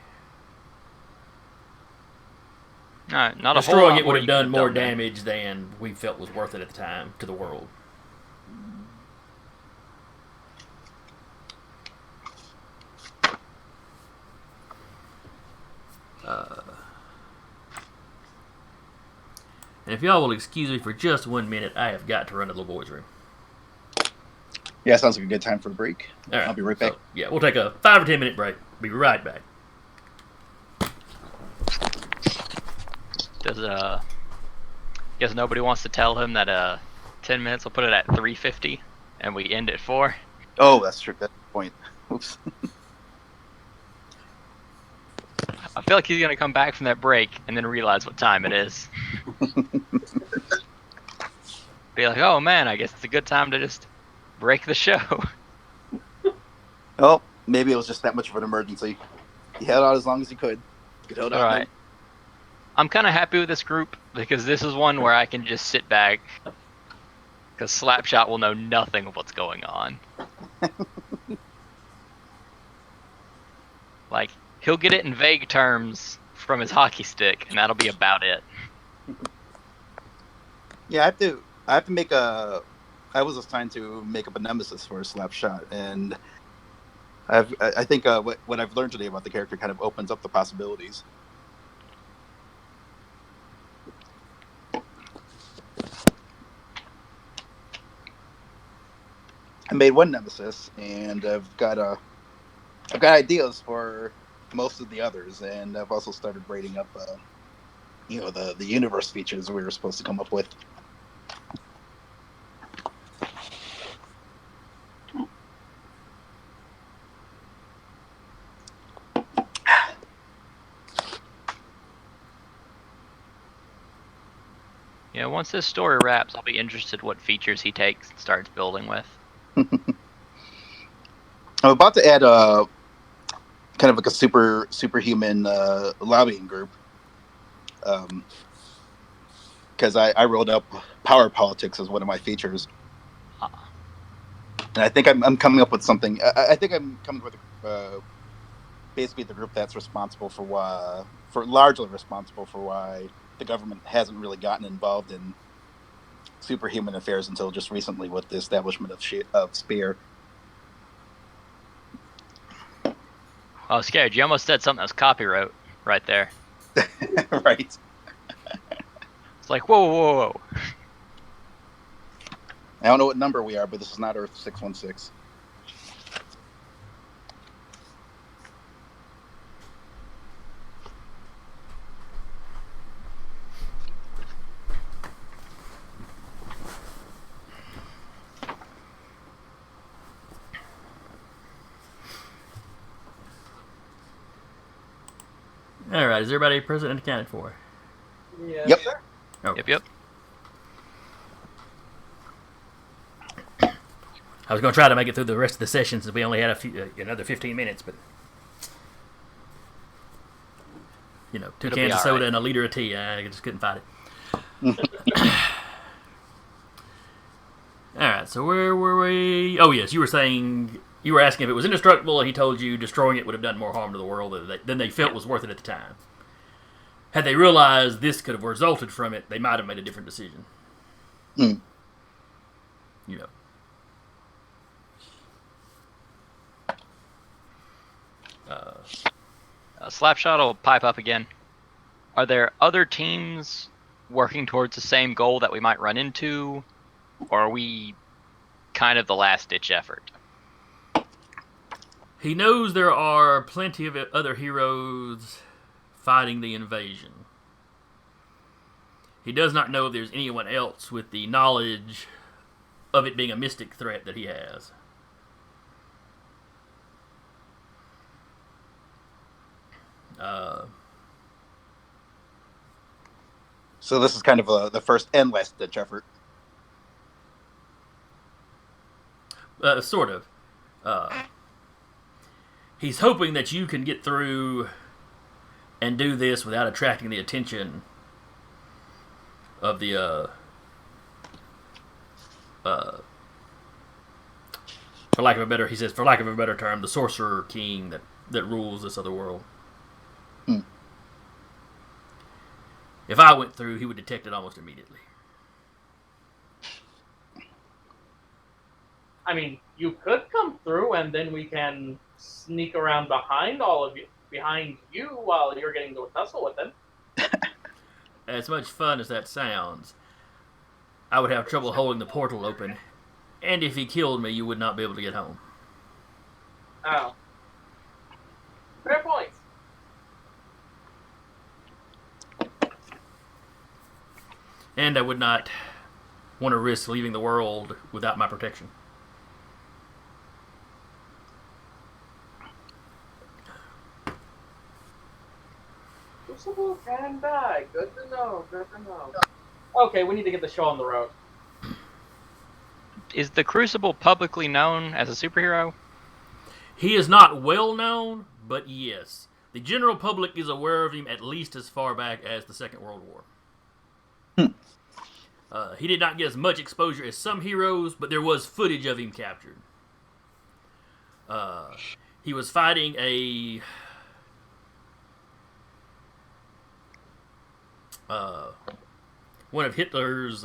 No, not a whole Destroying lot it would have you done could've more there. damage than we felt was worth it at the time to the world. And if y'all will excuse me for just 1 minute, I have got to run to the little boy's room. Yeah, sounds like a good time for a break. All right, I'll be right back. So, yeah, we'll take a 5 or 10 minute break. Be right back. Guess nobody wants to tell him that 10 minutes. We'll put it at 3:50, and we end at 4. Oh, that's true. That's the point. Oops. I feel like he's gonna come back from that break and then realize what time it is. Be like, oh man, I guess it's a good time to just break the show. Oh, maybe it was just that much of an emergency. He held out as long as he could. All Alright. I'm kind of happy with this group because this is one where I can just sit back. Because Slapshot will know nothing of what's going on. Like, he'll get it in vague terms from his hockey stick, and that'll be about it. Yeah, I have to make a. I was assigned to make up a nemesis for a Slapshot, and I think what I've learned today about the character kind of opens up the possibilities. I made one nemesis, and I've got ideas for most of the others, and I've also started writing up, the universe features we were supposed to come up with. Yeah, once this story wraps, I'll be interested what features he takes and starts building with. I'm about to add kind of like a superhuman lobbying group, because I rolled up power politics as one of my features, And I think I'm coming up with something. I think I'm coming up with basically the group that's responsible largely responsible for why the government hasn't really gotten involved in superhuman affairs until just recently with the establishment of Spear. I was scared. You almost said something that's copyright right there. Right. It's like, whoa, whoa, whoa. I don't know what number we are, but this is not Earth 616. All right, is everybody present and accounted for? Yes, Yep. sir. Okay. Yep. I was going to try to make it through the rest of the session since we only had another 15 minutes, but you know, 2 It'll cans be of all soda right. and a liter of tea. I just couldn't fight it. All right, so where were we? Oh yes, you were asking if it was indestructible, and he told you destroying it would have done more harm to the world than they felt was worth it at the time. Had they realized this could have resulted from it, they might have made a different decision. Mm. You know. Slapshot will pipe up again. Are there other teams working towards the same goal that we might run into? Or are we kind of the last-ditch effort? He knows there are plenty of other heroes fighting the invasion. He does not know if there's anyone else with the knowledge of it being a mystic threat that he has. So this is kind of the first and last ditch effort. Sort of. He's hoping that you can get through and do this without attracting the attention of the for lack of a better term, the sorcerer king that rules this other world. Hmm. If I went through, he would detect it almost immediately. I mean, you could come through, and then we can sneak around behind you while you're getting to a tussle with them. As much fun as that sounds, I would have trouble holding the portal open, and if he killed me, you would not be able to get home. Oh. Fair point. And I would not want to risk leaving the world without my protection. Crucible can die. Good to know. Okay, we need to get the show on the road. Is the Crucible publicly known as a superhero? He is not well known, but yes. The general public is aware of him at least as far back as the Second World War. He did not get as much exposure as some heroes, but there was footage of him captured. He was fighting one of Hitler's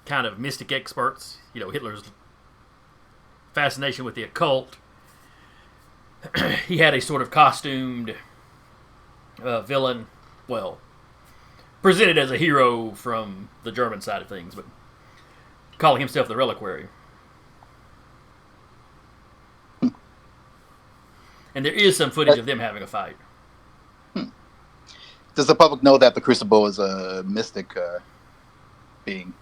kind of mystic experts. You know, Hitler's fascination with the occult. He had a sort of costumed villain. Well, presented as a hero from the German side of things, but calling himself the Reliquary. And there is some footage of them having a fight. Does the public know that the Crucible is a mystic being?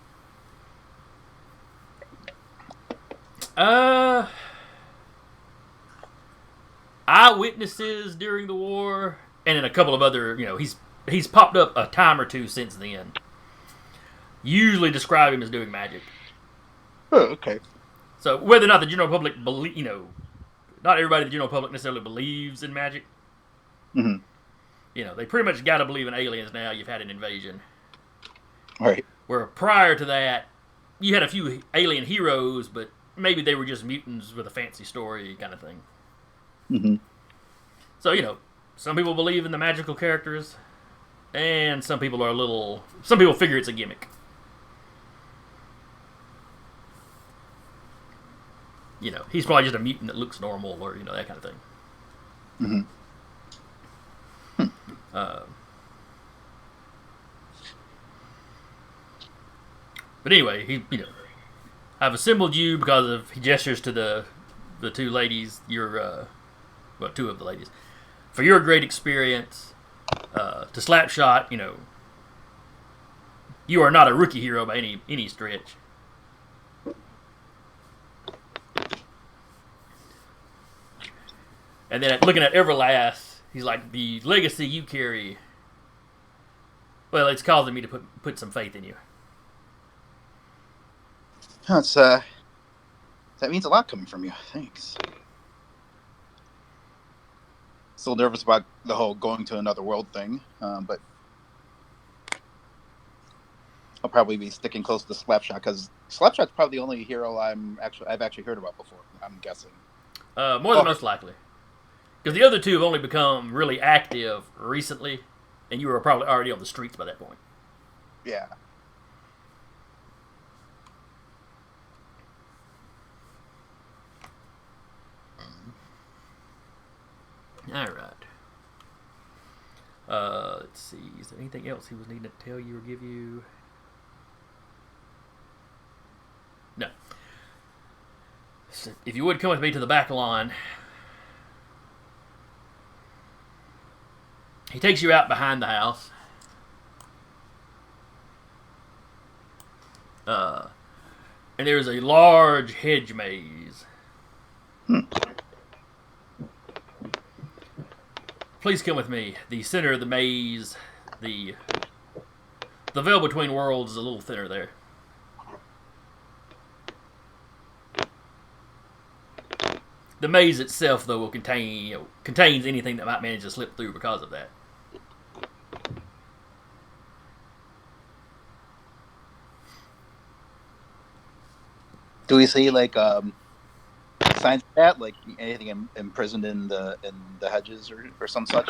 Eyewitnesses during the war, and in a couple of other, he's popped up a time or two since then. Usually describe him as doing magic. Oh, okay. So whether or not the general public not everybody in the general public necessarily believes in magic. Mm-hmm. They pretty much got to believe in aliens now. You've had an invasion. All right. Where prior to that, you had a few alien heroes, but maybe they were just mutants with a fancy story kind of thing. Mm-hmm. So, some people believe in the magical characters, and some people figure it's a gimmick. He's probably just a mutant that looks normal, or that kind of thing. Mm-hmm. But anyway, I've assembled you because he gestures to the two ladies. Two of the ladies, for your great experience. To Slapshot, you are not a rookie hero by any stretch. And then looking at Everlast, he's like, the legacy you carry, well, it's causing me to put some faith in you. That means a lot coming from you. Thanks. Still nervous about the whole going to another world thing, but I'll probably be sticking close to Slapshot because Slapshot's probably the only hero I've actually heard about before. I'm guessing. More than most likely, because the other two have only become really active recently, and you were probably already on the streets by that point. Yeah. All right. Let's see. Is there anything else he was needing to tell you or give you? No. So if you would come with me to the back lawn. He takes you out behind the house. And there's a large hedge maze. Please come with me. The center of the maze, the veil between worlds is a little thinner there. The maze itself, though, will contains anything that might manage to slip through because of that. Do we see signs of that, like anything imprisoned in the hedges or some such?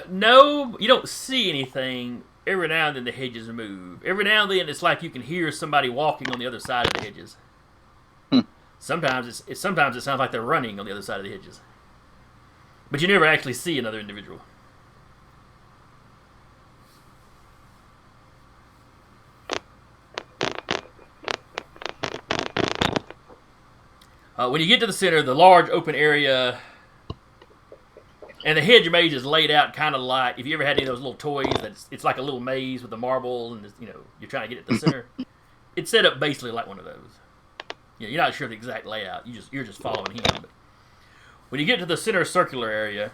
No, you don't see anything. Every now and then the hedges move. Every now and then it's like you can hear somebody walking on the other side of the hedges. Sometimes it sounds like they're running on the other side of the hedges. But you never actually see another individual. When you get to the center, the large open area, and the hedge maze is laid out kind of like, if you ever had any of those little toys, it's like a little maze with the marble, and you're trying to get at the center. It's set up basically like one of those. You're not sure of the exact layout. You're just following him. But when you get to the center circular area,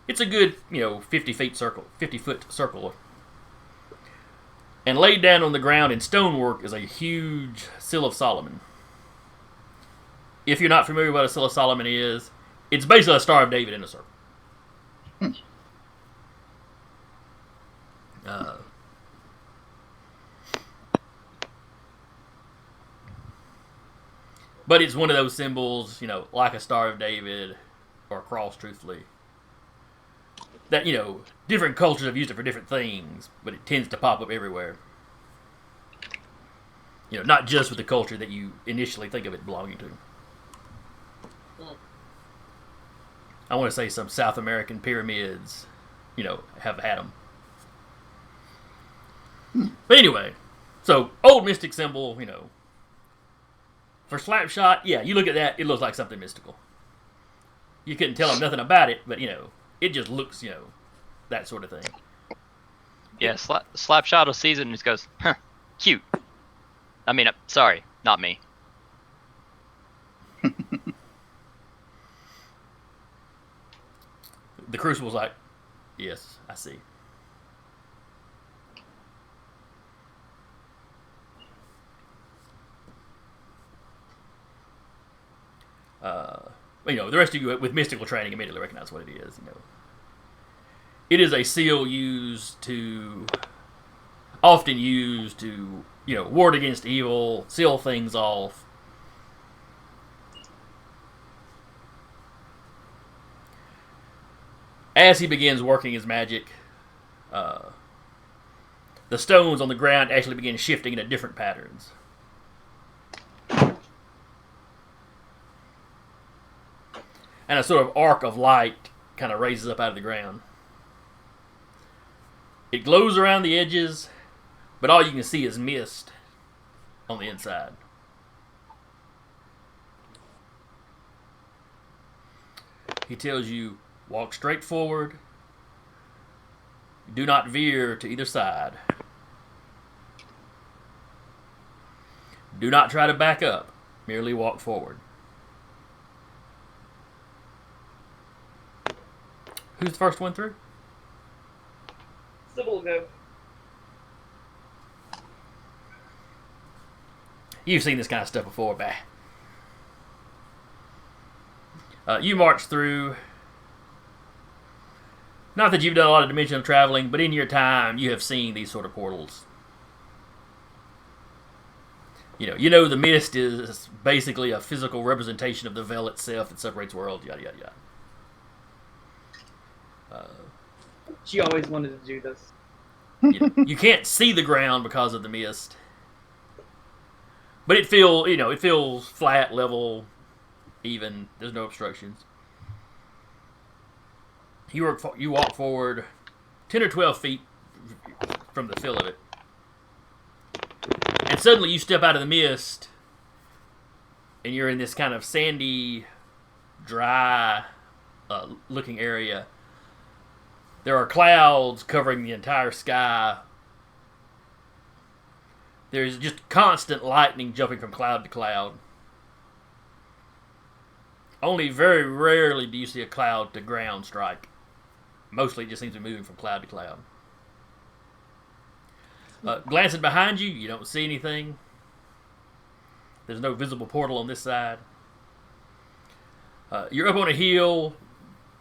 it's a good 50-foot circle. And laid down on the ground in stonework is a huge Seal of Solomon. If you're not familiar with what a Seal of Solomon is, it's basically a Star of David in a circle. But it's one of those symbols, like a Star of David or a cross, truthfully, that, different cultures have used it for different things, but it tends to pop up everywhere. Not just with the culture that you initially think of it belonging to. I want to say some South American pyramids, have had them. But anyway, so old mystic symbol, For Slapshot, yeah, you look at that, it looks like something mystical. You couldn't tell him nothing about it, but, it just looks, that sort of thing. Yeah, Slapshot sees it and just goes, huh, cute. I mean, sorry, not me. The Crucible's like, yes, I see. The rest of you with mystical training immediately recognize what it is. It is a seal used to often used to, ward against evil, seal things off. As he begins working his magic, the stones on the ground actually begin shifting into different patterns. And a sort of arc of light kind of raises up out of the ground. It glows around the edges, but all you can see is mist on the inside. He tells you, walk straight forward. Do not veer to either side. Do not try to back up. Merely walk forward. Who's the first one through? Sybil will go. You've seen this kind of stuff before, bah. You march through. Not that you've done a lot of dimensional traveling, but in your time, you have seen these sort of portals. You know the mist is basically a physical representation of the veil itself that separates worlds, yada, yada, yada. She always wanted to do this. You can't see the ground because of the mist. But it feels flat, level, even. There's no obstructions. You walk forward 10 or 12 feet from the feel of it. And suddenly you step out of the mist and you're in this kind of sandy, dry looking area. There are clouds covering the entire sky. There's just constant lightning jumping from cloud to cloud. Only very rarely do you see a cloud to ground strike. Mostly it just seems to be moving from cloud to cloud. Glancing behind you, you don't see anything. There's no visible portal on this side. You're up on a hill,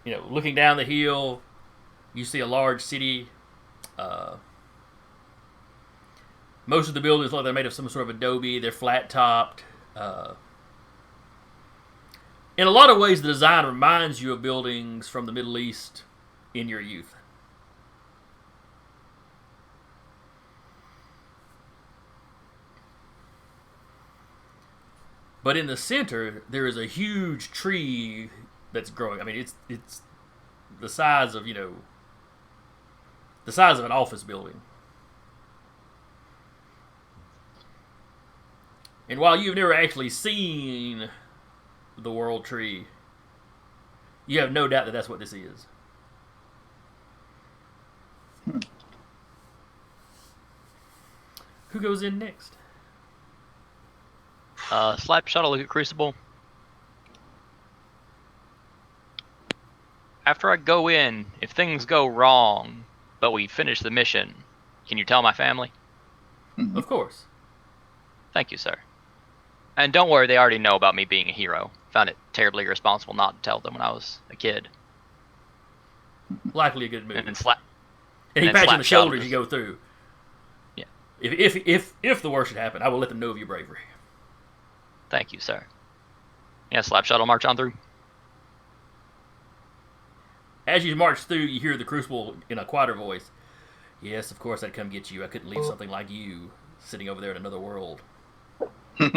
looking down the hill. You see a large city. Most of the buildings look like they're made of some sort of adobe. They're flat-topped. In a lot of ways, the design reminds you of buildings from the Middle East in your youth. But in the center, there is a huge tree that's growing. I mean, it's the size of, the size of an office building. And while you've never actually seen the world tree, you have no doubt that that's what this is. Who goes in next? Slap shuttle, look at Crucible. After I go in, if things go wrong, but we finish the mission, can you tell my family? Of course. Thank you, sir. And don't worry, they already know about me being a hero. Found it terribly irresponsible not to tell them when I was a kid. Likely a good move. And then slap. And he and then pats you on slap the shoulder shoulders. as you go through. Yeah. If the worst should happen, I will let them know of your bravery. Thank you, sir. Yeah, slap shuttle, march on through. As you march through, you hear the Crucible in a quieter voice. Yes, of course I'd come get you. I couldn't leave something like you sitting over there in another world. But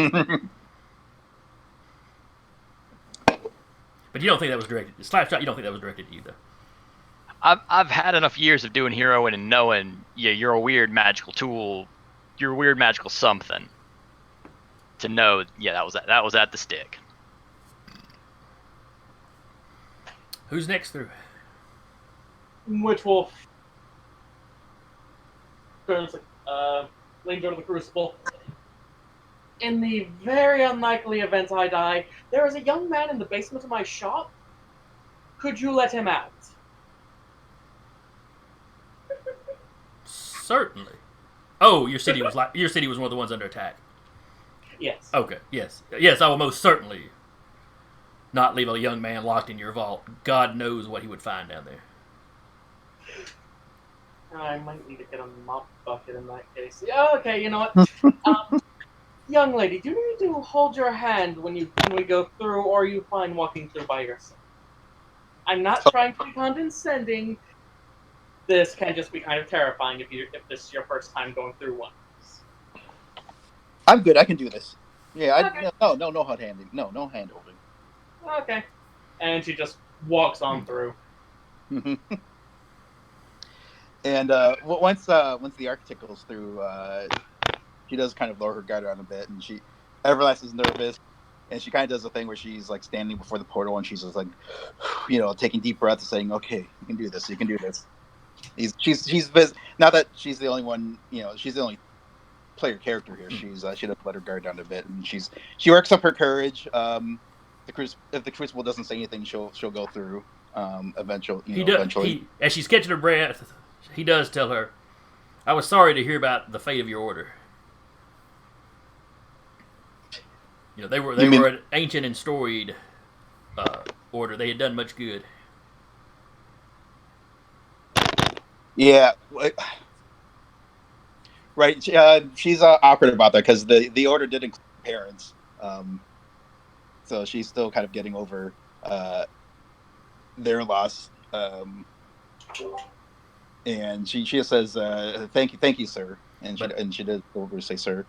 you don't think that was directed. Slapshot, you don't think that was directed at you, though. I've had enough years of doing heroing and knowing, yeah, you're a weird magical tool. You're a weird magical something. To know, yeah, that was at the stick. Who's next through? Which will turns leans over the Crucible. In the very unlikely event I die, there is a young man in the basement of my shop. Could you let him out? Certainly. Oh, your city was one of the ones under attack. Yes. Okay. Yes. I will most certainly not leave a young man locked in your vault. God knows what he would find down there. I might need to get a mop bucket in that case. Yeah, okay, you know what? Young lady, do you need to hold your hand when we go through, or are you fine walking through by yourself? I'm not trying to be condescending. This can just be kind of terrifying if this is your first time going through one. I'm good. I can do this. Yeah, Okay. no hand handing. No hand holding. Okay. And she just walks on through. And once the architect goes through, she does kind of lower her guard down a bit, and Everlast is nervous, and she kind of does a thing where she's like standing before the portal, and she's just like, taking deep breaths, saying, "Okay, you can do this. You can do this." She's now that she's the only one, she's the only player character here. She doesn't let her guard down a bit, and she works up her courage. If the Crucible doesn't say anything, she'll go through. Eventually, eventually. As she's catching her breath, he does tell her, "I was sorry to hear about the fate of your order. They were an ancient and storied order. They had done much good." Yeah, right. She's awkward about that because the order did include parents, so she's still kind of getting over their loss. And she just says, "Thank you, sir," and she did go over to say, "Sir."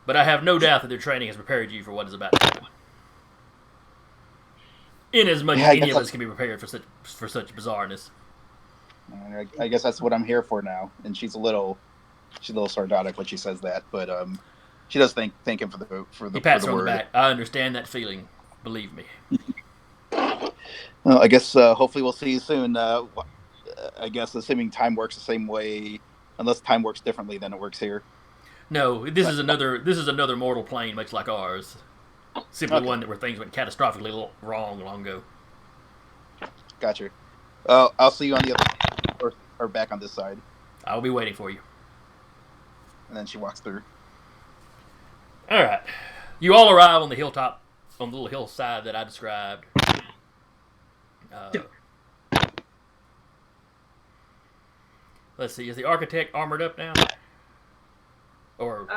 But I have no doubt that their training has prepared you for what is about to happen. Inasmuch as any of us can be prepared for such bizarreness. I guess that's what I'm here for now. And she's a little sardonic when she says that, but she does thank him for the He pats for her the on the word. back. I understand that feeling. Believe me. Well, I guess hopefully we'll see you soon. I guess assuming time works the same way, unless time works differently than it works here. No, this is another mortal plane, much like ours. Simply one where things went catastrophically wrong long ago. Gotcha. I'll see you on the other or back on this side. I'll be waiting for you. And then she walks through. All right, you all arrive on the hilltop, on the little hillside that I described. Let's see. Is the architect armored up now? Or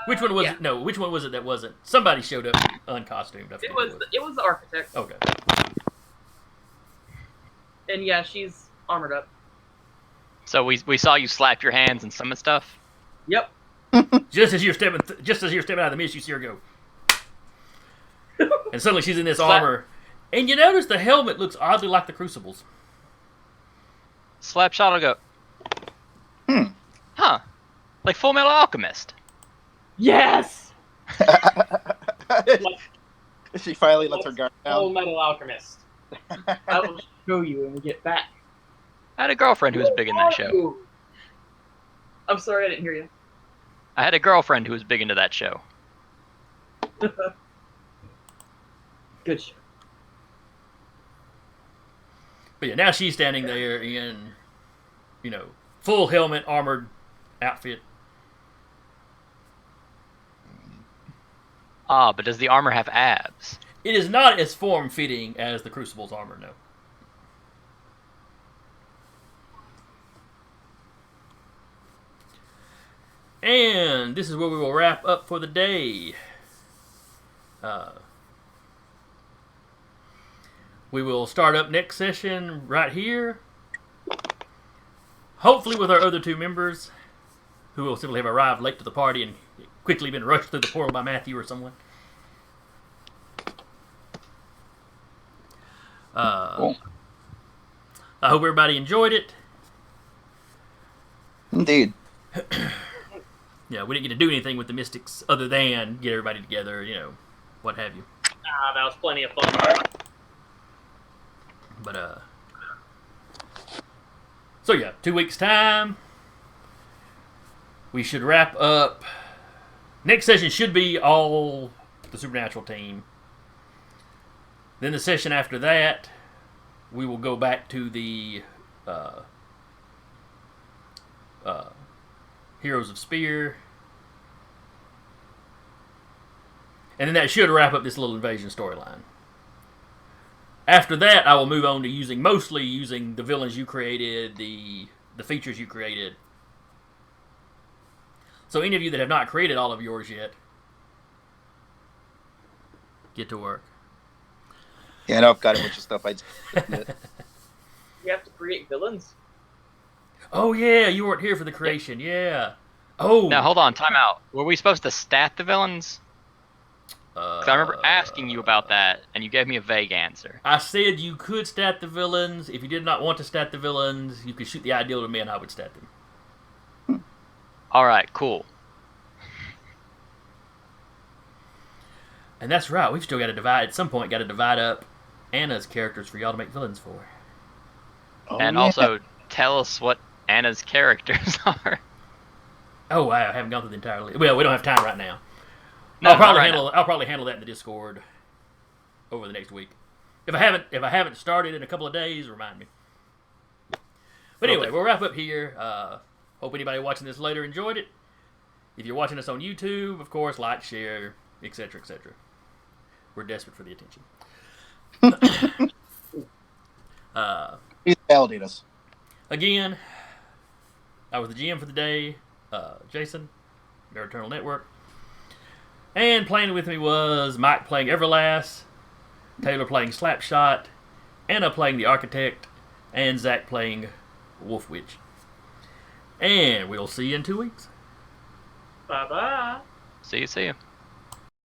which one was it? No, which one was it that wasn't? Somebody showed up uncostumed. It was the architect. Okay. And yeah, she's armored up. So we saw you slap your hands and summon stuff. Yep. Just as you're stepping out of the mist, you see her go, and suddenly she's in this armor, and you notice the helmet looks oddly like the Crucible's. Slapshot will go. Huh. Like Full Metal Alchemist. Yes! She finally lets her guard down. Full Metal Alchemist. I will show you when we get back. I had a girlfriend who was big in that show. I'm sorry, I didn't hear you. I had a girlfriend who was big into that show. Good show. But yeah, now she's standing there in, full helmet, armored outfit. Ah, but does the armor have abs? It is not as form-fitting as the Crucible's armor, no. And this is where we will wrap up for the day. We will start up next session right here. Hopefully with our other two members, who will simply have arrived late to the party and quickly been rushed through the portal by Matthew or someone. Cool. I hope everybody enjoyed it. Indeed. Yeah, we didn't get to do anything with the Mystics other than get everybody together, what have you. That was plenty of fun. But, so yeah, 2 weeks' time, we should wrap up. Next session should be all the Supernatural team. Then the session after that, we will go back to the Heroes of Spear. And then that should wrap up this little invasion storyline. After that, I will move on to mostly using the villains you created, the the features you created. So any of you that have not created all of yours yet, get to work. Yeah, I know I've got a bunch of stuff I did. You have to create villains. Oh yeah, you weren't here for the creation. Yeah. Oh. Now hold on, time out. Were we supposed to stat the villains? Because I remember asking you about that, and you gave me a vague answer. I said you could stat the villains. If you did not want to stat the villains, you could shoot the ideal to me, and I would stat them. All right, cool. And that's right. We've still got to divide. At some point, got to divide up Anna's characters for y'all to make villains for. Oh, And yeah. also tell us what Anna's characters are. Oh wow, I haven't gone through the entire list. Well, we don't have time right now. No, I'll probably not right handle. I'll probably handle that in the Discord over the next week. If I haven't started in a couple of days, remind me. But anyway, we'll wrap up here. Hope anybody watching this later enjoyed it. If you're watching us on YouTube, of course, like, share, etc., etc. We're desperate for the attention. Please validate us. Again, I was the GM for the day, Jason, Nerd Eternal Network. And playing with me was Mike playing Everlast, Taylor playing Slapshot, Anna playing the Architect, and Zach playing Wolf Witch. And we'll see you in 2 weeks. Bye bye. See you.